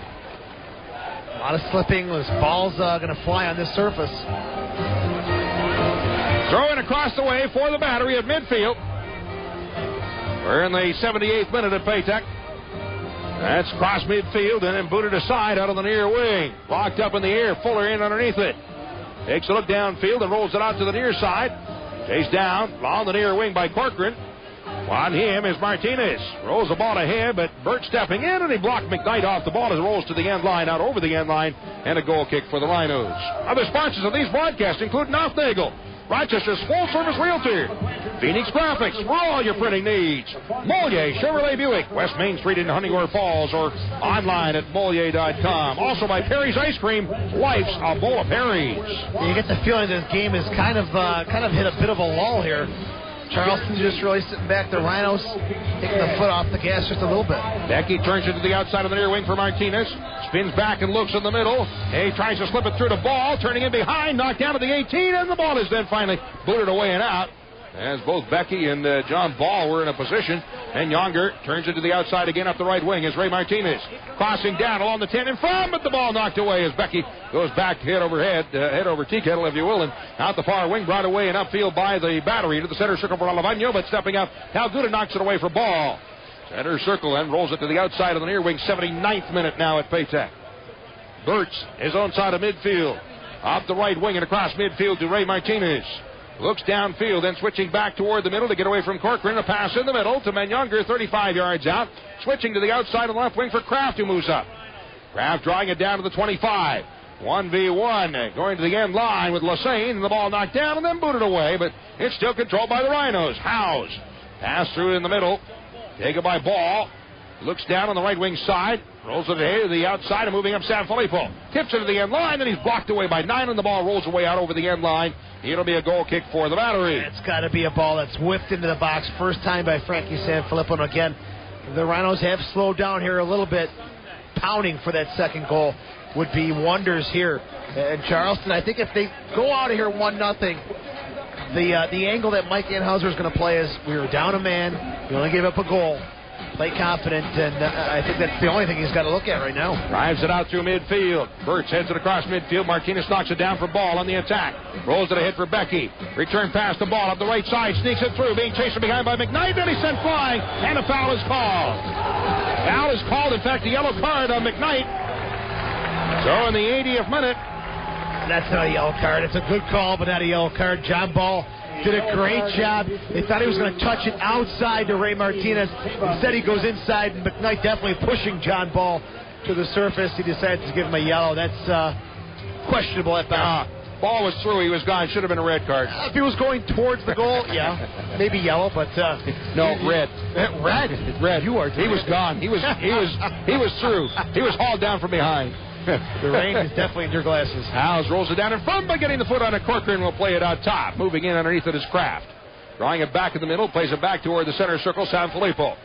lot of slipping. This ball's going to fly on this surface. Throwing across the way for the Battery at midfield. We're in the 78th minute at Paytech. That's cross midfield and then booted aside out of the near wing. Locked up in the air. Fuller in underneath it. Takes a look downfield and rolls it out to the near side. Chased down along the near wing by Corcoran. On him is Martinez. Rolls the ball ahead, but Burt stepping in, and he blocked McKnight off the ball as it rolls to the end line, out over the end line, and a goal kick for the Rhinos. Other sponsors of these broadcasts include Nothnagel, Rochester's full-service realtor, Phoenix Graphics for all your printing needs, Moliere Chevrolet Buick, West Main Street in Huntingore Falls, or online at Moliere.com. Also by Perry's Ice Cream, life's a bowl of Perry's. You get the feeling this game is kind of hit a bit of a lull here. Charleston just really sitting back. The Rhinos taking the foot off the gas just a little bit. Becky turns it to the outside of the near wing for Martinez. Spins back and looks in the middle. He tries to slip it through the ball. Turning in behind. Knocked down to the 18. And the ball is then finally booted away and out. As both Becky and John Ball were in a position. And Younger turns it to the outside again up the right wing as Ray Martinez. Crossing down along the 10 in front. But the ball knocked away as Becky goes back head over tea kettle, if you will. And out the far wing, brought away and upfield by the Battery into the center circle for Alavano. But stepping up, Halguda knocks it away for Ball. Center circle and rolls it to the outside of the near wing. 79th minute now at Paytech. Burtz, his own side of midfield. Off the right wing and across midfield to Ray Martinez. Looks downfield, then switching back toward the middle to get away from Corcoran. A pass in the middle to Menyunger, 35 yards out. Switching to the outside of the left wing for Kraft, who moves up. Kraft drawing it down to the 25. 1v1 going to the end line with Lassane, and the ball knocked down and then booted away, but it's still controlled by the Rhinos. Howes pass through in the middle. Taken by Ball. Looks down on the right wing side. Rolls it ahead to the outside and moving up Sanfilippo. Tips it to the end line, then he's blocked away by 9, and the ball rolls away out over the end line. It'll be a goal kick for the Battery. It's got to be a ball that's whipped into the box. First time by Frankie Sanfilippo. And again, the Rhinos have slowed down here a little bit. Pounding for that second goal would be wonders here. And Charleston, I think if they go out of here 1-0, the angle that Mike Anhauser is going to play is we were down a man, we only gave up a goal. Play confident, and I think that's the only thing he's got to look at right now. Drives it out through midfield. Burtz heads it across midfield. Martinez knocks it down for Ball on the attack. Rolls it ahead for Becky. Return pass the ball up the right side. Sneaks it through. Being chased from behind by McKnight. Then he's sent flying, and a foul is called. Foul is called. In fact, a yellow card on McKnight. So in the 80th minute. That's not a yellow card. It's a good call, but not a yellow card. John Ball did a great job. They thought he was going to touch it outside to Ray Martinez. Instead, he goes inside, and McKnight definitely pushing John Ball to the surface. He decides to give him a yellow. That's questionable at best. Ball was through. He was gone. Should have been a red card. If he was going towards the goal, yeah, maybe yellow, but no, red. Red. You are. He was gone. He was through. He was hauled down from behind. The rain is definitely in your glasses. Howes rolls it down in front by getting the foot on a Corcoran. Will play it out top. Moving in underneath it is Kraft. Drawing it back in the middle. Plays it back toward the center circle. Sanfilippo.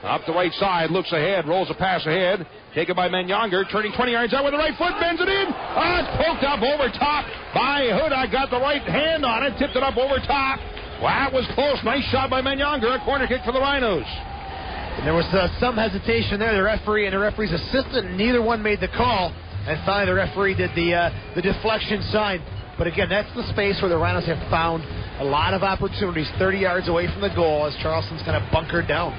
Up the right side. Looks ahead. Rolls a pass ahead. Taken by Menyunger. Turning 20 yards out with the right foot. Bends it in. It's poked up over top by Huda. Got the right hand on it. Tipped it up over top. Wow, that was close. Nice shot by Menyunger. A corner kick for the Rhinos. And there was some hesitation there. The referee and the referee's assistant, neither one made the call. And finally, the referee did the deflection sign. But again, that's the space where the Rhinos have found a lot of opportunities, 30 yards away from the goal as Charleston's kind of bunkered down.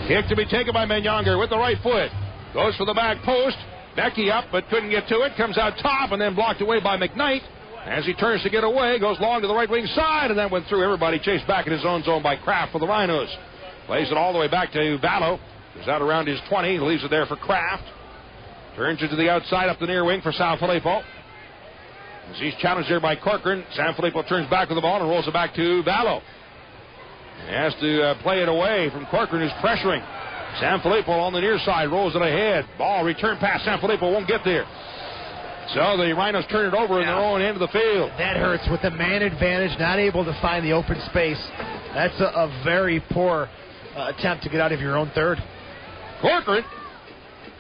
Kick to be taken by Menyunger with the right foot. Goes for the back post. Becky up, but couldn't get to it. Comes out top and then blocked away by McKnight. As he turns to get away, goes long to the right wing side and then went through everybody. Chased back in his own zone by Kraft for the Rhinos. Plays it all the way back to Vallow. Goes out around his 20. Leaves it there for Kraft. Turns it to the outside up the near wing for Sanfilippo. As he's challenged there by Corcoran, Sanfilippo turns back with the ball and rolls it back to Vallow. He has to play it away from Corcoran, who's pressuring. Sanfilippo on the near side rolls it ahead. Ball return pass. Sanfilippo won't get there. So the Rhinos turn it over in their own end of the field. That hurts with the man advantage, not able to find the open space. That's a very poor attempt to get out of your own third. Corcoran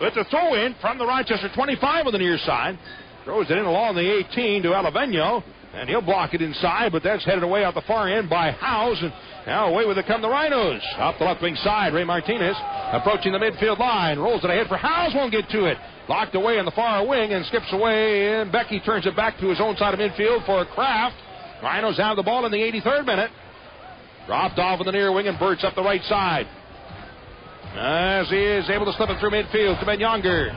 with the throw in from the Rochester 25 on the near side. Throws it in along the 18 to Alavano. And he'll block it inside, but that's headed away out the far end by Howes. And now away with it come the Rhinos. Up the left wing side, Ray Martinez approaching the midfield line. Rolls it ahead for Howes. Won't get to it. Locked away in the far wing and skips away. And Becky turns it back to his own side of midfield for Kraft. Rhinos have the ball in the 83rd minute. Dropped off in the near wing and Burt's up the right side. As he is able to slip it through midfield to Ben Younger.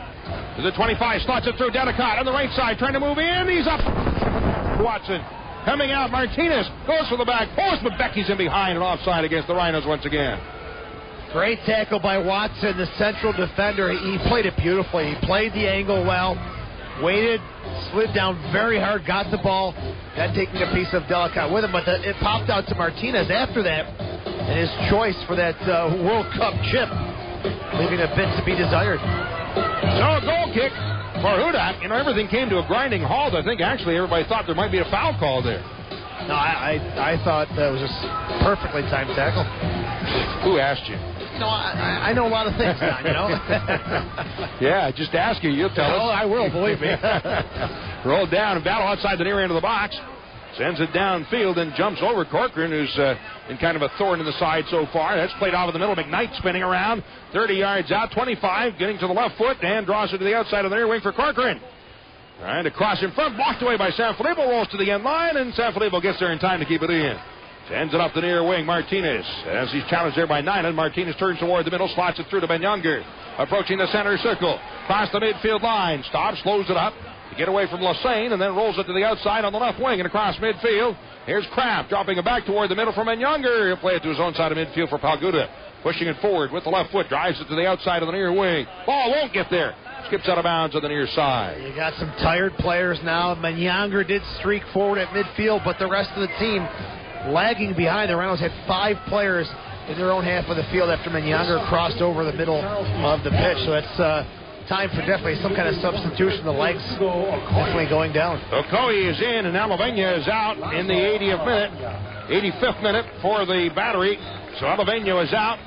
To the 25, slots it through Dedicott on the right side, trying to move in. He's up. Watson coming out. Martinez goes for the back post, but Becky's in behind and offside against the Rhinos once again. Great tackle by Watson, the central defender. He played it beautifully. He played the angle well, waited, slid down very hard, got the ball, then taking a piece of Dedicott with him, but it popped out to Martinez after that, and his choice for that World Cup chip, leaving a bit to be desired. So a goal kick for Hudak. Everything came to a grinding halt. I think actually everybody thought there might be a foul call there. No, I thought that was just perfectly timed tackle. Who asked you? I know a lot of things, Don, Yeah, just ask you. You'll tell us. Oh, I will, believe me. Rolled down and battle outside the near end of the box. Sends it downfield and jumps over Corcoran, who's in kind of a thorn in the side so far. That's played off in the middle. McKnight spinning around. 30 yards out, 25, getting to the left foot and draws it to the outside of the near wing for Corcoran. Trying to cross in front, blocked away by Sanfilippo, rolls to the end line, and Sanfilippo gets there in time to keep it in. Sends it up the near wing, Martinez. As he's challenged there by Nyland, Martinez turns toward the middle, slots it through to Ben Younger. Approaching the center circle. Across the midfield line. Stops, slows it up to get away from Lassane, and then rolls it to the outside on the left wing and across midfield. Here's Kraft dropping it back toward the middle for Ben Younger. He'll play it to his own side of midfield for Palguda. Pushing it forward with the left foot. Drives it to the outside of the near wing. Ball won't get there. Skips out of bounds on the near side. You got some tired players now. Menyanger did streak forward at midfield, but the rest of the team lagging behind. The Rhinos had 5 players in their own half of the field after Menyanger crossed over the middle of the pitch. So it's time for definitely some kind of substitution. The legs definitely going down. Okoye is in and Alavenia is out in the 85th minute for the Battery. So Alavenia is out.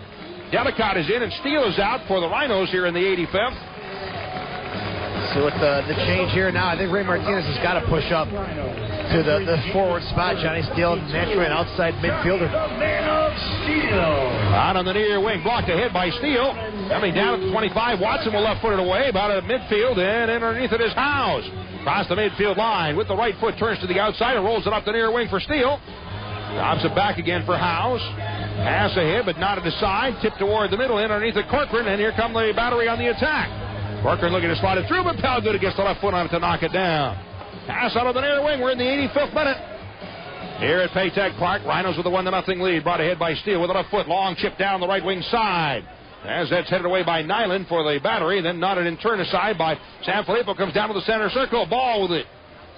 Dedicott is in and Steele is out for the Rhinos here in the 85th. So with the change here now, I think Ray Martinez has got to push up to the forward spot. Johnny Steele, naturally an outside midfielder. Out on the near wing, blocked ahead by Steele. Coming down at the 25, Watson will left foot it away, about at midfield, and underneath it is Howes. Across the midfield line with the right foot, turns to the outside and rolls it up the near wing for Steele. Drops it back again for Howes. Pass ahead, but not at the side. Tip toward the middle, in underneath the Corcoran, and here come the Battery on the attack. Corcoran looking to slide it through, but Palguda gets the left foot on it to knock it down. Pass out of the near wing. We're in the 85th minute. Here at Paytech Park, Rhinos with a 1-0 lead. Brought ahead by Steele with the left foot. Long chip down the right wing side. As that's headed away by Nyland for the Battery. Then nodded and turned aside by Sanfilippo. Comes down to the center circle. Ball with it.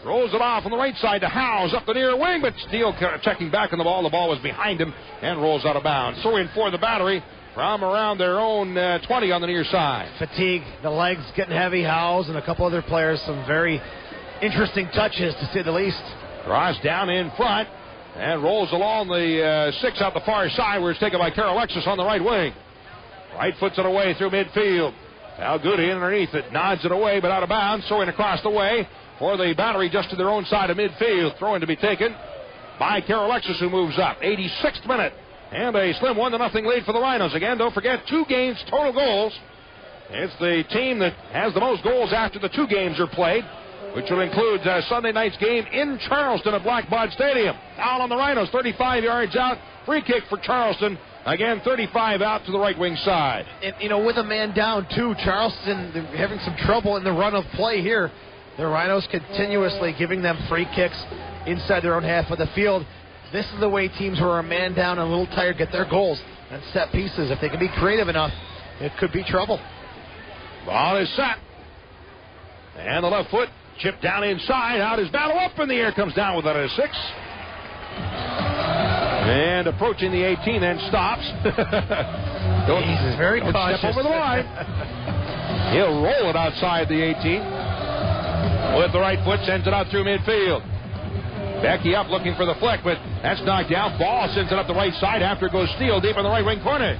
Rolls it off on the right side to Howes up the near wing, but Steele checking back on the ball. The ball was behind him and rolls out of bounds. So in for the Battery from around their own 20 on the near side. Fatigue, the legs getting heavy. Howes and a couple other players, some very interesting touches to say the least. Draws down in front and rolls along the 6 out the far side, where it's taken by Carol Alexis on the right wing. Right foots it away through midfield. Palguda in underneath it, nods it away, but out of bounds. Throwing across the way for the Battery just to their own side of midfield. Throwing to be taken by Carol Alexis, who moves up. 86th minute. And a slim 1-0 lead for the Rhinos. Again, don't forget, 2 games, total goals. It's the team that has the most goals after the 2 games are played, which will include Sunday night's game in Charleston at Black Bud Stadium. Foul on the Rhinos, 35 yards out. Free kick for Charleston. Again, 35 out to the right wing side. And, with a man down, too, Charleston having some trouble in the run of play here. The Rhinos continuously giving them free kicks inside their own half of the field. This is the way teams who are a man down and a little tired get their goals and set pieces. If they can be creative enough, it could be trouble. Ball is set. And the left foot chipped down inside. Out is Battle up in the air. Comes down with it at a 6. And approaching the 18 then stops. He's very cautious. Step over the line. He'll roll it outside the 18. With the right foot, sends it out through midfield. Becky up looking for the flick, but that's knocked down. Ball sends it up the right side. After it goes Steele deep in the right wing corner.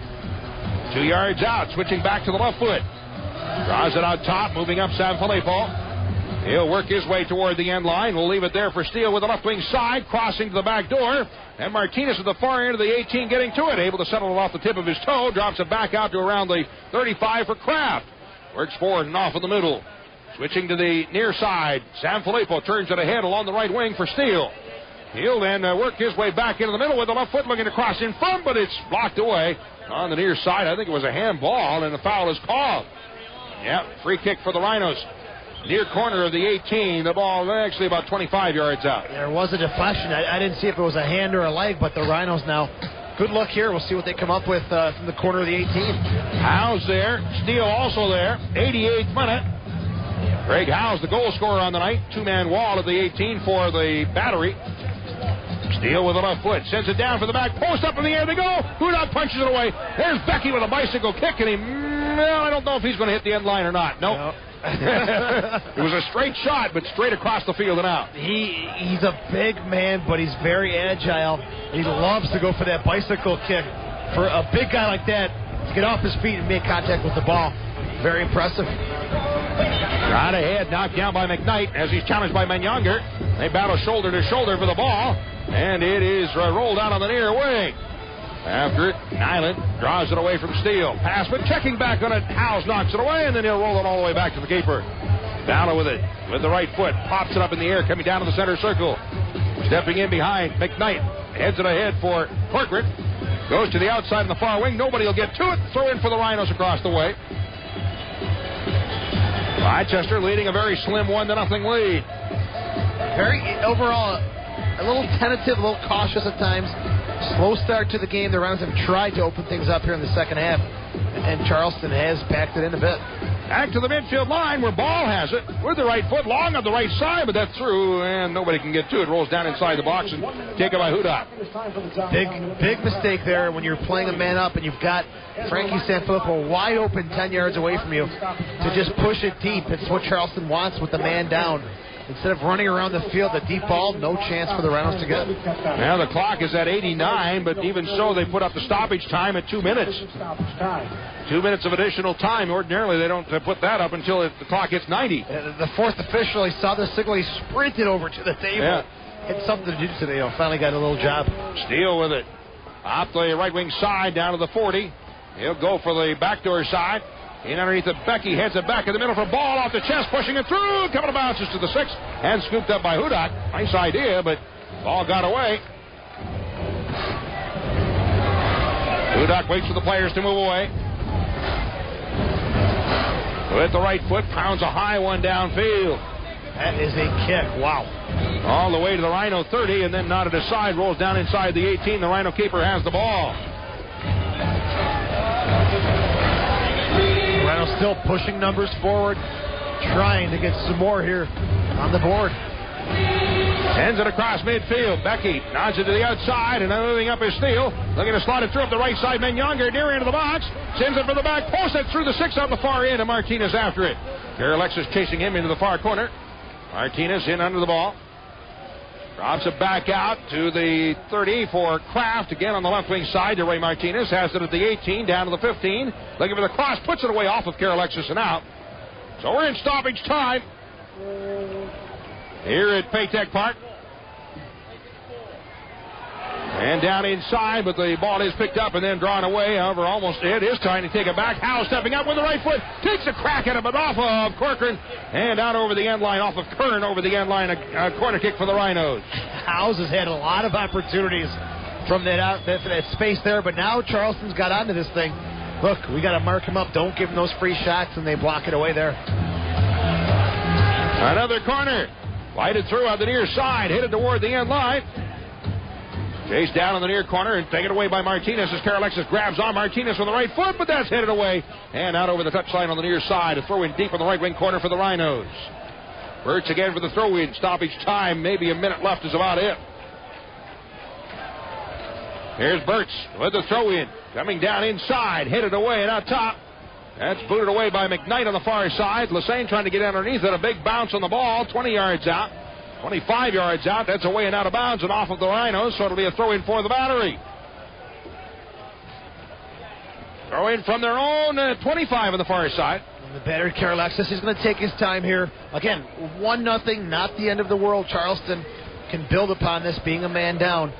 2 yards out, switching back to the left foot. Draws it out top, moving up Sanfilippo. He'll work his way toward the end line. We'll leave it there for Steele with the left wing side, crossing to the back door. And Martinez at the far end of the 18 getting to it. Able to settle it off the tip of his toe. Drops it back out to around the 35 for Kraft. Works forward and off in the middle. Switching to the near side. Sanfilippo turns it ahead along the right wing for Steele. He'll then work his way back into the middle with the left foot looking to cross in front, but it's blocked away on the near side. I think it was a handball, and the foul is called. Yeah, free kick for the Rhinos. Near corner of the 18, the ball actually about 25 yards out. There was a deflection. I didn't see if it was a hand or a leg, but the Rhinos now, good luck here. We'll see what they come up with from the corner of the 18. Howes there. Steele also there. 88th minute. Greg Howes, the goal scorer on the night. Two-man wall at the 18 for the Battery. Steele with the left foot. Sends it down for the back post. Up in the air they go. Hudak punches it away. There's Becky with a bicycle kick, and I don't know if he's going to hit the end line or not. Nope. No. It was a straight shot, but straight across the field and out. He's a big man, but he's very agile. He loves to go for that bicycle kick. For a big guy like that, to get off his feet and make contact with the ball, very impressive. Right ahead, knocked down by McKnight as he's challenged by Menyonger. They battle shoulder to shoulder for the ball, and it is rolled out on the near wing. After it, Nyland draws it away from Steele. Pass, but checking back on it. Howes knocks it away, and then he'll roll it all the way back to the keeper. Balla with it, with the right foot. Pops it up in the air, coming down to the center circle. Stepping in behind, McKnight. Heads it ahead for Corcoran. Goes to the outside in the far wing. Nobody will get to it. Throw in for the Rhinos across the way. Rochester leading a very slim 1-0 lead. Very, overall, a little tentative, a little cautious at times. Slow start to the game. The Rhinos have tried to open things up here in the second half, and Charleston has backed it in a bit. Back to the midfield line where Ball has it with the right foot long on the right side, but that's through, and nobody can get to it. Rolls down inside the box and taken by Hudak. Big mistake there when you're playing a man up and you've got Frankie Sanfilippo wide open 10 yards away from you to just push it deep. It's what Charleston wants with the man down. Instead of running around the field, the deep ball, no chance for the Rhinos to get. Now the clock is at 89, but even so, they put up the stoppage time at 2 minutes. 2 minutes of additional time. Ordinarily, they don't put that up until the clock hits 90. The fourth official, he saw the signal, he sprinted over to the table. Yeah. Had something to do today. Finally got a little job. Steele with it. Off the right wing side, down to the 40. He'll go for the backdoor side. In underneath it, Becky heads it back in the middle for Ball off the chest, pushing it through. Couple of bounces to the 6 and scooped up by Hudak. Nice idea, but ball got away. Hudak waits for the players to move away. With the right foot, pounds a high one downfield. That is a kick. Wow. All the way to the Rhino 30, and then nodded aside, rolls down inside the 18. The Rhino keeper has the ball. Rhino still pushing numbers forward, trying to get some more here on the board. Sends it across midfield. Becky nods it to the outside, and moving up is Steele. Looking to slot it through up the right side. Menyonger near into the box. Sends it for the back post. That through the 6 on the far end, and Martinez after it. Alexis chasing him into the far corner. Martinez in under the ball. Drops it back out to the 30 for Kraft. Again on the left wing side to Ray Martinez. Has it at the 18, down to the 15. Looking for the cross. Puts it away off of Alexis and out. So we're in stoppage time here at Paytech Park. And down inside, but the ball is picked up and then drawn away. However, almost it is time to take it back. Howe stepping up with the right foot. Takes a crack at it, but off of Corcoran. And out over the end line, off of Kern over the end line. A corner kick for the Rhinos. Howes has had a lot of opportunities from that space there, but now Charleston's got onto this thing. Look, we got to mark him up. Don't give him those free shots, and they block it away there. Another corner. Lighted through on the near side. Hit it toward the end line. Chased down on the near corner and taken away by Martinez as Alexis grabs on Martinez with the right foot, but that's headed away. And out over the touchline on the near side. A throw in deep on the right wing corner for the Rhinos. Burt's again for the throw in. Stoppage time. Maybe a minute left is about it. Here's Burt's with the throw in. Coming down inside. Headed away and out top. That's booted away by McKnight on the far side. Lassane trying to get underneath it. A big bounce on the ball. 20 yards out. 25 yards out. That's away and out of bounds and off of the Rhinos, so it'll be a throw-in for the Battery. Throw in from their own 25 on the far side. The battered Care Alexis, he's going to take his time here. Again, 1-0, not the end of the world. Charleston can build upon this, being a man down.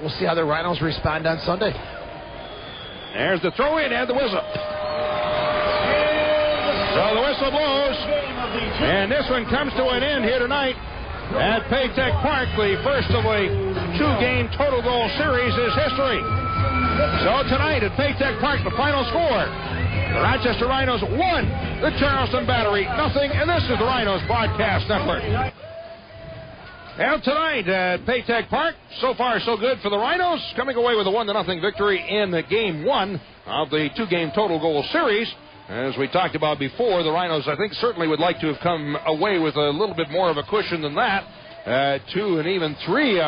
We'll see how the Rhinos respond on Sunday. There's the throw in and the whistle. So the whistle blows, and this one comes to an end here tonight at Paytech Park. The first of a 2-game total goal series is history. So tonight at Paytech Park, the final score: the Rochester Rhinos 1, the Charleston Battery 0, and this is the Rhinos Broadcast Network. And tonight at Paytech Park, so far so good for the Rhinos, coming away with a 1-0 victory in Game 1 of the 2-game total goal series. As we talked about before, the Rhinos, I think, certainly would like to have come away with a little bit more of a cushion than that. 2 and even 3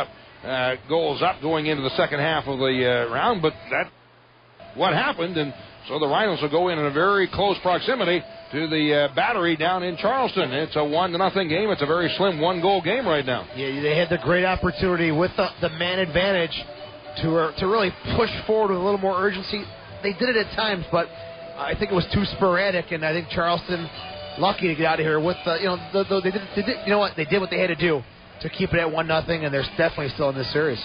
goals up going into the second half of the round, but that's what happened, and so the Rhinos will go in a very close proximity to the Battery down in Charleston. It's a 1-0 game. It's a very slim 1-goal game right now. Yeah, they had the great opportunity with the man advantage to really push forward with a little more urgency. They did it at times, but I think it was too sporadic, and I think Charleston lucky to get out of here with they did what they had to do to keep it at 1-0, and they're definitely still in this series.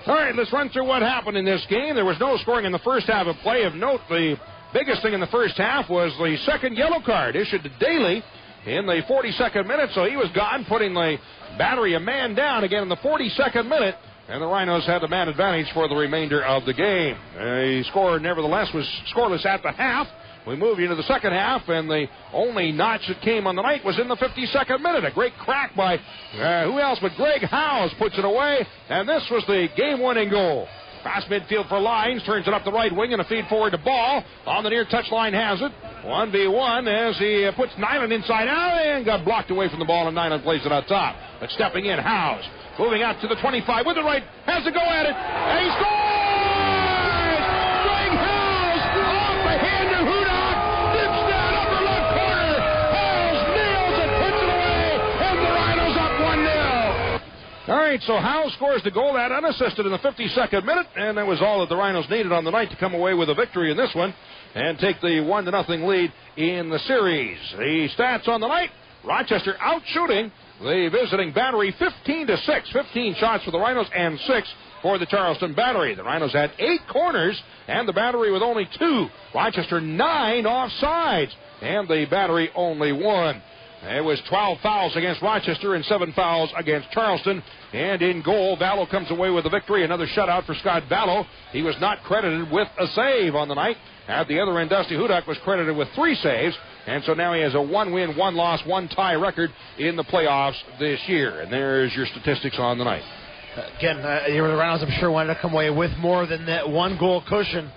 All right, let's run through what happened in this game. There was no scoring in the first half of play. Of note, the biggest thing in the first half was the second yellow card issued to Daly in the 42nd minute, so he was gone, putting the Battery a man down again in the 42nd minute. And the Rhinos had the man advantage for the remainder of the game. The score, nevertheless, was scoreless at the half. We move into the second half, and the only notch that came on the night was in the 52nd minute. A great crack by who else but Greg Howes puts it away, and this was the game-winning goal. Cross midfield for Lyons, turns it up the right wing, and a feed forward to Ball. On the near touchline has it. 1v1 as he puts Nyland inside out and got blocked away from the ball, and Nyland plays it out top. But stepping in, Howes. Moving out to the 25 with the right, has to go at it, and he scores! Greg Howes off the hand of Hudak, dips down upper left corner. Howes nails it, puts it away, and the Rhinos up 1-0. All right, so Howes scores the goal, that unassisted in the 52nd minute, and that was all that the Rhinos needed on the night to come away with a victory in this one and take the 1-0 lead in the series. The stats on the night: Rochester out shooting the visiting Battery 15-6. 15 shots for the Rhinos and 6 for the Charleston Battery. The Rhinos had 8 corners and the Battery with only 2. Rochester 9 offsides and the Battery only 1. It was 12 fouls against Rochester and 7 fouls against Charleston. And in goal, Vallow comes away with the victory. Another shutout for Scott Vallow. He was not credited with a save on the night. At the other end, Dusty Hudak was credited with 3 saves. And so now he has a 1-win, 1-loss, 1-tie record in the playoffs this year. And there's your statistics on the night. Again, the Rhinos, I'm sure, wanted to come away with more than that 1-goal cushion.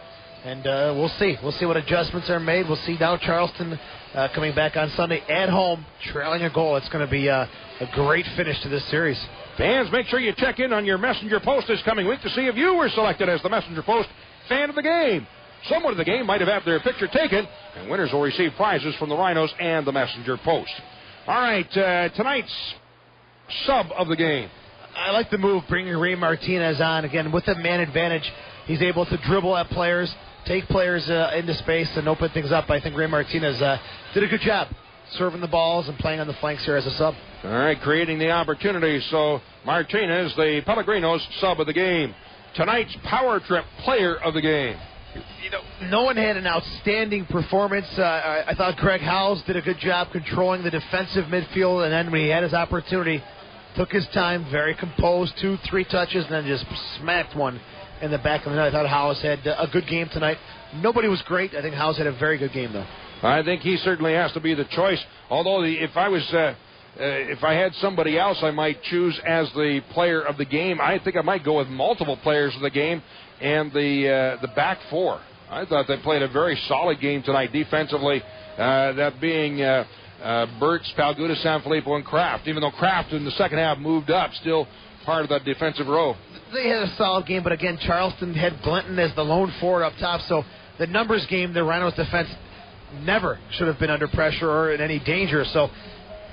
And we'll see. We'll see what adjustments are made. We'll see now Charleston coming back on Sunday at home, trailing a goal. It's going to be a great finish to this series. Fans, make sure you check in on your Messenger Post this coming week to see if you were selected as the Messenger Post fan of the game. Someone in the game might have had their picture taken, and winners will receive prizes from the Rhinos and the Messenger Post. All right, tonight's sub of the game. I like the move, bringing Ray Martinez on. Again, with the man advantage, he's able to dribble at players, take players into space, and open things up. I think Ray Martinez did a good job serving the balls and playing on the flanks here as a sub. All right, creating the opportunity. So Martinez, the Pellegrinos sub of the game. Tonight's Power Trip player of the game. You know, no one had an outstanding performance. I thought Greg Howes did a good job controlling the defensive midfield, and then when he had his opportunity, took his time, very composed, 2-3 touches, and then just smacked one in the back of the net. I thought Howes had a good game tonight. Nobody was great. I think Howes had a very good game, though. I think he certainly has to be the choice. Although if I had somebody else I might choose as the player of the game, I think I might go with multiple players of the game and the back four. I thought they played a very solid game tonight defensively, that being Burks, Palguda, Sanfilippo, and Kraft. Even though Kraft in the second half moved up, still part of that defensive row. They had a solid game, but again, Charleston had Glinton as the lone forward up top, so the numbers game, the Rhinos defense never should have been under pressure or in any danger. So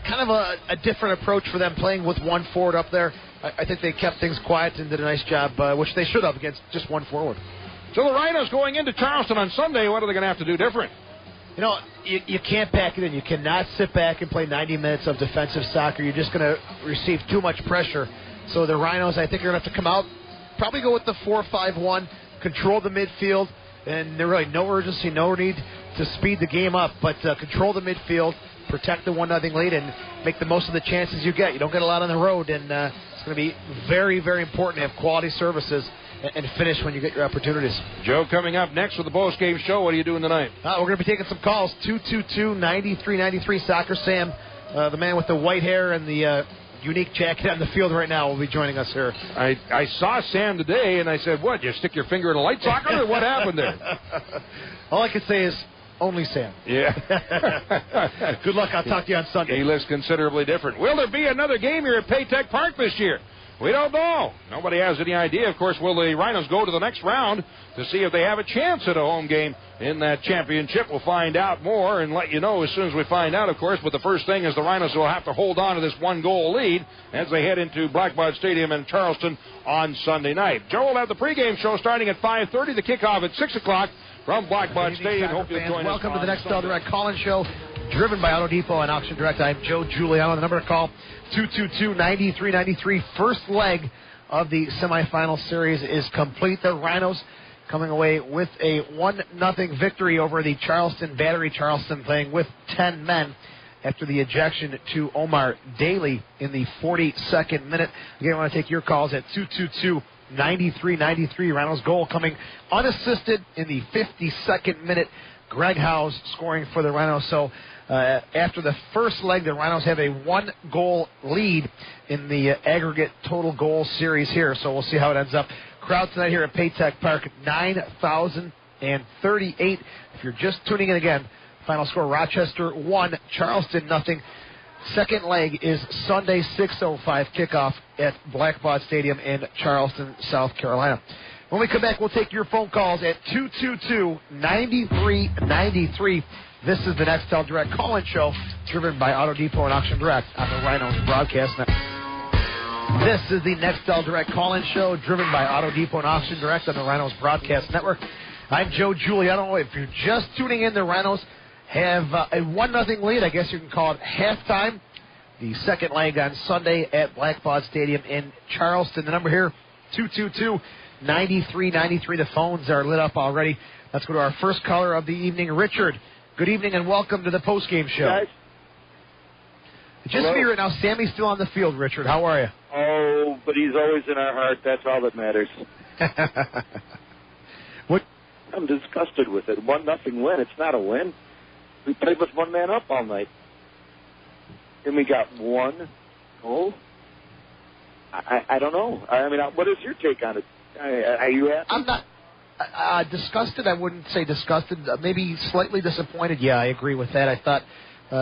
kind of a different approach for them playing with one forward up there. I think they kept things quiet and did a nice job, which they should have against just one forward. So the Rhinos going into Charleston on Sunday, what are they going to have to do different? You know, you can't pack it in. You cannot sit back and play 90 minutes of defensive soccer. You're just going to receive too much pressure. So the Rhinos, I think, are going to have to come out, probably go with the 4-5-1, control the midfield, and there's really no urgency, no need to speed the game up, but control the midfield, protect the 1-0 lead, and make the most of the chances you get. You don't get a lot on the road, and it's going to be very, very important to have quality services and finish when you get your opportunities. Joe, coming up next with the post-game show, what are you doing tonight? We're going to be taking some calls, 222-9393. Soccer Sam, the man with the white hair and the unique jacket on the field right now, will be joining us here. I saw Sam today, and I said, what, you stick your finger in a light socket, or what happened there? All I can say is, only Sam. Yeah. Good luck. I'll talk to you on Sunday. He looks considerably different. Will there be another game here at Paytech Park this year? We don't know. Nobody has any idea. Of course, will the Rhinos go to the next round to see if they have a chance at a home game in that championship? We'll find out more and let you know as soon as we find out, of course. But the first thing is the Rhinos will have to hold on to this 1-goal lead as they head into Blackbaud Stadium in Charleston on Sunday night. Joe will have the pregame show starting at 5:30, the kickoff at 6 o'clock from Blackbaud Stadium. Hope you'll join us. Welcome to the Nextel Direct call-in show, driven by Auto Depot and Auction Direct. I'm Joe Giuliano. The number to call, 222-9393. First leg of the semifinal series is complete. The Rhinos coming away with a 1-0 victory over the Charleston Battery. Charleston playing with 10 men after the ejection to Omar Daly in the 42nd minute. Again, I want to take your calls at 222-9393. Rhinos goal coming unassisted in the 52nd minute. Greg Howes scoring for the Rhinos. So after the first leg, the Rhinos have a 1-goal lead in the aggregate total goal series here. So we'll see how it ends up. Crowd tonight here at Paytech Park, 9,038. If you're just tuning in again, final score, Rochester 1, Charleston 0. Second leg is Sunday, 6:05 kickoff at Blackbaud Stadium in Charleston, South Carolina. When we come back, we'll take your phone calls at 222-9393. This is the Nextel Direct call-in show, driven by Auto Depot and Auction Direct on the Rhinos Broadcast Network. This is the Nextel Direct call-in show, driven by Auto Depot and Auction Direct on the Rhinos Broadcast Network. I'm Joe Giuliano. If you're just tuning in, the Rhinos have a 1-0 lead. I guess you can call it halftime. The second leg on Sunday at Blackbaud Stadium in Charleston. The number here, 222-9393. The phones are lit up already. Let's go to our first caller of the evening, Richard. Good evening and welcome to the postgame show. Guys. Just me right now. Sammy's still on the field, Richard. How are you? Oh, but he's always in our heart. That's all that matters. What? I'm disgusted with it. 1-0 win. It's not a win. We played with one man up all night. And we got 1 goal. I don't know. I mean, what is your take on it? Are you happy? I'm not disgusted. I wouldn't say disgusted. Maybe slightly disappointed. Yeah, I agree with that. I thought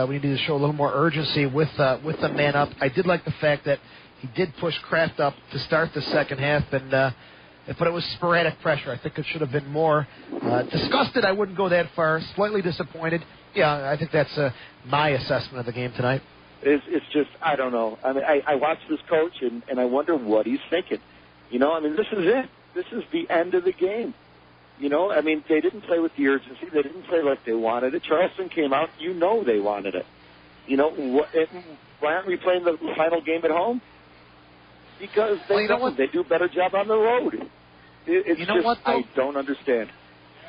we needed to show a little more urgency with the man up. I did like the fact that he did push Kraft up to start the second half, but it was sporadic pressure. I think it should have been more. Disgusted, I wouldn't go that far. Slightly disappointed. Yeah, I think that's my assessment of the game tonight. It's just, I don't know. I mean, I watch this coach, and I wonder what he's thinking. You know, I mean, this is it. This is the end of the game. You know, I mean, they didn't play with the urgency. They didn't play like they wanted it. Charleston came out. You know they wanted it. You know, why aren't we playing the final game at home? Because they do a better job on the road. It's you know what, though? I don't understand.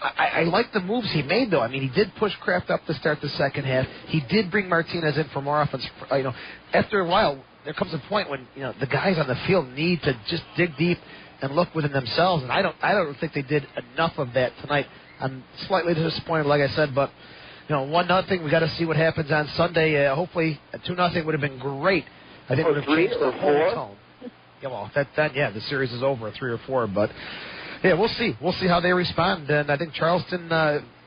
I like the moves he made, though. I mean, he did push Kraft up to start the second half. He did bring Martinez in for more offense. You know, after a while, there comes a point when the guys on the field need to just dig deep and look within themselves, and I don't think they did enough of that tonight. I'm slightly disappointed, like I said, but 1-0. We got to see what happens on Sunday. Hopefully, 2-0 would have been great. I think it would have changed the whole tone. Yeah, well, the series is over, 3 or 4, but. Yeah, we'll see. We'll see how they respond. And I think Charleston,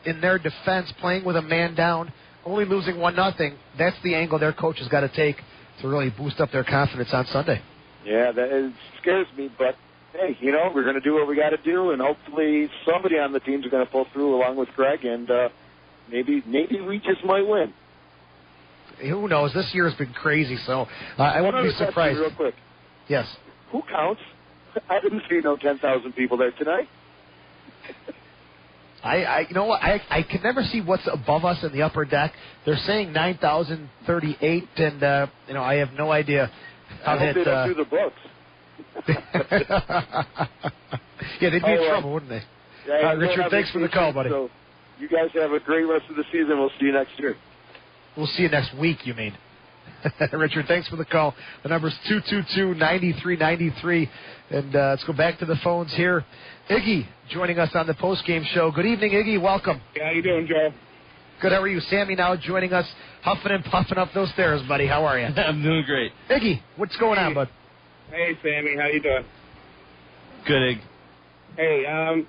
in their defense, playing with a man down, only losing 1-0, that's the angle their coach has got to take to really boost up their confidence on Sunday. Yeah, it scares me, but, hey, we're going to do what we got to do, and hopefully somebody on the teams are going to pull through along with Greg, and maybe we just might win. Who knows? This year has been crazy, so I wouldn't be surprised. Real quick. Yes. Who counts? I didn't see no 10,000 people there tonight. You know what? I can never see what's above us in the upper deck. They're saying 9,038, and I have no idea how I hope they don't do the books. Yeah, they'd be in trouble, wouldn't they? Yeah, Richard, thanks for the call, buddy. So you guys have a great rest of the season. We'll see you next year. We'll see you next week, you mean. Richard, thanks for the call. The number's 222-9393. And let's go back to the phones here. Iggy joining us on the postgame show. Good evening, Iggy. Welcome. How you doing, Joe? Good. How are you? Sammy now joining us, huffing and puffing up those stairs, buddy. How are you? I'm doing great. Iggy, what's going on, bud? Hey, Sammy. How you doing? Good, Ig. Hey, I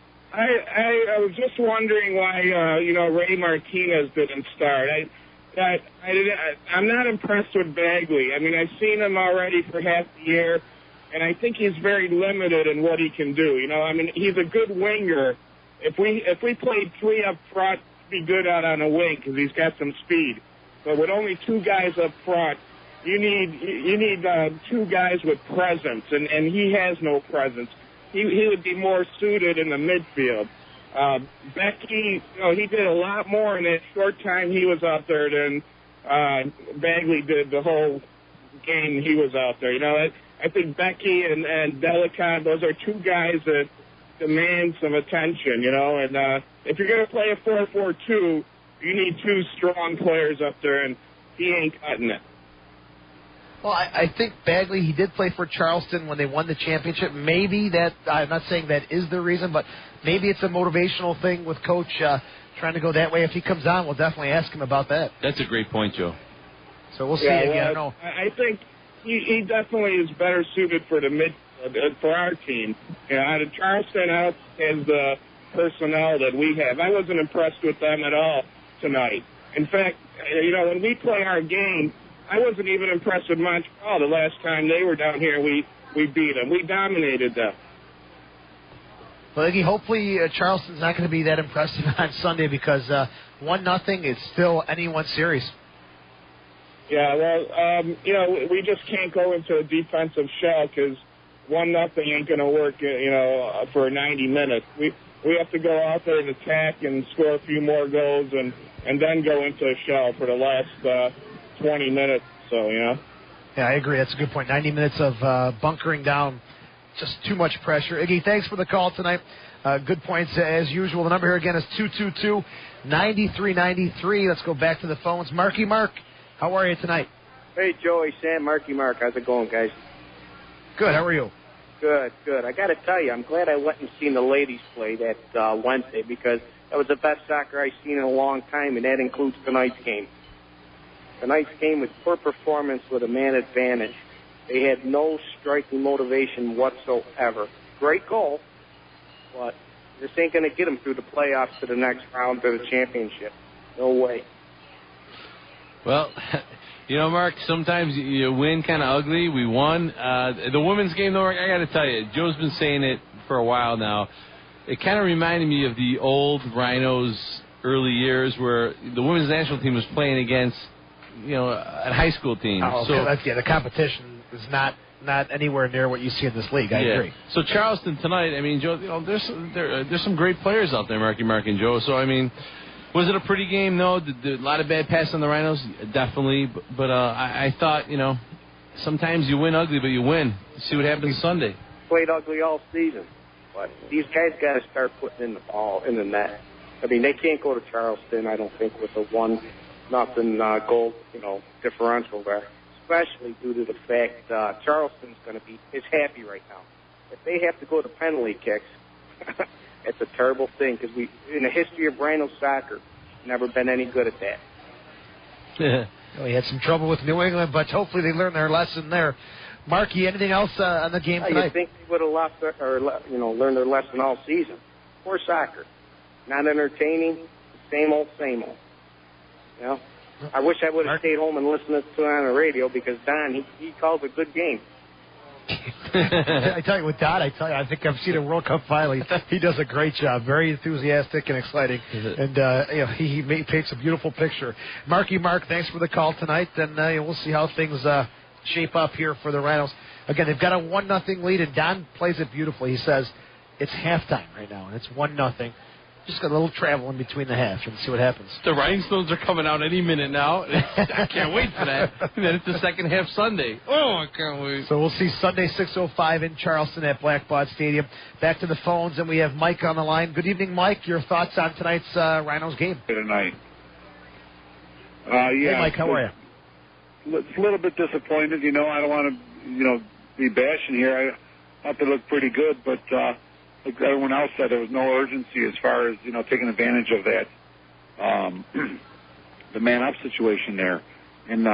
was just wondering why, Ray Martinez didn't start. I'm not impressed with Bagley. I mean, I've seen him already for half the year, and I think he's very limited in what he can do. He's a good winger. If we played three up front, he'd be good out on a wing because he's got some speed. But with only two guys up front, you need two guys with presence, and he has no presence. He would be more suited in the midfield. Becky, he did a lot more in that short time he was out there than Bagley did the whole game he was out there. I think Becky and Delicon, those are two guys that demand some attention, and if you're going to play a 4-4-2, you need two strong players up there, and he ain't cutting it. Well, I think Bagley, he did play for Charleston when they won the championship. Maybe that, I'm not saying that is the reason, but maybe it's a motivational thing with Coach trying to go that way. If he comes on, we'll definitely ask him about that. That's a great point, Joe. So we'll see. Well, I think he definitely is better suited for the for our team. Out of Charleston, out has the personnel that we have. I wasn't impressed with them at all tonight. In fact, when we play our game, I wasn't even impressed with Montreal the last time they were down here. We beat them. We dominated them. Well, Iggy, hopefully Charleston's not going to be that impressive on Sunday because 1-0 is still anyone's series. Yeah, well, we just can't go into a defensive shell because 1-0 ain't going to work, for 90 minutes. We have to go out there and attack and score a few more goals and then go into a shell for the last 20 minutes, Yeah, I agree. That's a good point. 90 minutes of bunkering down, just too much pressure. Iggy, thanks for the call tonight. Good points as usual. The number here again is 222-9393. Let's go back to the phones. Marky Mark, how are you tonight? Hey, Joey, Sam, Marky Mark. How's it going, guys? Good. How are you? Good. I got to tell you, I'm glad I went and seen the ladies play that Wednesday because that was the best soccer I've seen in a long time, and that includes tonight's game. Tonight's game was poor performance with a man advantage. They had no striking motivation whatsoever. Great goal, but this ain't going to get them through the playoffs to the next round to the championship. No way. Well, Mark, sometimes you win kind of ugly. We won. The women's game, though, I got to tell you, Joe's been saying it for a while now. It kind of reminded me of the old Rhinos early years where the women's national team was playing against a high school team. Oh, so the competition is not anywhere near what you see in this league. I agree. So Charleston tonight, Joe, there's some great players out there, Mark and Joe. So was it a pretty game? No, a lot of bad passes on the Rhinos, definitely. But I thought sometimes you win ugly, but you win. See what happens Sunday. Played ugly all season, but these guys got to start putting in the ball in the net. They can't go to Charleston, I don't think, with a 1-0 goal, differential there, especially due to the fact Charleston's is happy right now. If they have to go to penalty kicks, it's a terrible thing because in the history of Rhino soccer, never been any good at that. We had some trouble with New England, but hopefully they learned their lesson there. Marky, anything else on the game tonight? You think they would have learned their lesson all season? Poor soccer, not entertaining, same old. I wish I would have stayed home and listened to it on the radio because Don, he calls a good game. I tell you, with Don, I think I've seen a World Cup final. He does a great job. Very enthusiastic and exciting. And, he paints a beautiful picture. Marky Mark, thanks for the call tonight. And we'll see how things shape up here for the Rhinos. Again, they've got a 1-0 lead, and Don plays it beautifully. He says it's halftime right now, and it's 1-0. just got a little travel in between the half and see what happens. The Rhinestones are coming out any minute now. I can't wait for that. And then it's the second half Sunday. Oh, I can't wait. So we'll see Sunday 6:05 in Charleston at Blackbaud Stadium. Back to the phones, and we have Mike on the line. Good evening, Mike. Your thoughts on tonight's Rhinos game? Tonight. Hey, Mike, how are you? It's a little bit disappointed. I don't want to, be bashing here. I thought they looked pretty good, but like everyone else said, there was no urgency as far as, taking advantage of that, the man-up situation there. And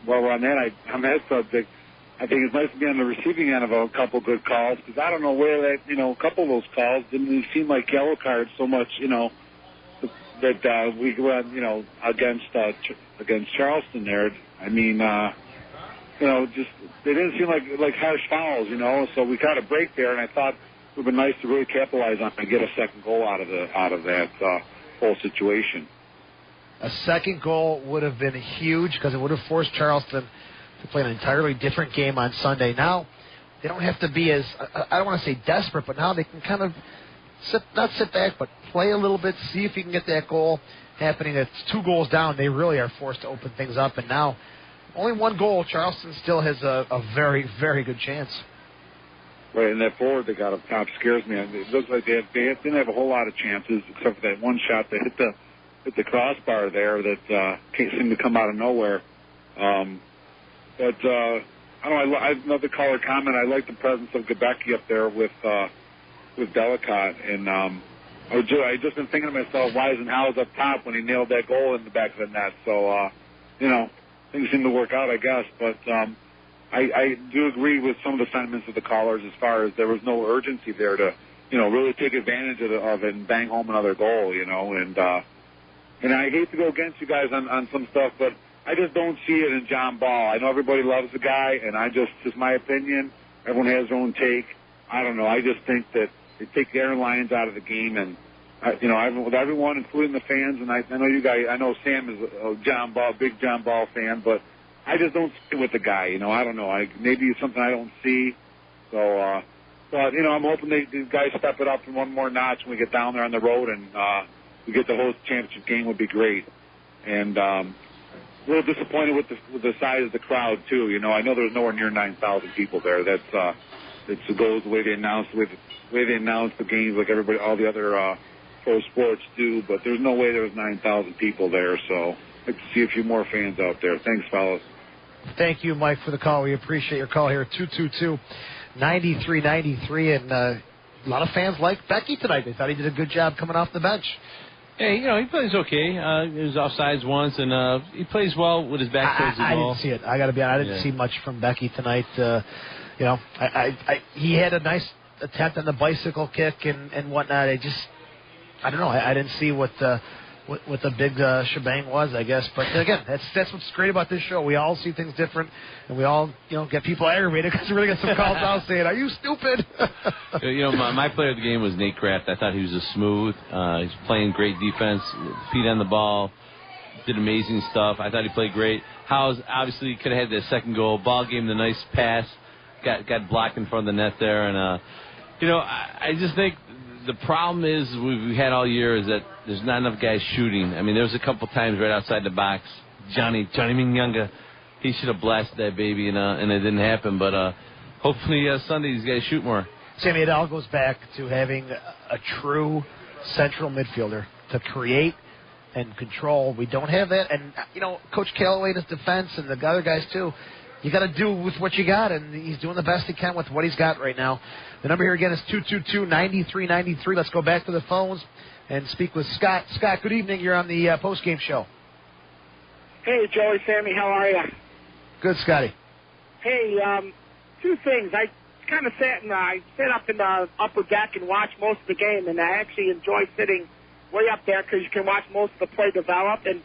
while we're on that subject, I think it's nice to be on the receiving end of a couple good calls, because I don't know where that, a couple of those calls didn't even seem like yellow cards so much, that we went, against Charleston there. I mean, just they didn't seem like harsh fouls, So we got a break there, and I thought it would be nice to really capitalize on and get a second goal out of that whole situation. A second goal would have been huge because it would have forced Charleston to play an entirely different game on Sunday. Now they don't have to be as, I don't want to say desperate, but now they can kind of not sit back, but play a little bit, see if you can get that goal happening. It's 2 goals down. They really are forced to open things up, and now only 1 goal. Charleston still has a very, very good chance. Right, and that forward they got up top scares me. It looks like they didn't have a whole lot of chances except for that one shot that hit the crossbar there that seemed to come out of nowhere. But I don't know. Another caller comment. I like the presence of Gebecki up there with Delicott, and I just been thinking to myself, why isn't Howes up top when he nailed that goal in the back of the net? So things seem to work out, I guess. But I do agree with some of the sentiments of the callers as far as there was no urgency there to, really take advantage of it and bang home another goal, and I hate to go against you guys on some stuff, but I just don't see it in John Ball. I know everybody loves the guy, and just my opinion. Everyone has their own take. I don't know. I just think that they take the airlines out of the game, and with everyone, including the fans, and I know you guys. I know Sam is a big John Ball fan, but I just don't see it with the guy. I don't know. Maybe it's something I don't see. So, but I'm hoping these guys step it up one more notch when we get down there on the road, and we get the host championship game would be great. And a little disappointed with the size of the crowd too. I know there's nowhere near 9,000 people there. It goes the way they announce the games like all the other pro sports do. But there's no way there was 9,000 people there. So I'd like to see a few more fans out there. Thanks, fellas. Thank you, Mike, for the call. We appreciate your call here. 222-9393, and a lot of fans liked Becky tonight. They thought he did a good job coming off the bench. Hey, he plays okay. He was offsides once, and he plays well with his back towards the ball. I didn't see it. I got to be honest. I didn't see much from Becky tonight. He had a nice attempt on the bicycle kick and whatnot. I don't know. I didn't see what the big shebang was, I guess. But again, that's what's great about this show. We all see things different, and we all get people aggravated because we really got some calls out saying, "Are you stupid?" My player of the game was Nate Kraft. I thought he was smooth. He's playing great defense, feet on the ball, did amazing stuff. I thought he played great. Howes obviously could have had that second goal. Ball gave him the nice pass, got blocked in front of the net there, and I just think the problem is we've had all year is that there's not enough guys shooting. I mean, there was a couple times right outside the box. Johnny Mingyanga, he should have blasted that baby, and it didn't happen. But hopefully Sunday these guys shoot more. Sammy, it all goes back to having a true central midfielder to create and control. We don't have that. And, Coach Callaway and his defense and the other guys, too, you got to do with what you got, and he's doing the best he can with what he's got right now. The number here again is 222-9393. Let's go back to the phones and speak with Scott. Scott, good evening. You're on the post-game show. Hey, Joey, Sammy, how are you? Good, Scotty. Hey, 2 things. I kind of sat up in the upper deck and watched most of the game, and I actually enjoyed sitting way up there because you can watch most of the play develop. And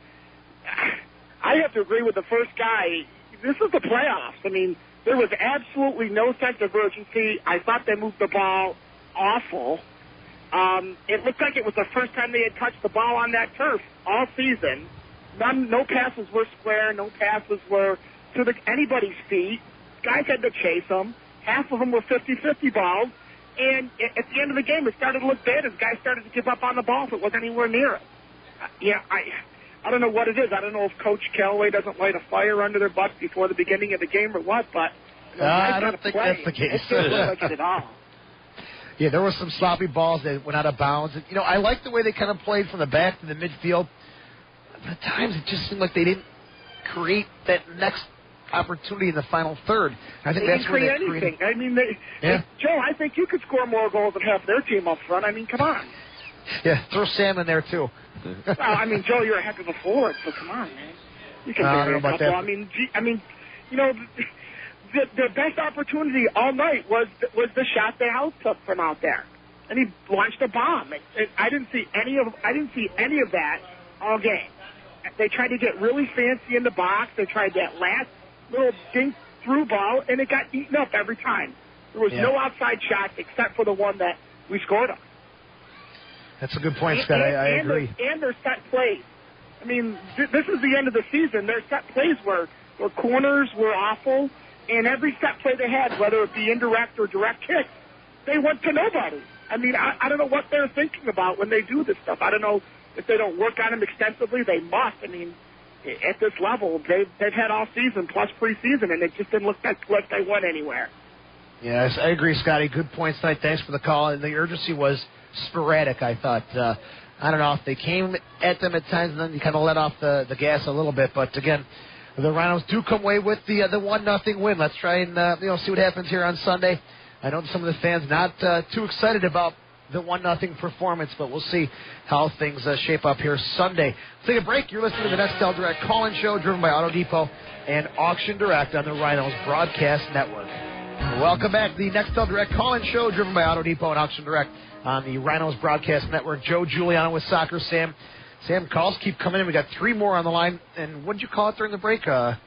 I have to agree with the first guy. This is the playoffs. I mean, there was absolutely no sense of urgency. I thought they moved the ball awful. It looked like it was the first time they had touched the ball on that turf all season. No passes were square. No passes were to anybody's feet. Guys had to chase them. Half of them were 50-50 balls. And at the end of the game, it started to look bad as guys started to give up on the ball if it wasn't anywhere near it. I don't know what it is. I don't know if Coach Callaway doesn't light a fire under their butts before the beginning of the game or what, but I don't think that's the case. It didn't look like it at all. Yeah, there were some sloppy balls that went out of bounds. And, I like the way they kind of played from the back to the midfield. But at times it just seemed like they didn't create that next opportunity in the final third. I think that's where they anything. I mean, Joe, I think you could score more goals than half their team up front. I mean, come on. Yeah, throw Sam in there too. Well, I mean, Joe, you're a heck of a forward, so come on, man. You can vary a couple. That. I mean, the best opportunity all night was the shot that House took from out there, and he launched a bomb. I didn't see any of that all game. They tried to get really fancy in the box. They tried that last little dink through ball, and it got eaten up every time. There was no outside shots except for the one that we scored on. That's a good point, Scott. I agree. And their set plays. I mean, this is the end of the season. Their set plays were corners were awful, and every set play they had, whether it be indirect or direct kicks, they went to nobody. I mean, I don't know what they're thinking about when they do this stuff. I don't know if they don't work on them extensively. They must. I mean, at this level, they've had all season plus preseason, and it just didn't look like they went anywhere. Yes, I agree, Scotty. Good points tonight. Thanks for the call. And the urgency was sporadic, I thought. I don't know if they came at them at times and then you kind of let off the gas a little bit. But, again, the Rhinos do come away with the 1-0 win. Let's try and see what happens here on Sunday. I know some of the fans not too excited about the 1-0 performance, but we'll see how things shape up here Sunday. Let's take a break. You're listening to the Nextel Direct call-in show driven by Auto Depot and Auction Direct on the Rhinos Broadcast Network. Welcome back to the Nextel Direct call-in show driven by Auto Depot and Auction Direct on the Rhinos Broadcast Network. Joe Giuliano with Soccer Sam. Sam, calls keep coming in. We got 3 more on the line. And what did you call it during the break? What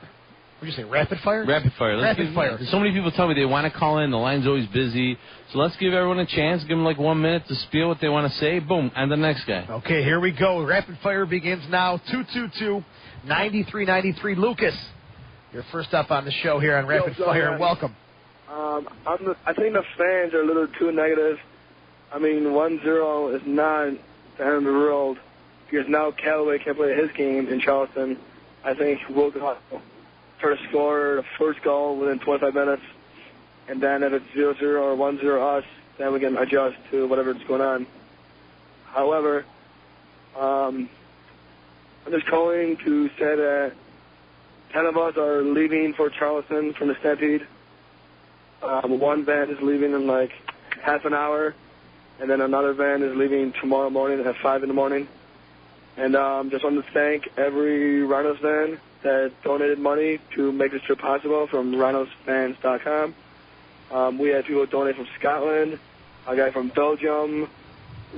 did you say, rapid fire? Rapid fire. Rapid fire. So many people tell me they want to call in. The line's always busy. So let's give everyone a chance. Give them like 1 minute to spiel what they want to say. Boom. And the next guy. Okay, here we go. Rapid fire begins now. 222-9393. Lucas, you're first up on the show here on Rapid Fire. Welcome. I think the fans are a little too negative. I mean, 1-0 is not the end of the world because now Callaway can play his game in Charleston. I think we'll go for to score the first goal within 25 minutes, and then if it's 0-0 or 1-0 us, then we can adjust to whatever's going on. However, I'm just calling to say that 10 of us are leaving for Charleston from the Stampede. One van is leaving in like half an hour, and then another van is leaving tomorrow morning at 5 in the morning. And just want to thank every Rhinos fan that donated money to make this trip possible from rhinosfans.com. We had people donate from Scotland, a guy from Belgium.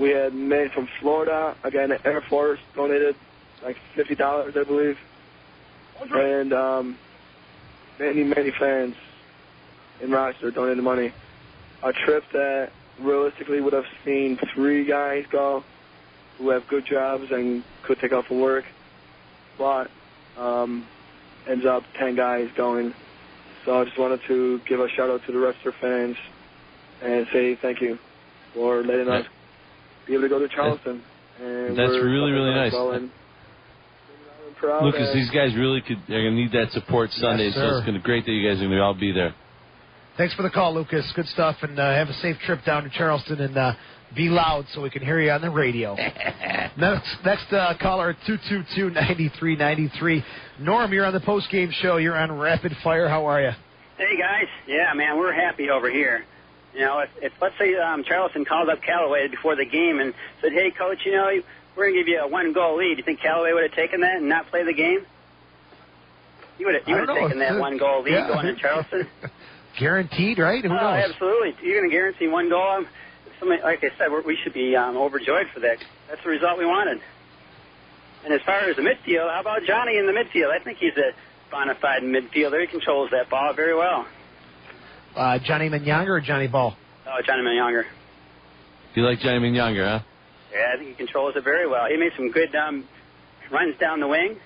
We had men from Florida, a guy in the Air Force donated like $50, I believe. And many fans in Rochester donated money. A trip that realistically would have seen 3 guys go who have good jobs and could take off from work, but ends up 10 guys going. So I just wanted to give a shout out to the Rochester fans and say thank you for letting us be able to go to Charleston. And that's really nice. Proud Lucas, these guys really are going to need that support Sunday, yes, so it's going to be great that you guys are going to all be there. Thanks for the call, Lucas. Good stuff, and have a safe trip down to Charleston, and be loud so we can hear you on the radio. Next caller, 222-9393. Norm, you're on the post-game show. You're on Rapid Fire. How are you? Hey, guys. Yeah, man, we're happy over here. You know, if let's say Charleston called up Callaway before the game and said, hey, Coach, you know, we're going to give you a 1-goal lead. Do you think Callaway would have taken that and not play the game? You would have taken that 1-goal lead going to Charleston? Guaranteed, right? Who knows? Absolutely. You're going to guarantee 1 goal. Like I said, we should be overjoyed for that. That's the result we wanted. And as far as the midfield, how about Johnny in the midfield? I think he's a bona fide midfielder. He controls that ball very well. Johnny Manyanger or Johnny Ball? Oh, Johnny Manyanger. You like Johnny Manyanger, huh? Yeah, I think he controls it very well. He made some good runs down the wing,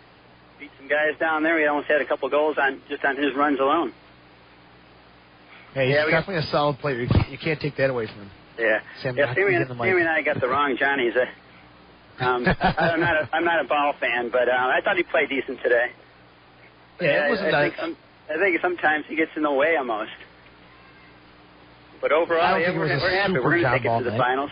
beat some guys down there. He almost had a couple goals just on his runs alone. Hey, he's definitely a solid player. You can't take that away from him. Yeah. Sammy and I got the wrong Johnny. I'm not a Ball fan, but I thought he played decent today. Yeah, it wasn't I think sometimes he gets in the way almost. But overall, we're happy. We're going to take it to the finals.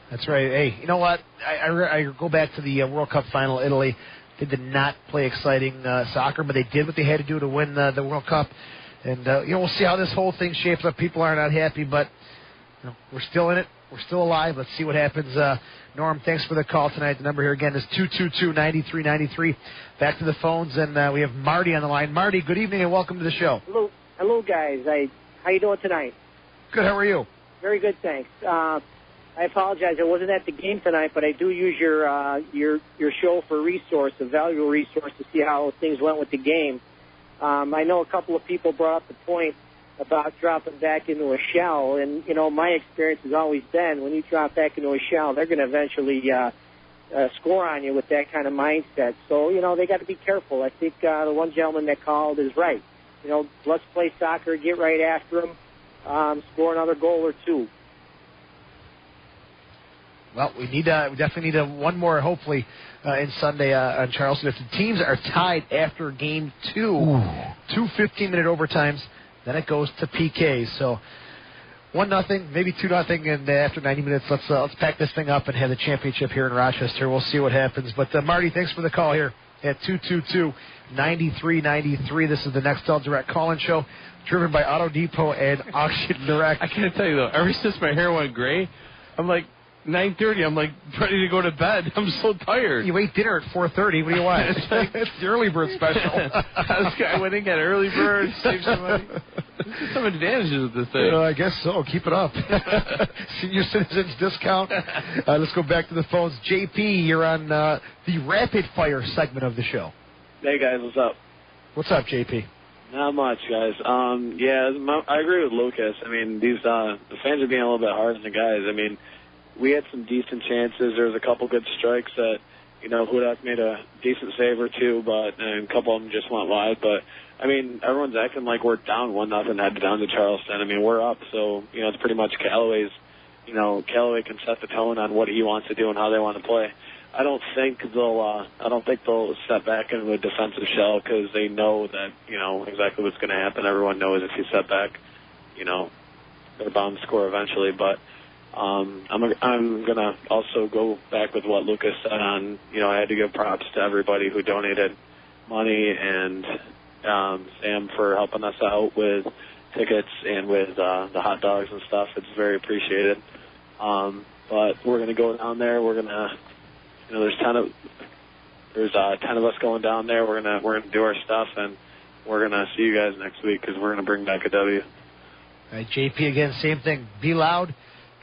That's right. Hey, you know what? I go back to the World Cup final, Italy. They did not play exciting soccer, but they did what they had to do to win the World Cup. And, we'll see how this whole thing shapes up. People are not happy, but we're still in it. We're still alive. Let's see what happens. Norm, thanks for the call tonight. The number here again is 222-9393. Back to the phones, and we have Marty on the line. Marty, good evening and welcome to the show. Hello, guys. How you doing tonight? Good. How are you? Very good, thanks. I apologize. I wasn't at the game tonight, but I do use your show for a valuable resource to see how things went with the game. I know a couple of people brought up the point about dropping back into a shell, and my experience has always been when you drop back into a shell, they're going to eventually score on you with that kind of mindset. So they got to be careful. I think the one gentleman that called is right. Let's play soccer, get right after them, score another goal or two. Well, we definitely need one more, hopefully, in Sunday on Charleston. If the teams are tied after game 2, 2 15-minute overtimes, then it goes to PKs. So 1-0, maybe 2-0, and after 90 minutes, let's pack this thing up and have the championship here in Rochester. We'll see what happens. But Marty, thanks for the call here at 222-9393. This is the Nextel Direct call-in show, driven by Auto Depot and Auction Direct. I can't tell you though, ever since my hair went gray, I'm like 9:30. I'm like ready to go to bed. I'm so tired. You ate dinner at 4:30. What do you want? It's the early bird special. I went and got early bird, saved some money. There's some advantages of this thing. I guess so. Keep it up. Senior citizens discount. Let's go back to the phones. JP, you're on the rapid fire segment of the show. Hey guys, what's up? What's up, JP? Not much, guys. I agree with Lucas. I mean, the fans are being a little bit hard on the guys. I mean, we had some decent chances. There was a couple good strikes that, Hudak made a decent save or two, and a couple of them just went wide. But, I mean, everyone's acting like we're down 1-0 headed down to Charleston. I mean, we're up, so, it's pretty much Callaway's, Callaway can set the tone on what he wants to do and how they want to play. I don't think they'll step back into a defensive shell because they know that, exactly what's going to happen. Everyone knows if you step back, they're bound to score eventually, but I'm gonna also go back with what Lucas said on. I had to give props to everybody who donated money and Sam for helping us out with tickets and with the hot dogs and stuff. It's very appreciated. But we're gonna go down there. We're gonna, there's 10 of us going down there. We're gonna do our stuff, and we're gonna see you guys next week because we're gonna bring back a W. All right, JP, again, same thing. Be loud.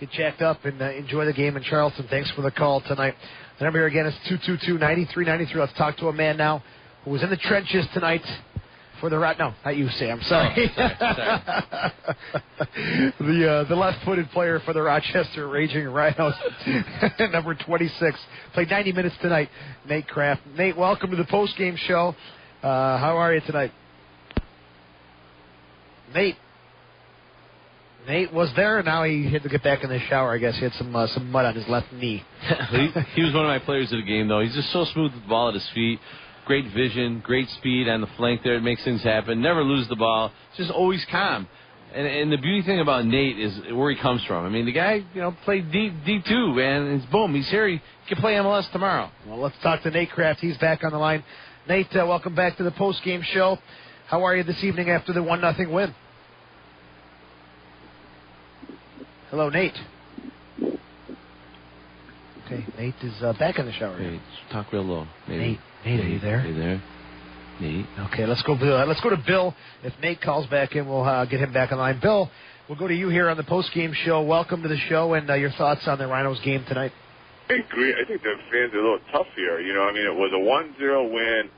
Get jacked up and enjoy the game in Charleston. Thanks for the call tonight. The number here again is 222-9393. Let's talk to a man now who was in the trenches tonight for the No, not you, Sam. Sorry. Sorry. The left-footed player for the Rochester Raging Rhinos, number 26, played 90 minutes tonight. Nate Kraft. Nate, welcome to the postgame show. How are you tonight? Nate was there, and now he had to get back in the shower. I guess he had some mud on his left knee. He was one of my players of the game, though. He's just so smooth with the ball at his feet. Great vision, great speed on the flank there. It makes things happen. Never lose the ball. Just always calm. And the beauty thing about Nate is where he comes from. I mean, the guy, played D2, man. And it's boom. He's here. He can play MLS tomorrow. Well, let's talk to Nate Kraft. He's back on the line. Nate, welcome back to the postgame show. How are you this evening after the 1-0 win? Hello, Nate. Okay, Nate is back in the shower. Hey, talk real low. Nate, are you there? Are you there? Nate. Okay, let's go to Bill. If Nate calls back in, we'll get him back on the line. Bill, we'll go to you here on the post-game show. Welcome to the show, and your thoughts on the Rhinos game tonight. I agree. I think the fans are a little tough here. It was a 1-0 win.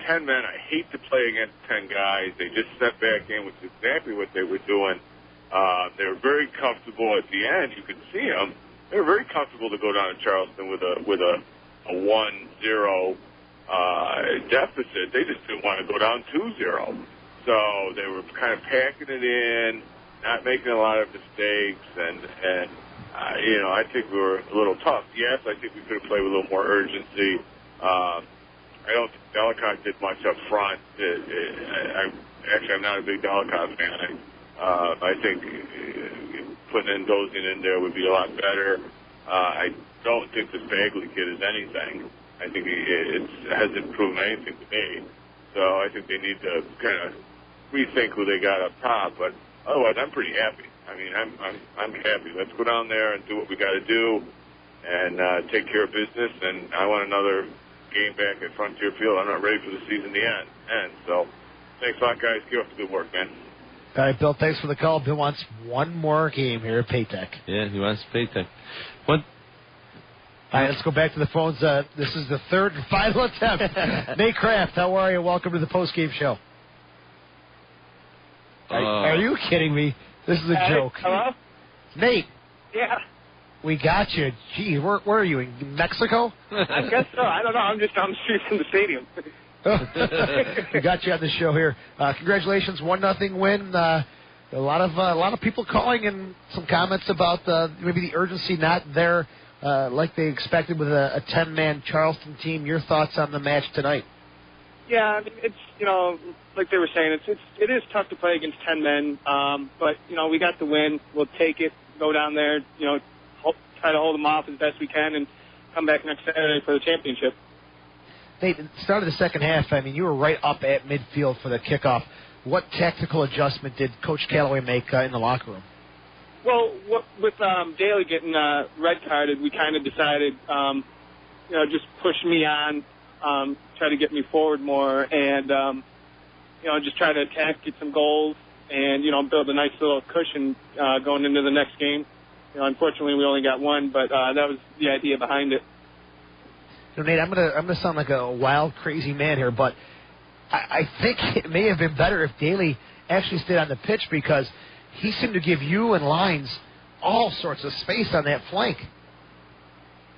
10 men, I hate to play against 10 guys. They just stepped back in, which is exactly what they were doing. They were very comfortable at the end. You could see them. They were very comfortable to go down to Charleston with a 1-0 deficit. They just didn't want to go down 2-0. So they were kind of packing it in, not making a lot of mistakes, and I think we were a little tough. Yes, I think we could have played with a little more urgency. I don't think Delacotte did much up front. I'm not a big Delacotte fan. I think putting Endosian in there would be a lot better. I don't think this Bagley kid is anything. I think it hasn't proven anything to me. So I think they need to kind of rethink who they got up top. But otherwise, I'm pretty happy. I mean, I'm happy. Let's go down there and do what we got to do and take care of business. And I want another game back at Frontier Field. I'm not ready for the season to end. So thanks a lot, guys. Keep up the good work, man. All right, Bill, thanks for the call. Bill wants one more game here at Paytech. Yeah, he wants Paytech. All right, let's go back to the phones. This is the third and final attempt. Nate Kraft, how are you? Welcome to the postgame show. Are you kidding me? This is a joke. Hello? Nate. Yeah. We got you. Gee, where are you? In Mexico? I guess so. I don't know. I'm just down the street from the stadium. We got you on the show here. Congratulations, 1-0 win. A lot of people calling and some comments about maybe the urgency not there like they expected with a 10-man Charleston team. Your thoughts on the match tonight? Yeah, I mean, it's like they were saying, it is tough to play against 10 men. But we got the win. We'll take it. Go down there. Try to hold them off as best we can, and come back next Saturday for the championship. Nate, start of the second half, I mean, you were right up at midfield for the kickoff. What tactical adjustment did Coach Callaway make in the locker room? Well, with Daly getting red carded, we kind of decided, just push me on, try to get me forward more, and just try to attack, get some goals, and build a nice little cushion going into the next game. Unfortunately, we only got one, but that was the idea behind it. Nate, I'm gonna sound like a wild, crazy man here, but I think it may have been better if Daly actually stayed on the pitch, because he seemed to give you and Lines all sorts of space on that flank.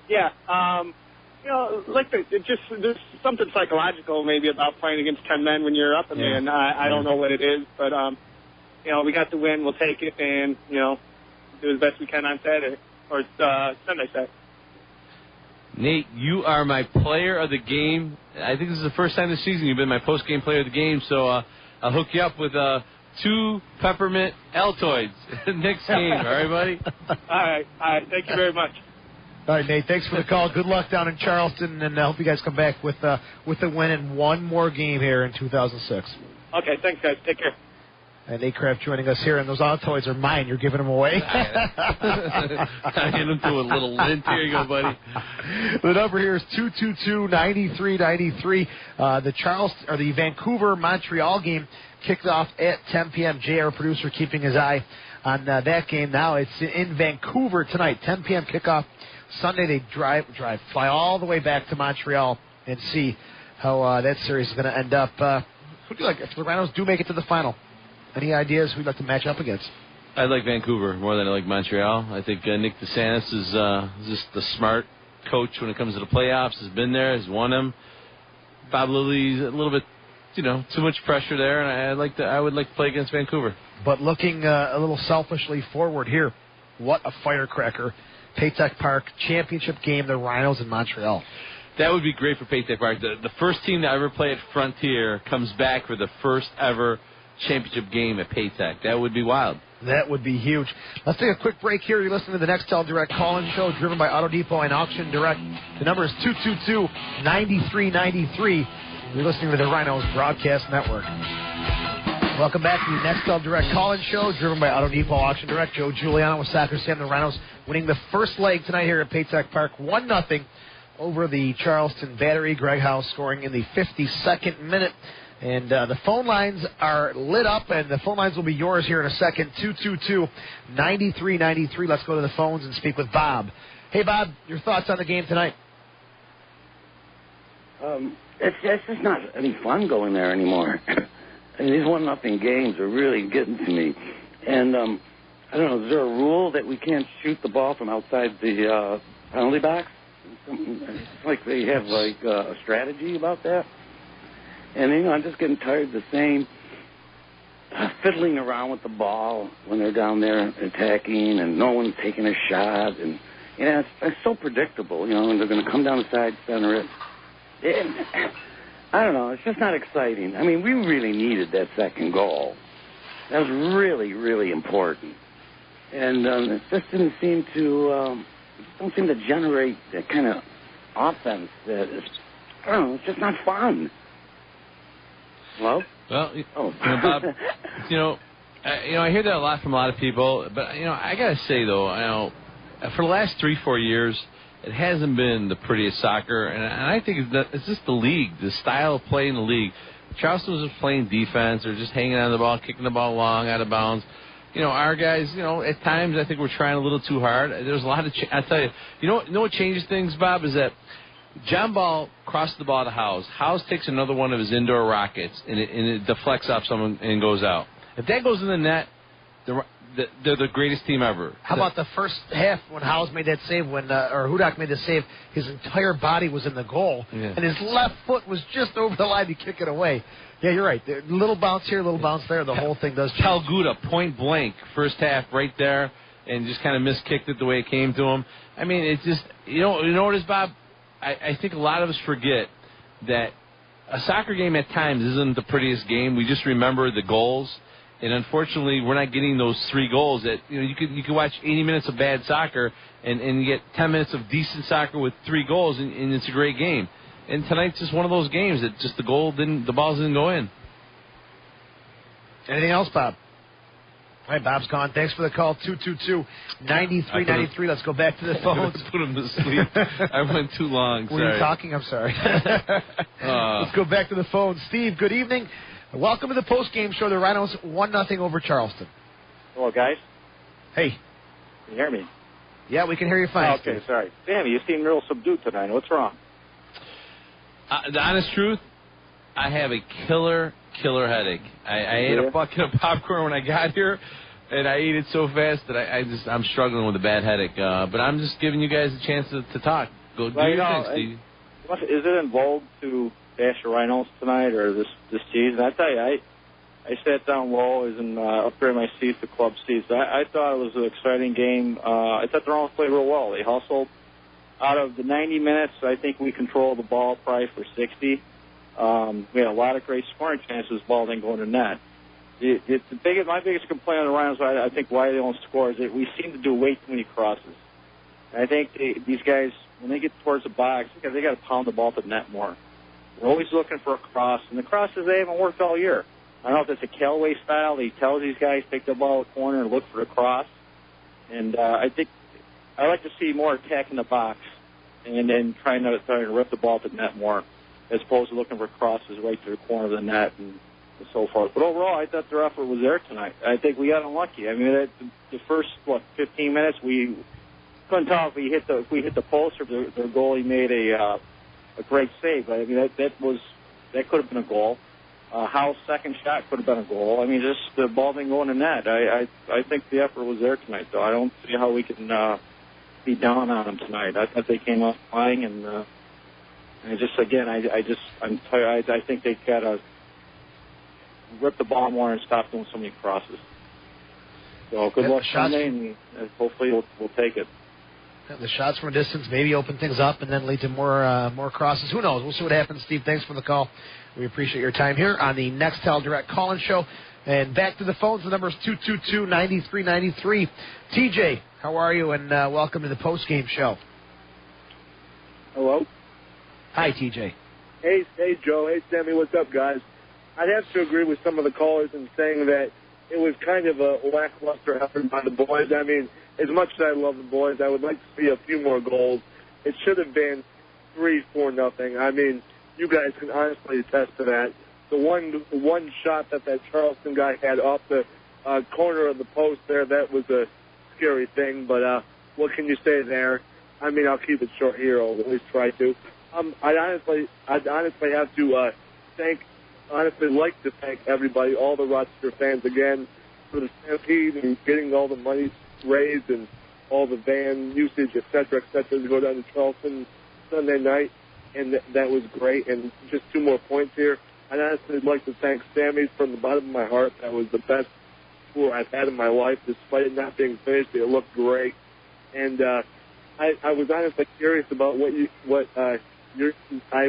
Yeah, there's something psychological maybe about playing against 10 men when you're up a man. I don't know what it is, but we got the win. We'll take it, and do as best we can on Saturday or Sunday. Nate, you are my player of the game. I think this is the first time this season you've been my post-game player of the game, so I'll hook you up with 2 peppermint Altoids next game. All right, buddy? All right. Thank you very much. All right, Nate, thanks for the call. Good luck down in Charleston, and I hope you guys come back with a win and one more game here in 2006. Okay, thanks, guys. Take care. And Nate Kraft joining us here, and those Altoids are mine. You're giving them away. I hit them to a little lint. Here you go, buddy. The number here is 222-9393. The Vancouver-Montreal game kicked off at 10 p.m. JR, producer, keeping his eye on that game. Now it's in Vancouver tonight, 10 p.m. kickoff. Sunday they fly all the way back to Montreal and see how that series is going to end up. Who do you like if the Rhinos do make it to the final? Any ideas who you'd like to match up against? I like Vancouver more than I like Montreal. I think Nick DeSantis is just the smart coach when it comes to the playoffs. Has been there, has won them. Bob Lilly's a little bit, too much pressure there, and I would like to play against Vancouver. But looking a little selfishly forward here, what a firecracker! Paytech Park championship game, the Rhinos in Montreal. That would be great for Paytech Park. The first team to ever play at Frontier comes back for the first ever championship game at Paytech. That would be wild. That would be huge. Let's take a quick break here. You're listening to the Nextel Direct call-in show driven by Auto Depot and Auction Direct. The number is 222-9393. You're listening to the Rhinos Broadcast Network. Welcome back to the Nextel Direct call-in show driven by Auto Depot Auction Direct. Joe Giuliano with Soccer Sam. The Rhinos winning the first leg tonight here at Paytech Park, 1-0 over the Charleston Battery. Greg House scoring in the 52nd minute. And the phone lines are lit up, and the phone lines will be yours here in a second. 222-9393. Let's go to the phones and speak with Bob. Hey, Bob, your thoughts on the game tonight? It's just not any fun going there anymore. And these 1-0 games are really getting to me. And I don't know, is there a rule that we can't shoot the ball from outside the penalty box? It's like they have a strategy about that. And I'm just getting tired of the same fiddling around with the ball when they're down there attacking, and no one's taking a shot, and it's so predictable, and they're going to come down the side, center it. I don't know. It's just not exciting. I mean, we really needed that second goal. That was really, really important. And it just didn't seem to generate that kind of offense that is, I don't know, it's just not fun. Hello? Well, Bob, I hear that a lot from a lot of people, but, I got to say, though, for the last 3-4 years, it hasn't been the prettiest soccer, and I think it's just the league, the style of play in the league. Charleston was just playing defense or just hanging on the ball, kicking the ball long, out of bounds. Our guys, at times I think we're trying a little too hard. There's a lot of, I tell you, you know what changes things, Bob, is that John Ball crosses the ball to Howes. Howes takes another one of his indoor rockets, and it deflects off someone and goes out. If that goes in the net, they're the greatest team ever. How about the first half when Howes made that save, or Hudak made the save, his entire body was in the goal, and his left foot was just over the line to kick it away. Yeah, you're right. Little bounce here, little bounce there, the whole thing does change. Talguda, point blank, first half right there, and just kind of miskicked it the way it came to him. I mean, it's just, you know what it is, Bob? I think a lot of us forget that a soccer game at times isn't the prettiest game. We just remember the goals. And unfortunately, we're not getting those 3 goals. That you can watch 80 minutes of bad soccer and you get 10 minutes of decent soccer with 3 goals, and it's a great game. And tonight's just one of those games that just the balls didn't go in. Anything else, Bob? All right, Bob's gone. Thanks for the call. 222-9393. Let's go back to the phone. Put him to sleep. I went too long. Were you talking? I'm sorry. Let's go back to the phone. Steve, good evening. Welcome to the post-game show. The Rhinos 1-0 over Charleston. Hello, guys. Hey. Can you hear me? Yeah, we can hear you fine. Okay, sorry. Sammy, you seem real subdued tonight. What's wrong? The honest truth, I have a killer headache. I ate a bucket of popcorn when I got here, and I ate it so fast that I'm struggling with a bad headache. But I'm just giving you guys a chance to talk. Go do your thing, Steve. Is it in vogue to bash the Rhinos tonight or this season? I tell you, I sat down low, as in upgraded my seats to club seats. I thought it was an exciting game. I thought the Rhinos played real well. They hustled. Out of the 90 minutes, I think we controlled the ball probably for 60. We had a lot of great scoring chances. Ball didn't go in the net. My biggest complaint on the Rhinos, I think why they don't score, is that we seem to do way too many crosses. And I think these guys, when they get towards the box, because they got to pound the ball to the net more. We're always looking for a cross, and the crosses, they haven't worked all year. I don't know if it's a Callaway style. He tells these guys take the ball at the corner and look for the cross. And I think I like to see more attack in the box and then trying to rip the ball to the net more, as opposed to looking for crosses right to the corner of the net and so forth. But overall, I thought their effort was there tonight. I think we got unlucky. I mean, the first 15 minutes, we couldn't tell if we hit the post or their goalie made a great save. I mean, that could have been a goal. Howe's second shot could have been a goal. I mean, just the ball didn't go in the net. I think the effort was there tonight, though. I don't see how we can be down on them tonight. I thought they came up flying, and I'm tired. I think they got to rip the ball more and stop doing so many crosses. So good luck Sunday, and hopefully we'll take it. The shots from a distance maybe open things up and then lead to more crosses. Who knows? We'll see what happens. Steve, thanks for the call. We appreciate your time here on the Nextel Direct Call-In Show. And back to the phones. The number is 222-9393. TJ, how are you? And welcome to the post-game show. Hello. Hi, TJ. Hey, Joe. Hey, Sammy. What's up, guys? I'd have to agree with some of the callers in saying that it was kind of a lackluster effort by the boys. I mean, as much as I love the boys, I would like to see a few more goals. It should have been 3-4-0. I mean, you guys can honestly attest to that. The one shot that Charleston guy had off the corner of the post there, that was a scary thing. But what can you say there? I mean, I'll keep it short here. I'll at least try to. I'd honestly have to like to thank everybody, all the Rochester fans again, for the stampede and getting all the money raised and all the van usage, et cetera, to go down to Charleston Sunday night, and that was great. And just 2 more points here. I'd honestly like to thank Sammy from the bottom of my heart. That was the best tour I've had in my life. Despite it not being finished, it looked great. And I was honestly curious about I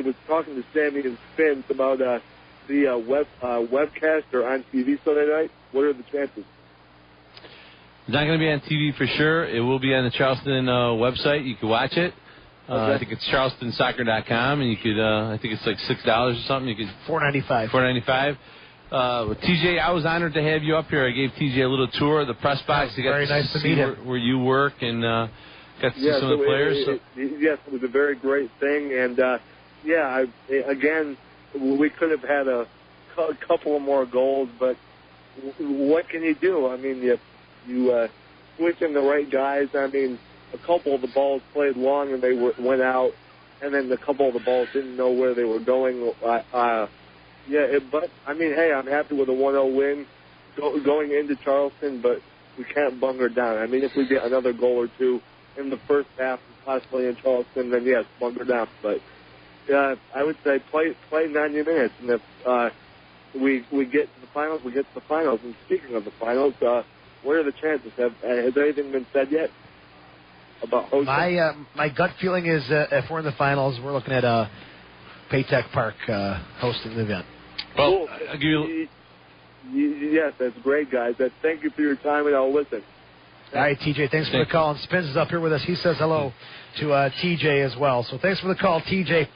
was talking to Sammy and Spence about the webcast or on TV Sunday night. What are the chances? It's not going to be on TV for sure. It will be on the Charleston website. You can watch it. Okay. I think it's charlestonsoccer.com, and you could. I think it's like $6 or something. You could $4.95. $4.95. TJ, I was honored to have you up here. I gave TJ a little tour of the press box. You got very nice to meet him. Where you work and got to see some of the players. Yes, it was a very great thing, and again, we could have had a couple of more goals, but what can you do? I mean, you switch in the right guys. I mean, a couple of the balls played long and they went out, and then a couple of the balls didn't know where they were going. But I mean, hey, I'm happy with a 1-0 win going into Charleston, but we can't bunker down. I mean, if we get another goal or two in the first half, possibly in Charleston, then yes, bunker down. But I would say play 90 minutes, and if we get to the finals, we get to the finals. And speaking of the finals, what are the chances? Has anything been said yet about hosting? My gut feeling is if we're in the finals, we're looking at Paytech Park hosting the event. Well, cool. I'll give you... Yes, that's great, guys. Thank you for your time, and I'll listen. All right, TJ, thanks for the call. And Spence is up here with us. He says hello to TJ as well. So thanks for the call, TJ.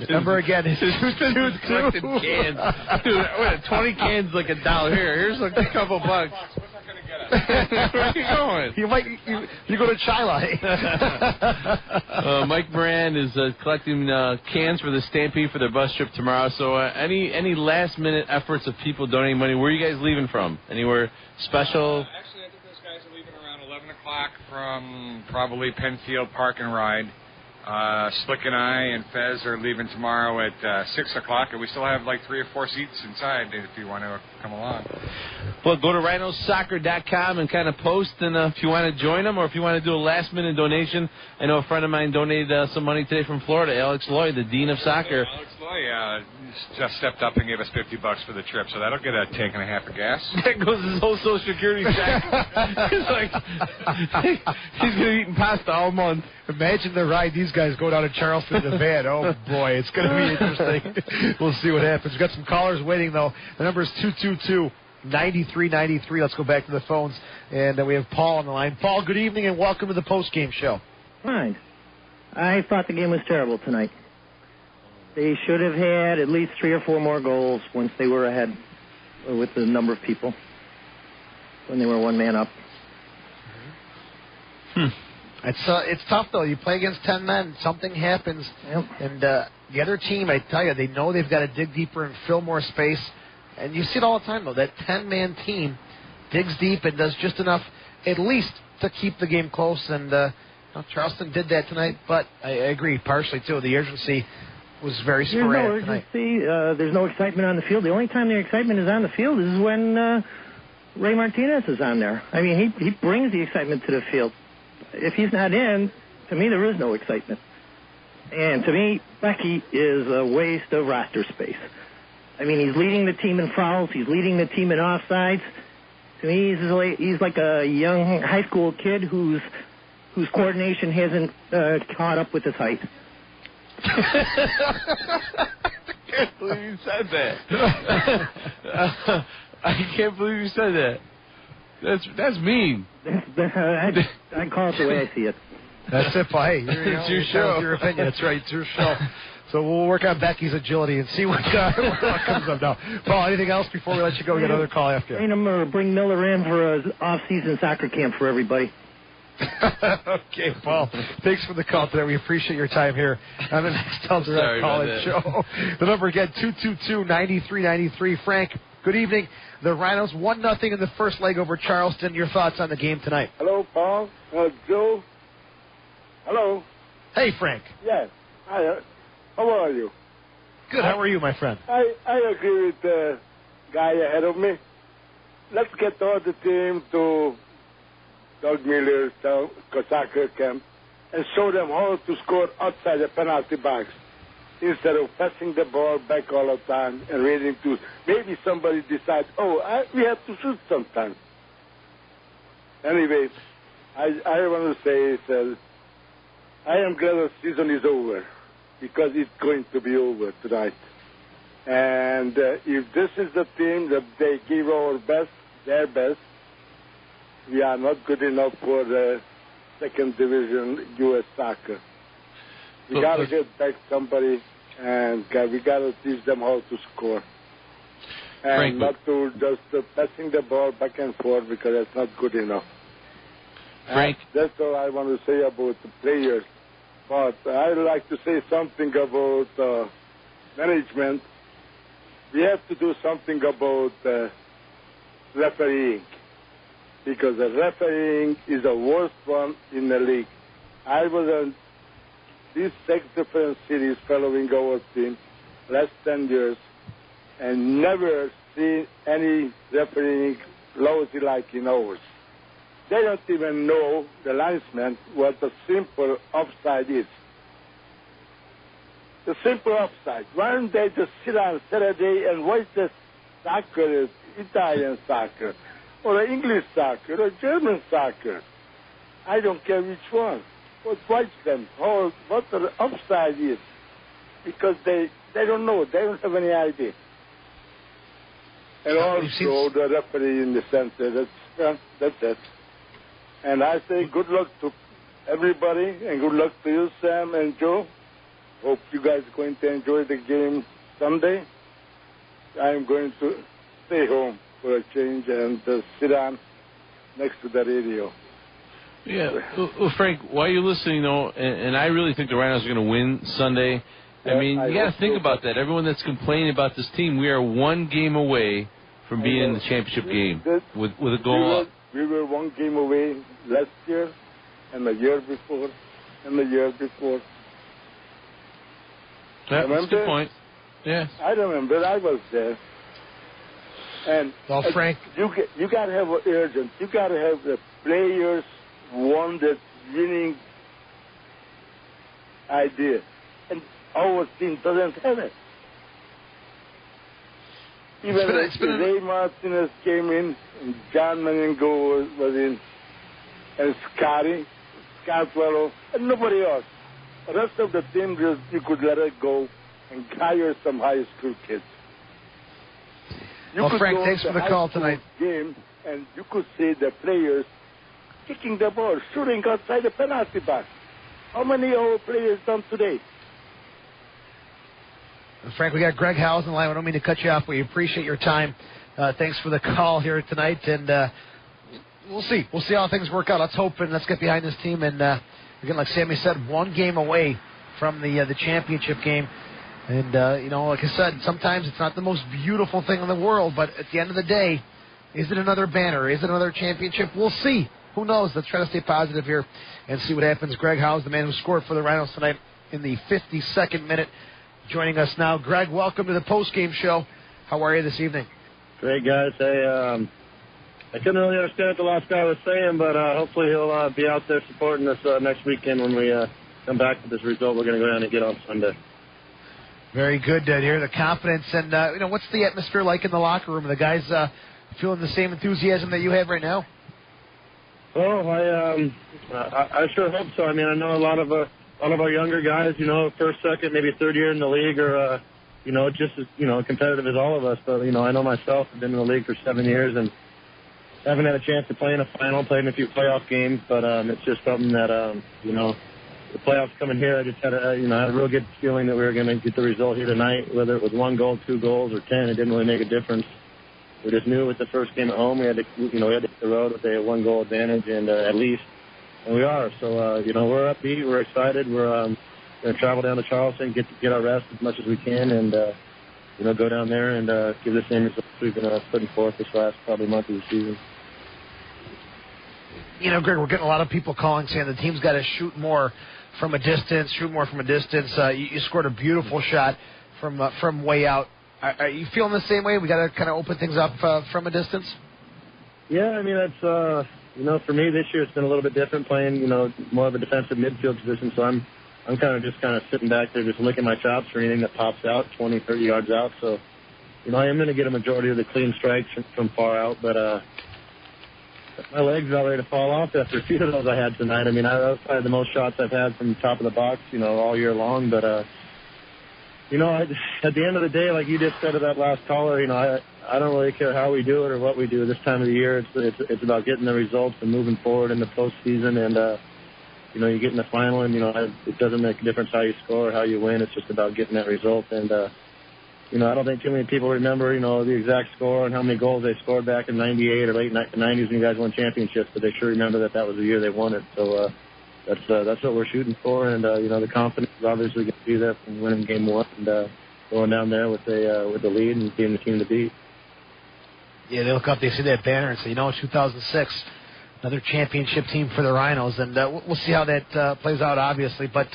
Number again is 222. Cans. Dude, 20 cans like $1. Here's like a couple bucks. Where are you going? You go to Chila. Mike Moran is collecting cans for the Stampede for their bus trip tomorrow. So any last minute efforts of people donating money? Where are you guys leaving from? Anywhere special? Actually, I think those guys are leaving around 11 o'clock from probably Penfield Park and Ride. Slick and I and Fez are leaving tomorrow at 6 o'clock, and we still have like 3 or 4 seats inside if you want to come along. Well, go to rhinosoccer.com and kind of post, and if you want to join them or if you want to do a last-minute donation. I know a friend of mine donated some money today from Florida, Alex Loy, the Dean of Soccer. Alex Loy just stepped up and gave us $50 for the trip, so that'll get a tank and a half of gas. There goes his whole Social Security check. He's like, he's going to be eating pasta all month. Imagine the ride these guys go down to Charleston in the van. Oh, boy, it's going to be interesting. We'll see what happens. We've got some callers waiting, though. The number is 222-9393. Let's go back to the phones. And we have Paul on the line. Paul, good evening and welcome to the post-game show. Fine. I thought the game was terrible tonight. They should have had at least 3 or 4 more goals once they were ahead with the number of people, when they were one man up. It's tough, though. You play against 10 men, something happens. Yep. And the other team, I tell you, they know they've got to dig deeper and fill more space. And you see it all the time, though. That 10-man team digs deep and does just enough, at least, to keep the game close. And Charleston did that tonight, but I agree, partially, too. The urgency was very sporadic tonight. There's no excitement on the field. The only time the excitement is on the field is when Ray Martinez is on there. I mean, he brings the excitement to the field. If he's not in, to me, there is no excitement. And to me, Becky is a waste of roster space. I mean, he's leading the team in fouls. He's leading the team in offsides. To me, he's like a young high school kid whose coordination hasn't caught up with his height. I can't believe you said that. I can't believe you said that. That's mean. I call it the way I see it. That's it, Paul. Hey, it's your show. Your opinion. That's right. It's your show. So we'll work on Becky's agility and see what comes up now. Paul, anything else before we let you go? We got another call after. Bring Miller in for an off-season soccer camp for everybody. Okay, Paul. Thanks for the call today. We appreciate your time here on the Next Tell Direct Calling Show. The number again, 222-9393. Frank, good evening. The Rhinos 1-0 in the first leg over Charleston. Your thoughts on the game tonight? Hello, Paul. Joe. Hello. Hey, Frank. Yes. Hi. How are you? Good. How are you, my friend? I agree with the guy ahead of me. Let's get all the team to Doug Miller's soccer camp and show them how to score outside the penalty box. instead of passing the ball back all the time and waiting to maybe somebody decides, we have to shoot sometime. Anyway, I want to say that I am glad the season is over because it's going to be over tonight. And if this is the team that they give their best, we are not good enough for the second division U.S. soccer. We got to get back somebody, and we got to teach them how to score. And Frank, not to just passing the ball back and forth because that's not good enough. Frank? That's all I want to say about the players. But I'd like to say something about management. We have to do something about refereeing, because the refereeing is the worst one in the league. I was on these 6 different cities following our team last 10 years and never seen any refereeing lousy like in ours. They don't even know, the linesmen, what the simple offside is. The simple offside. Why don't they just sit on Saturday and watch the soccer, Italian soccer, or English soccer, or German soccer? I don't care which one. But watch them, what the offside is. Because they don't know, they don't have any idea. And also the referee in the center, that's it. And I say good luck to everybody, and good luck to you, Sam and Joe. Hope you guys are going to enjoy the game Sunday. I'm going to stay home for a change and sit on next to the radio. Yeah, well, Frank, while you're listening, though, and I really think the Rhinos are going to win Sunday. I mean, you got to think about that. Everyone that's complaining about this team, we are one game away from being in the championship game with a goal up. We were one game away last year, and the year before, and the year before. That's a good point. Yeah. I remember. I was there. And Frank, you got to have an urgent. You got to have the players want that winning idea, and our team doesn't have it. Even Ray Martinez came in, and John Menengo was in, and Scottwell, and nobody else. The rest of the team, you could let it go and hire some high school kids. Frank, thanks for the call tonight. Game, and you could see the players kicking the ball, shooting outside the penalty box. How many of our players done today? Frank, we got Greg Howes in the line. I don't mean to cut you off. We appreciate your time. Thanks for the call here tonight, and we'll see. We'll see how things work out. Let's hope and let's get behind this team. And again, like Sammy said, one game away from the championship game. And like I said, sometimes it's not the most beautiful thing in the world, but at the end of the day, is it another banner? Is it another championship? We'll see. Who knows? Let's try to stay positive here and see what happens. Greg Howes, the man who scored for the Rhinos tonight in the 52nd minute, joining us now. Greg, welcome to the post-game show. How are you this evening? Great, guys. Hey, I couldn't really understand what the last guy was saying, but hopefully he'll be out there supporting us next weekend when we come back with this result we're going to go down and get on Sunday. Very good to hear the confidence. And, what's the atmosphere like in the locker room? Are the guys feeling the same enthusiasm that you have right now? Well, I sure hope so. I mean, I know a lot of our younger guys, first, second, maybe third year in the league are, just as, competitive as all of us. But, I know myself. I've been in the league for 7 years and haven't had a chance to play in a final, played in a few playoff games. But it's just something that, the playoffs coming here, I just had a real good feeling that we were going to get the result here tonight, whether it was 1 goal, 2 goals, or 10. It didn't really make a difference. We just knew with the first game at home, we had to hit the road with a 1-goal advantage, and at least, and we are. So, we're upbeat, we're excited. We're going to travel down to Charleston, get our rest as much as we can, and go down there and give the same results we've been putting forth this last probably month of the season. Greg, we're getting a lot of people calling saying the team's got to shoot more from a distance. You scored a beautiful shot from way out. Are you feeling the same way? We got to kind of open things up from a distance? Yeah, I mean, that's, for me this year it's been a little bit different playing, more of a defensive midfield position. So I'm I'm kind of sitting back there just licking my chops for anything that pops out 20, 30 yards out. So, I am going to get a majority of the clean strikes from far out, but my legs are ready to fall off after a few of those I had tonight. I mean, that was probably the most shots I've had from the top of the box, all year long. But, at the end of the day, like you just said to that last caller, I don't really care how we do it or what we do this time of the year. It's about getting the results and moving forward in the postseason. And, you get in the final, and, it doesn't make a difference how you score or how you win. It's just about getting that result. And, I don't think too many people remember, the exact score and how many goals they scored back in 98 or late 90s when you guys won championships, but they sure remember that was the year they won it. So that's what we're shooting for, and, the confidence is obviously going to be there from winning game one and going down there with the lead and being the team to beat. Yeah, they look up, they see that banner and say, 2006, another championship team for the Rhinos, and we'll see how that plays out, obviously. But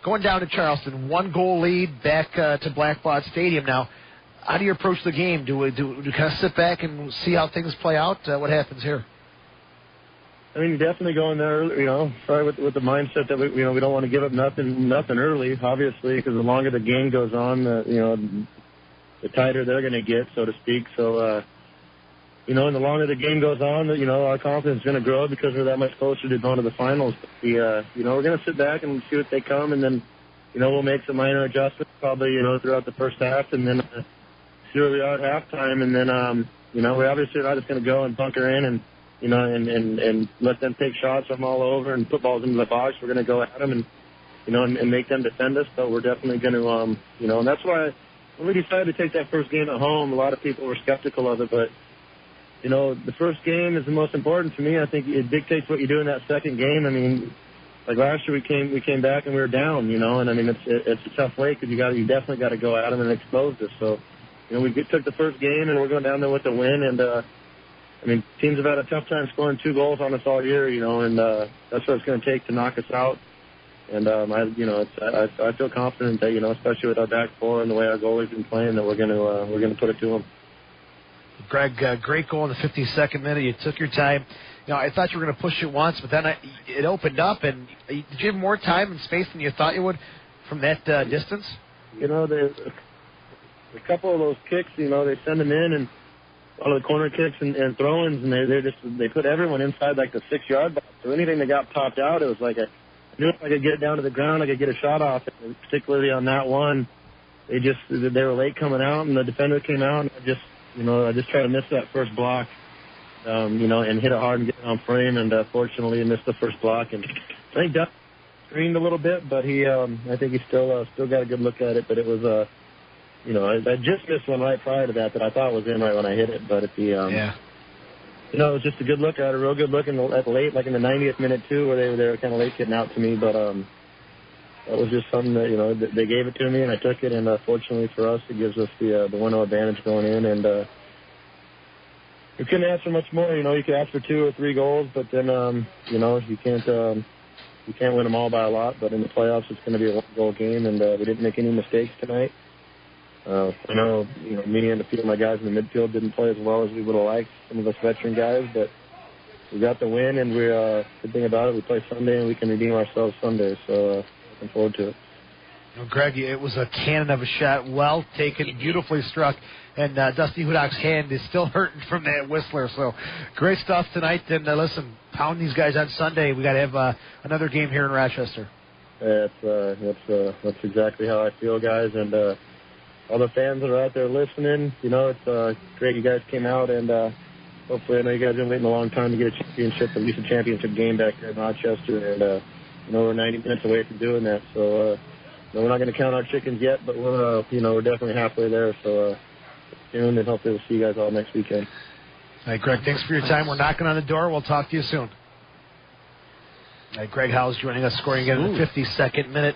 going down to Charleston, 1-goal lead back to Blackbaud Stadium now. How do you approach the game? Do we kind of sit back and see how things play out? What happens here? I mean, definitely going there, probably with the mindset that we don't want to give up nothing early, obviously, because the longer the game goes on, the tighter they're going to get, so to speak. So, and the longer the game goes on, our confidence is going to grow because we're that much closer to going to the finals. But we're going to sit back and see what they come, and then, we'll make some minor adjustments probably, throughout the first half, and then see where we are at halftime. And then, we're obviously not just going to go and bunker in and, and let them take shots from all over and put balls into the box. We're going to go at them and, and make them defend us. But we're definitely going to, and that's why when we decided to take that first game at home, a lot of people were skeptical of it. But, the first game is the most important to me. I think it dictates what you do in that second game. I mean, like last year we came back and we were down, and I mean, it's a tough way because you definitely got to go at them and expose us. So, we took the first game and we're going down there with the win. And, I mean, teams have had a tough time scoring 2 goals on us all year, and that's what it's going to take to knock us out. And I feel confident that especially with our back four and the way our goalie's been playing, that we're going to put it to them. Greg, great goal in the 52nd minute. You took your time. I thought you were going to push it once, but then it opened up. And did you have more time and space than you thought you would from that distance? A couple of those kicks, they send them in and. All of the corner kicks and throw-ins, and they put everyone inside like the 6-yard box. So anything that got popped out, it was like I knew if I could get it down to the ground, I could get a shot off. And particularly on that one, they were late coming out, and the defender came out, and I just tried to miss that first block, and hit it hard and get it on frame, and fortunately I missed the first block. And I think Duff screened a little bit, but I think he still got a good look at it. But it was I just missed one right prior to that I thought was in right when I hit it. But at the, it was just a good look at it, a real good look at the late, like in the 90th minute too, where they were kind of late getting out to me. But that was just something that, they gave it to me and I took it. And fortunately for us, it gives us the 1-0 advantage going in. And we couldn't ask for much more. You could ask for 2 or 3 goals, but then, you can't win them all by a lot. But in the playoffs, it's going to be a 1-goal game, and we didn't make any mistakes tonight. I know, me and a few of my guys in the midfield didn't play as well as we would have liked, some of us veteran guys, but we got the win, and good thing about it, we play Sunday, and we can redeem ourselves Sunday, so looking forward to it. Greg, it was a cannon of a shot, well taken, beautifully struck, and Dusty Hudak's hand is still hurting from that whistler, so great stuff tonight, and listen, pound these guys on Sunday. We got to have another game here in Rochester. That's exactly how I feel, guys, and all the fans that are out there listening, it's great you guys came out, and hopefully I know you guys have been waiting a long time to get a championship, at least a championship game back here in Rochester, and we're 90 minutes away from doing that, so we're not going to count our chickens yet, but we're definitely halfway there, so soon, and hopefully we'll see you guys all next weekend. All right, Greg, thanks for your time. We're knocking on the door. We'll talk to you soon. All right, Greg Howes joining us, scoring again in the 52nd minute.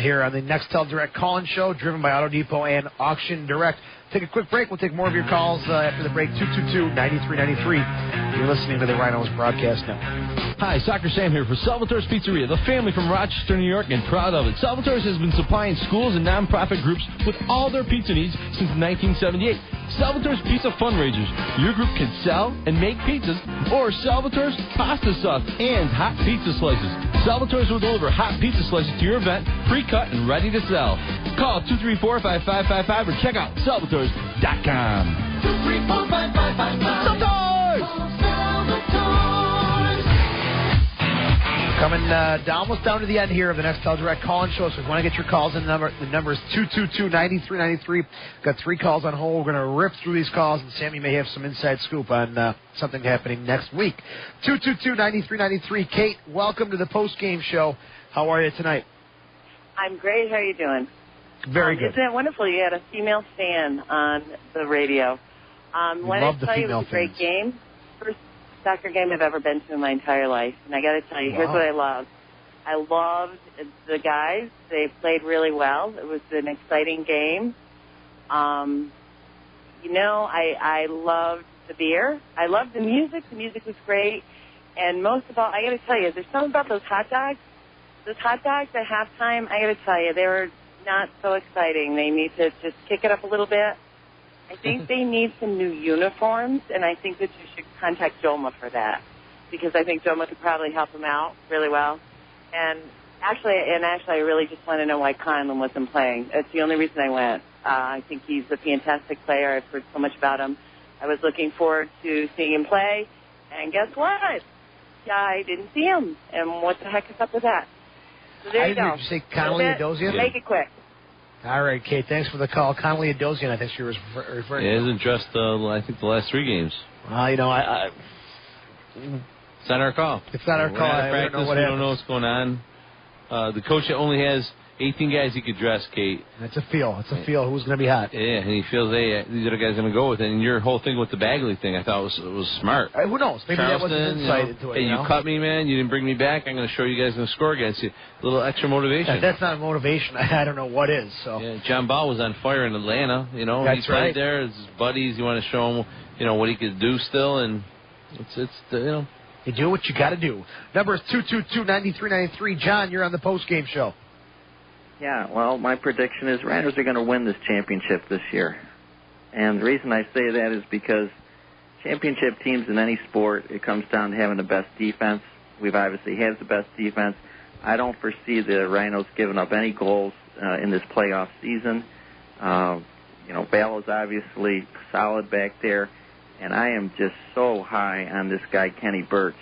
Here on the Nextel Direct call-in show, driven by Auto Depot and Auction Direct. Take a quick break. We'll take more of your calls after the break. 222-9393. You're listening to the Rhinos Broadcast Network. Hi, Soccer Sam here for Salvatore's Pizzeria, the family from Rochester, New York, and proud of it. Salvatore's has been supplying schools and nonprofit groups with all their pizza needs since 1978. Salvatore's Pizza Fundraisers. Your group can sell and make pizzas, or Salvatore's pasta sauce and hot pizza slices. Salvatore's will deliver hot pizza slices to your event, pre-cut and ready to sell. Call 234-5555 or check out salvatores.com. 234-5555. Coming almost down to the end here of the next Tell Direct call-in show, so if you want to get your calls in, the number is 222-9393. Got 3 calls on hold. We're going to rip through these calls, and Sam, you may have some inside scoop on something happening next week. 222-9393. Kate, welcome to the post-game show. How are you tonight? I'm great. How are you doing? Very good. Isn't it wonderful? You had a female fan on the radio. When I tell you it was a great game, first soccer game I've ever been to in my entire life. And I got to tell you, here's what I loved. I loved the guys. They played really well. It was an exciting game. I loved the beer. I loved the music. The music was great. And most of all, I got to tell you, there's something about those hot dogs. Those hot dogs at halftime, I got to tell you, they were not so exciting. They need to just kick it up a little bit. I think they need some new uniforms, and I think that you should contact Joma for that, because I think Joma could probably help them out really well. And actually, I really just want to know why Conlon wasn't playing. That's the only reason I went. I think he's a fantastic player. I've heard so much about him. I was looking forward to seeing him play, and guess what? I didn't see him, and what the heck is up with that? So there you go. Did you say Connolly Adosian? Make it quick. All right, Kate, thanks for the call. Connolly Adosian, I think she was referring to. He hasn't dressed, I think, the last 3 games. Well, it's not our call. It's not our call. I don't know what happens. We don't know what's going on. The coach only has 18 guys he could dress, Kate. That's a feel. It's a feel who's going to be hot. Yeah, and he feels, hey, these other guys are going to go with it. And your whole thing with the Bagley thing, I thought was smart. Who knows? Maybe Charleston, that was an insight into it. Hey, you cut me, man. You didn't bring me back. I'm going to show you guys going to score against you. A little extra motivation. That's not motivation. I don't know what is. So. Yeah, John Ball was on fire in Atlanta. That's he played right. there. His buddies. You want to show him, what he could do still, and it's. You do what you got to do. Number is 222-9393. John, you're on the post-game show. Yeah, well, my prediction is Rhinos are going to win this championship this year. And the reason I say that is because championship teams in any sport, it comes down to having the best defense. We've obviously had the best defense. I don't foresee the Rhinos giving up any goals in this playoff season. Ballow's obviously solid back there. And I am just so high on this guy, Kenny Burts.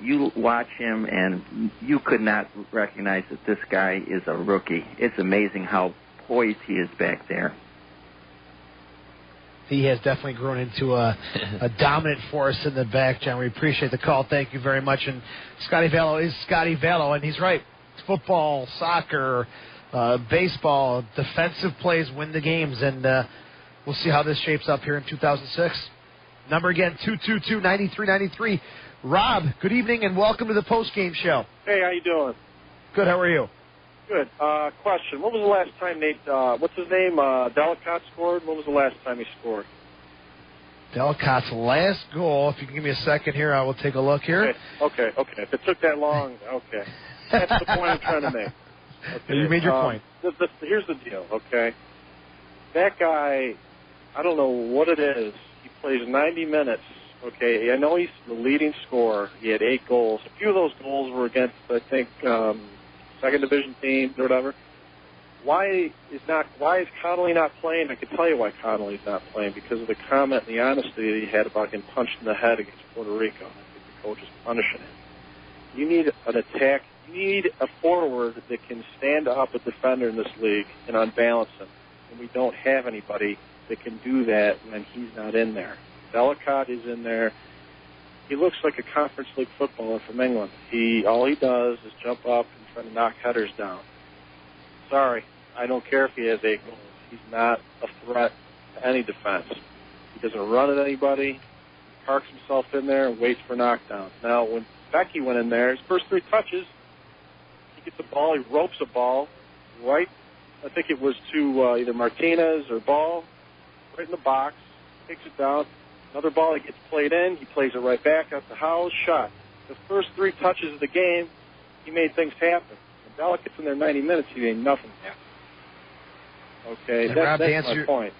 You watch him, and you could not recognize that this guy is a rookie. It's amazing how poised he is back there. He has definitely grown into a dominant force in the back, John. We appreciate the call. Thank you very much. And Scotty Vallow is Scotty Vallow, and he's right. Football, soccer, baseball, defensive plays win the games, and we'll see how this shapes up here in 2006. Number again, 222-9393. Rob, good evening and welcome to the post-game show. Hey, how you doing? Good, how are you? Good. Question. When was the last time Nate, what's his name, Delicott scored? When was the last time he scored? Delicott's last goal, if you can give me a second here, I will take a look here. Okay. If it took that long, okay. That's the point I'm trying to make. Okay. You made your point. Here's the deal, okay? That guy, I don't know what it is. He plays 90 minutes, okay? I know he's the leading scorer. He had 8 goals. A few of those goals were against, I think, second division teams or whatever. Why is Connolly not playing? I can tell you why Connolly's not playing, because of the comment and the honesty that he had about getting punched in the head against Puerto Rico. I think the coach is punishing him. You need an attack. You need a forward that can stand up a defender in this league and unbalance him. And we don't have anybody that can do that when he's not in there. Delicott is in there. He looks like a Conference League footballer from England. All he does is jump up and try to knock headers down. Sorry, I don't care if he has 8 goals. He's not a threat to any defense. He doesn't run at anybody. He parks himself in there and waits for knockdowns. Now, when Becky went in there, his first 3 touches, he gets the ball, he ropes a ball, right, I think it was to either Martinez or Ball, right in the box, takes it down. Another ball, he gets played in, he plays it right back out to Howell's shot. The first 3 touches of the game, he made things happen. When Delicate's in there 90 minutes, he made nothing happen. Okay, Rob, that's my point.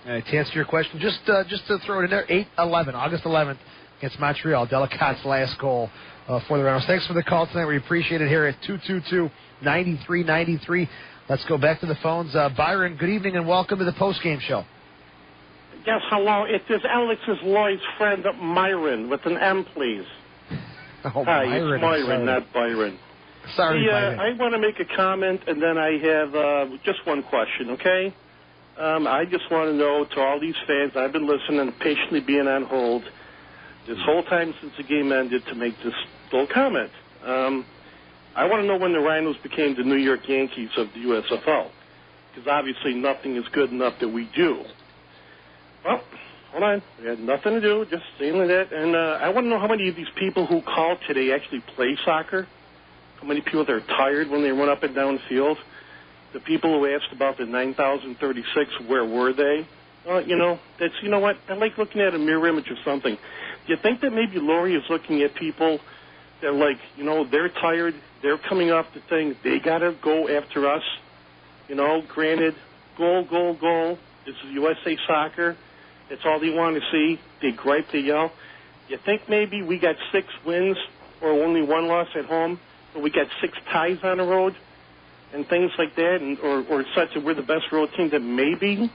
To answer your question, just to throw it in there, August 11th, against Montreal. Delacote's last goal for the Rhinos. Thanks for the call tonight. We appreciate it here at 222-9393. Let's go back to the phones. Byron, good evening and welcome to the postgame show. Yes, hello. It is Alex's Lloyd's friend, Myron, with an M, please. Oh, Hi, Myron, it's Myron, not Byron. Sorry, Byron. I want to make a comment, and then I have just one question, okay? I just want to know to all these fans, I've been listening and patiently being on hold this whole time since the game ended to make this little comment. I want to know when the Rhinos became the New York Yankees of the USFL, because obviously nothing is good enough that we do. Well, hold on. We had nothing to do, just saying that. And I want to know how many of these people who called today actually play soccer. How many people that are tired when they run up and down the field. The people who asked about the 9,036, where were they? You know what? I like looking at a mirror image of something. Do you think that maybe Lori is looking at people that, like, they're tired, they're coming off the thing, they got to go after us? Granted, goal. This is USA Soccer. That's all they want to see. They gripe, they yell. You think maybe we got 6 wins or only 1 loss at home, or we got 6 ties on the road and things like that, or such that we're the best road team, that maybe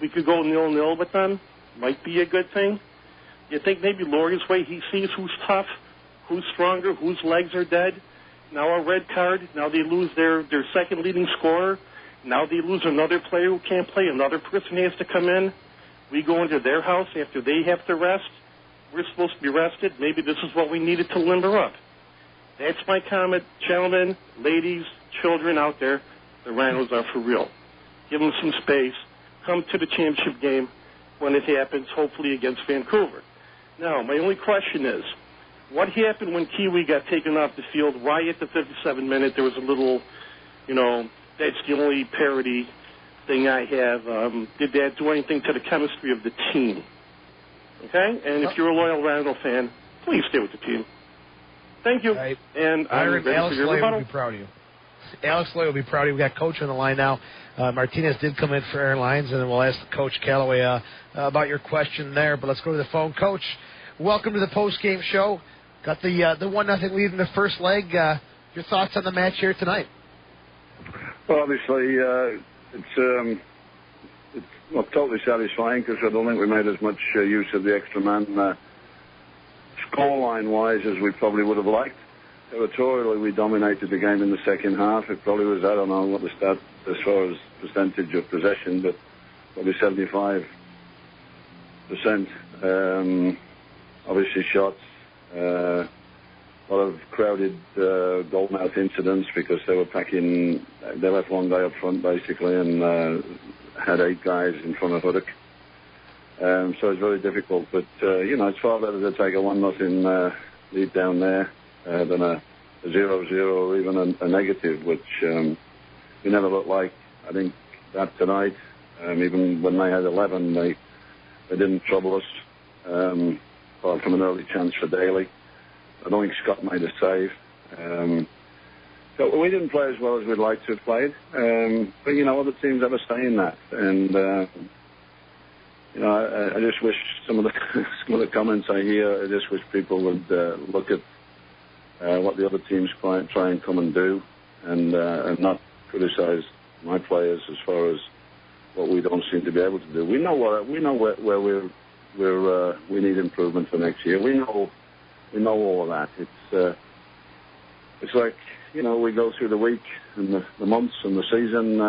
we could go 0-0 with them? Might be a good thing. You think maybe Laurie's way, he sees who's tough, who's stronger, whose legs are dead? Now a red card. Now they lose their second leading scorer. Now they lose another player who can't play. Another person has to come in. We go into their house after they have to rest. We're supposed to be rested. Maybe this is what we needed to limber up. That's my comment, gentlemen, ladies, children out there. The Rhinos are for real. Give them some space. Come to the championship game when it happens, hopefully against Vancouver. Now, my only question is, what happened when Kiwi got taken off the field? Why at the 57th minute there was a little, that's the only parody thing I have. Did that do anything to the chemistry of the team? Okay? And if you're a loyal Rhino fan, please stay with the team. Thank you. Right. And Alex Lay will be proud of you. Alex Lay will be proud of you. We got Coach on the line now. Martinez did come in for Airlines, and then we'll ask Coach Calloway about your question there. But let's go to the phone. Coach, welcome to the post-game show. Got the 1-0 lead in the first leg. Your thoughts on the match here tonight? Well, obviously, it's not totally satisfying because I don't think we made as much use of the extra man scoreline-wise as we probably would have liked. Territorially, we dominated the game in the second half. It probably was, I don't know what the stat as far as percentage of possession, but probably 75%. Obviously, shots. A lot of crowded goalmouth incidents because they left one guy up front basically and had 8 guys in front of Huddock. So it's very difficult, but it's far better to take a 1-0 lead down there than a 0-0 or even a negative, which we never looked like. I think that tonight, even when they had 11, they didn't trouble us, apart from an early chance for Daly. I don't think Scott made a save. So we didn't play as well as we'd like to have played. But, other teams have a say in that. And, I just wish some of the comments I hear, I just wish people would look at what the other teams try and come and do and not criticize my players as far as what we don't seem to be able to do. We know where we need improvement for next year. We know all of that. It's like, we go through the week and the months and the season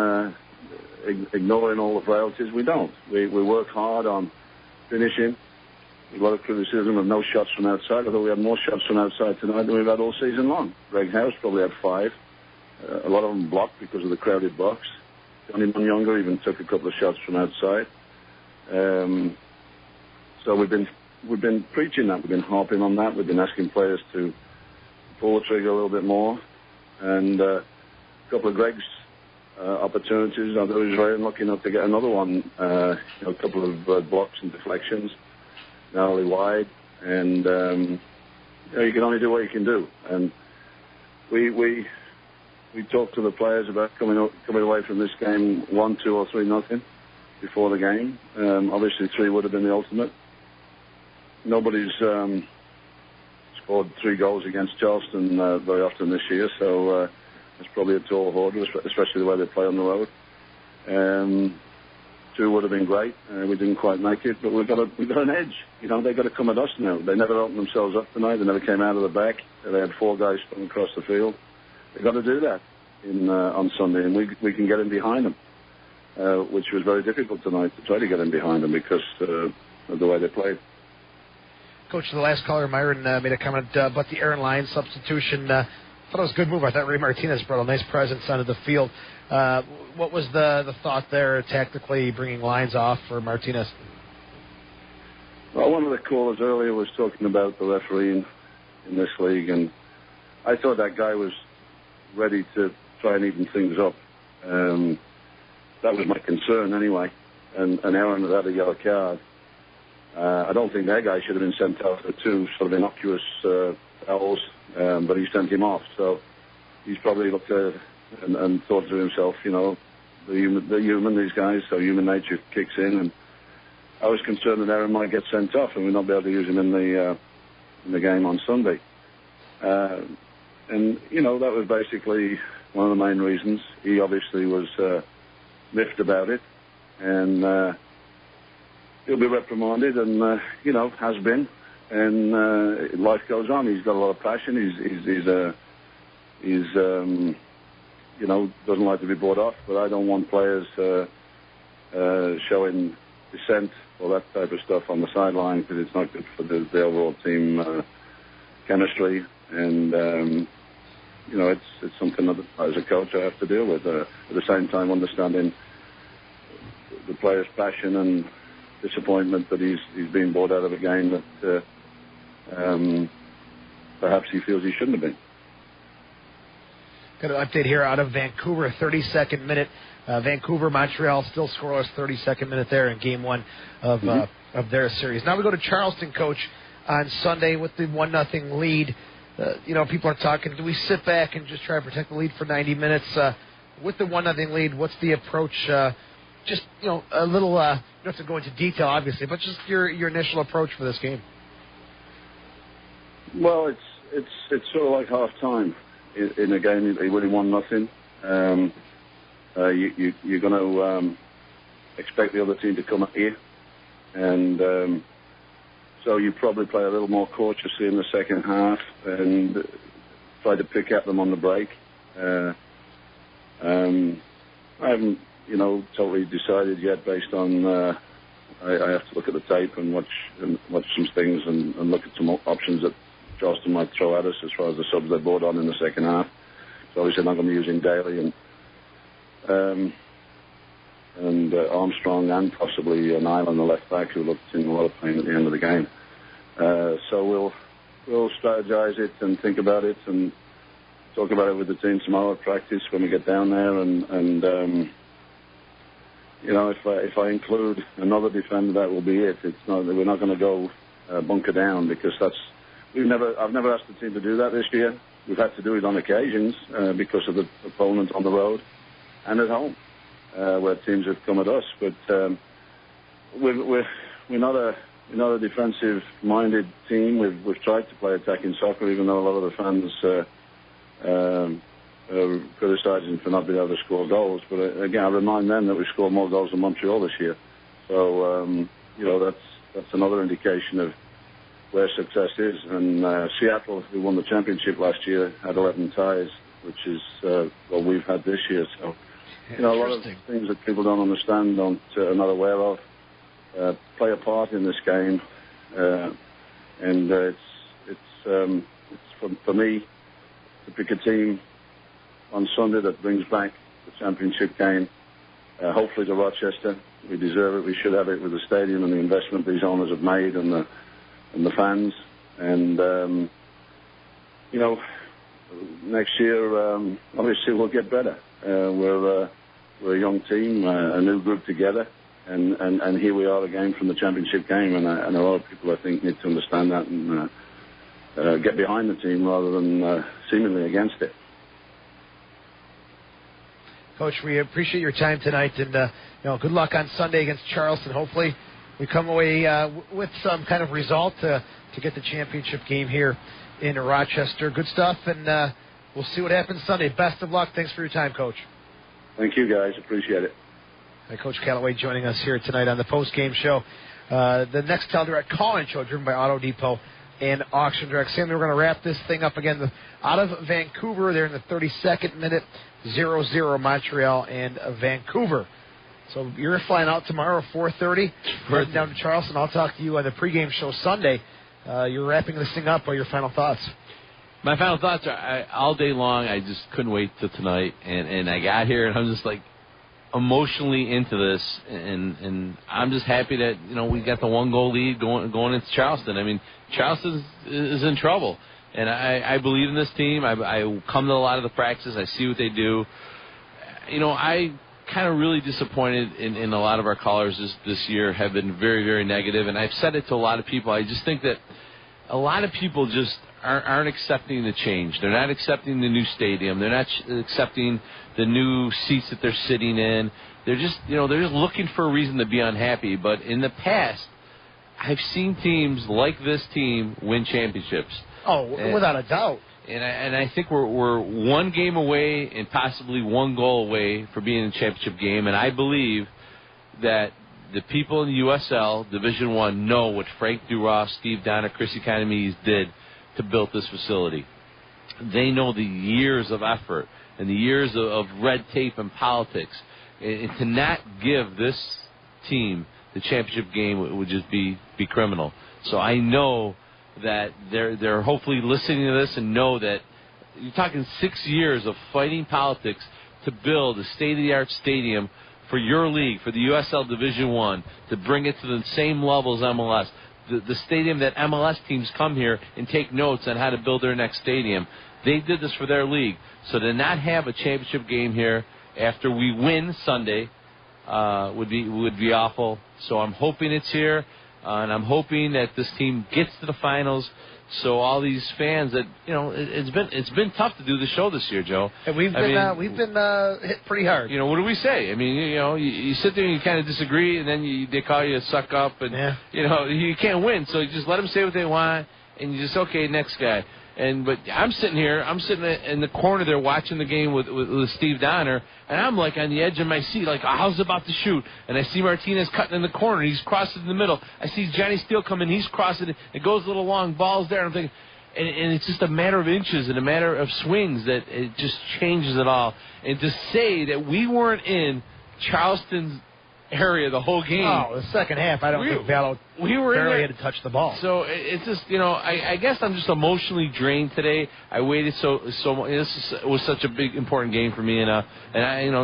ignoring all the frailties. We don't. We work hard on finishing. A lot of criticism of no shots from outside. Although we had more shots from outside tonight than we've had all season long. Greg House probably had 5. A lot of them blocked because of the crowded box. Johnny Younger even took a couple of shots from outside. So we've been preaching that. We've been harping on that. We've been asking players to pull the trigger a little bit more. And a couple of Greg's opportunities. I was very unlucky enough to get another one. A couple of blocks and deflections, narrowly wide. And you can only do what you can do. And we talked to the players about coming away from this game 1-2 or 3-0 before the game. Obviously 3 would have been the ultimate. nobody's scored 3 goals against Charleston very often this year, so it's probably a tall order, especially the way they play on the road. 2 would have been great. We didn't quite make it, but we've got an edge. You know, they've got to come at us now. They never opened themselves up tonight. They never came out of the back. They had 4 guys from across the field. They've got to do that on Sunday, and we can get in behind them, which was very difficult tonight to try to get in behind them because of the way they played. Coach, the last caller, Myron, made a comment about the Aaron Lyons substitution. I thought it was a good move. I thought Ray Martinez brought a nice presence onto the field. What was the thought there, tactically, bringing Lyons off for Martinez? Well, one of the callers earlier was talking about the refereeing in this league, and I thought that guy was ready to try and even things up. That was my concern anyway, and Aaron had a yellow card. I don't think that guy should have been sent out for 2 sort of innocuous fouls, but he sent him off. So he's probably looked at it and thought to himself, you know, they're human, these guys, so human nature kicks in. And I was concerned that Aaron might get sent off and we'd not be able to use him in the game on Sunday. And, you know, that was basically one of the main reasons. He obviously was miffed about it, and he'll be reprimanded, and you know, has been, and life goes on. He's got a lot of passion. He's you know, doesn't like to be bought off. But I don't want players showing dissent or that type of stuff on the sideline, because it's not good for the overall team chemistry. And you know, it's something that as a coach I have to deal with. At the same time, understanding the player's passion and disappointment that he's been bought out of a game that perhaps he feels he shouldn't have been. Got an update here out of Vancouver, 32nd minute. Vancouver, Montreal still scoreless, 32nd minute there in Game 1 of their series. Now we go to Charleston, Coach, on Sunday with the 1-0 lead. You know, people are talking, do we sit back and just try to protect the lead for 90 minutes? With the 1-0 lead, what's the approach? Just, you know, a little, you don't have to go into detail, obviously, but just your initial approach for this game. Well, it's sort of like half-time in a game. You're winning 1-0. You're going to expect the other team to come at you, and so you probably play a little more cautiously in the second half and try to pick at them on the break. I haven't, you know, totally decided yet based on I have to look at the tape and watch some things and look at some options that Charleston might throw at us as far as the subs they brought on in the second half. So obviously I'm not going to be using Daly and Armstrong and possibly Nyland, the left back, who looked in a lot of pain at the end of the game. So we'll strategize it and think about it and talk about it with the team tomorrow at practice when we get down there. And you know, if I include another defender, that will be it. We're not going to go bunker down, because I've never asked the team to do that this year. We've had to do it on occasions because of the opponent on the road and at home, where teams have come at us. But we're not a defensive-minded team. We've tried to play attacking soccer, even though a lot of the fans criticizing for not being able to score goals. But again, I remind them that we scored more goals than Montreal this year. So you know, that's another indication of where success is. And Seattle, who won the championship last year, had 11 ties, which is what we've had this year. So you know, a lot of things that people don't understand, are not aware of, play a part in this game. And it's for me to pick a team on Sunday that brings back the championship game, hopefully to Rochester. We deserve it. We should have it with the stadium and the investment these owners have made and the fans. And you know, next year obviously we'll get better. We're a young team, a new group together, and here we are again from the championship game. And a lot of people, I think, need to understand that and get behind the team rather than seemingly against it. Coach, we appreciate your time tonight, and you know, good luck on Sunday against Charleston. Hopefully, we come away with some kind of result to get the championship game here in Rochester. Good stuff, and we'll see what happens Sunday. Best of luck. Thanks for your time, Coach. Thank you, guys. Appreciate it. Coach Callaway joining us here tonight on the post-game show. The next Direct call-in show driven by Auto Depot and Auction Direct. Sam, we're going to wrap this thing up again. Out of Vancouver, they're in the 32nd minute, 0-0 Montreal and Vancouver. So you're flying out tomorrow at 4:30, heading down to Charleston. I'll talk to you on the pregame show Sunday. You're wrapping this thing up. What are your final thoughts? My final thoughts are all day long. I just couldn't wait till tonight, and I got here, and I'm just like emotionally into this, and I'm just happy that we got the 1-goal lead going into Charleston. I mean, Charleston is in trouble, and I believe in this team. I come to a lot of the practices. I see what they do. I kind of really disappointed in a lot of our callers this year have been very, very negative, and I've said it to a lot of people. I just think that a lot of people just aren't accepting the change. They're not accepting the new stadium. They're not accepting the new seats that they're sitting in. They're just looking for a reason to be unhappy. But in the past, I've seen teams like this team win championships. Without a doubt. And I think we're one game away and possibly 1 goal away for being in the championship game. And I believe that the people in the USL Division I know what Frank Duroff, Steve Donner, Chris Economies did to build this facility. They know the years of effort and the years of red tape and politics. And to not give this team the championship game would just be criminal. So I know that they're hopefully listening to this and know that you're talking 6 years of fighting politics to build a state-of-the-art stadium for your league, for the USL Division I, to bring it to the same level as MLS. The stadium that MLS teams come here and take notes on how to build their next stadium. They did this for their league. So to not have a championship game here after we win Sunday would be awful. So I'm hoping it's here, and I'm hoping that this team gets to the finals. So all these fans that it's been tough to do the show this year, Joe. And we've been hit pretty hard. What do we say? I mean, you sit there and you kind of disagree, and then they call you a suck up, and you can't win. So you just let them say what they want, and you just next guy. But I'm sitting in the corner there watching the game with Steve Donner, and I'm like on the edge of my seat, like how's about to shoot, and I see Martinez cutting in the corner, he's crossing in the middle. I see Johnny Steele coming, he's crossing it. It goes a little long, ball's there, and I'm thinking, and it's just a matter of inches and a matter of swings that it just changes it all. And to say that we weren't in Charleston's area the whole game. The second half, I don't think Vallo barely had to touch the ball. So it's just, I guess I'm just emotionally drained today. I waited so much. This was such a big, important game for me, and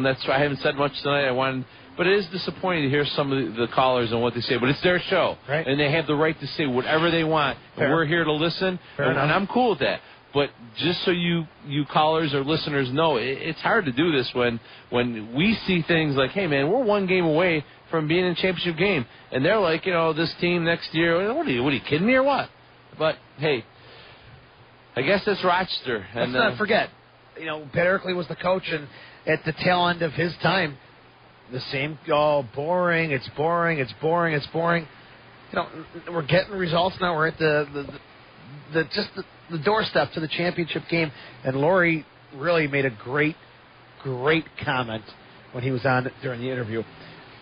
that's why I haven't said much tonight. But it is disappointing to hear some of the callers and what they say. But it's their show, right? And they have the right to say whatever they want. And we're here to listen, and I'm cool with that. But just so you callers or listeners know, it's hard to do this when we see things like, hey, man, we're 1 game away from being in a championship game. And they're like, this team next year, what are you kidding me or what? But, hey, I guess that's Rochester. Let's not forget, Pat Erkley was the coach, and at the tail end of his time, the same, boring, it's boring, it's boring, it's boring. We're getting results now. We're at the doorstep to the championship game, and Laurie really made a great comment when he was on during the interview.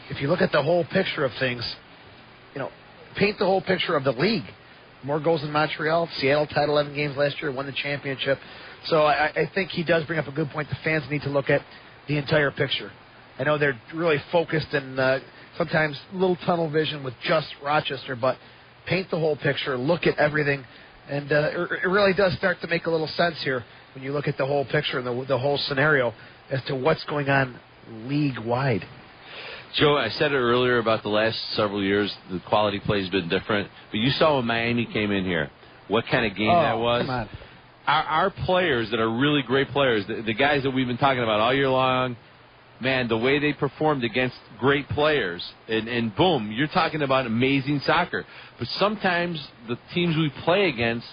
If you look at the whole picture of things, paint the whole picture of the league. More goals in Montreal. Seattle tied 11 games last year, won the championship. So I think he does bring up a good point. The fans need to look at the entire picture. I know they're really focused and sometimes a little tunnel vision with just Rochester, but paint the whole picture, look at everything. And it really does start to make a little sense here when you look at the whole picture and the whole scenario as to what's going on league-wide. Joe, I said it earlier about the last several years, the quality play has been different. But you saw when Miami came in here, what kind of game that was. Come on. Our players that are really great players, the guys that we've been talking about all year long, man, the way they performed against great players, and boom, you're talking about amazing soccer. But sometimes the teams we play against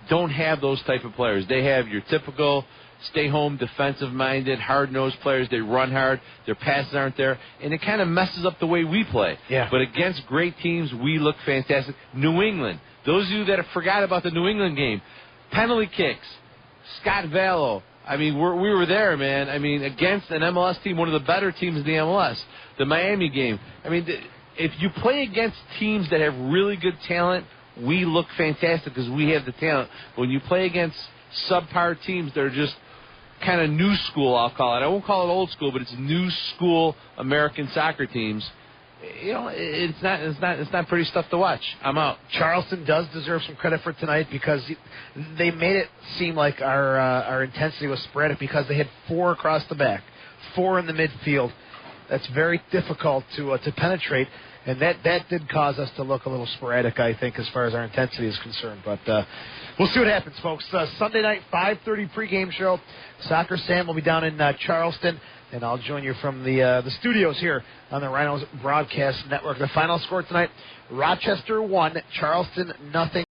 don't have those type of players. They have your typical, stay home, defensive-minded, hard-nosed players. They run hard. Their passes aren't there. And it kind of messes up the way we play. Yeah. But against great teams, we look fantastic. New England, those of you that have forgot about the New England game, penalty kicks, Scott Vallow. I mean, we were there, man. I mean, against an MLS team, one of the better teams in the MLS. The Miami game. I mean, if you play against teams that have really good talent, we look fantastic because we have the talent. When you play against subpar teams that are just kind of new school, I'll call it. I won't call it old school, but it's new school American soccer teams. You know, it's not pretty stuff to watch. I'm out. Charleston does deserve some credit for tonight because they made it seem like our intensity was sporadic because they had 4 across the back, 4 in the midfield. That's very difficult to penetrate, and that did cause us to look a little sporadic, I think, as far as our intensity is concerned. But we'll see what happens, folks. Sunday night, 5:30 pregame show. Soccer Sam will be down in Charleston, and I'll join you from the studios here on the Rhinos Broadcast Network. The final score tonight, Rochester 1, Charleston 0.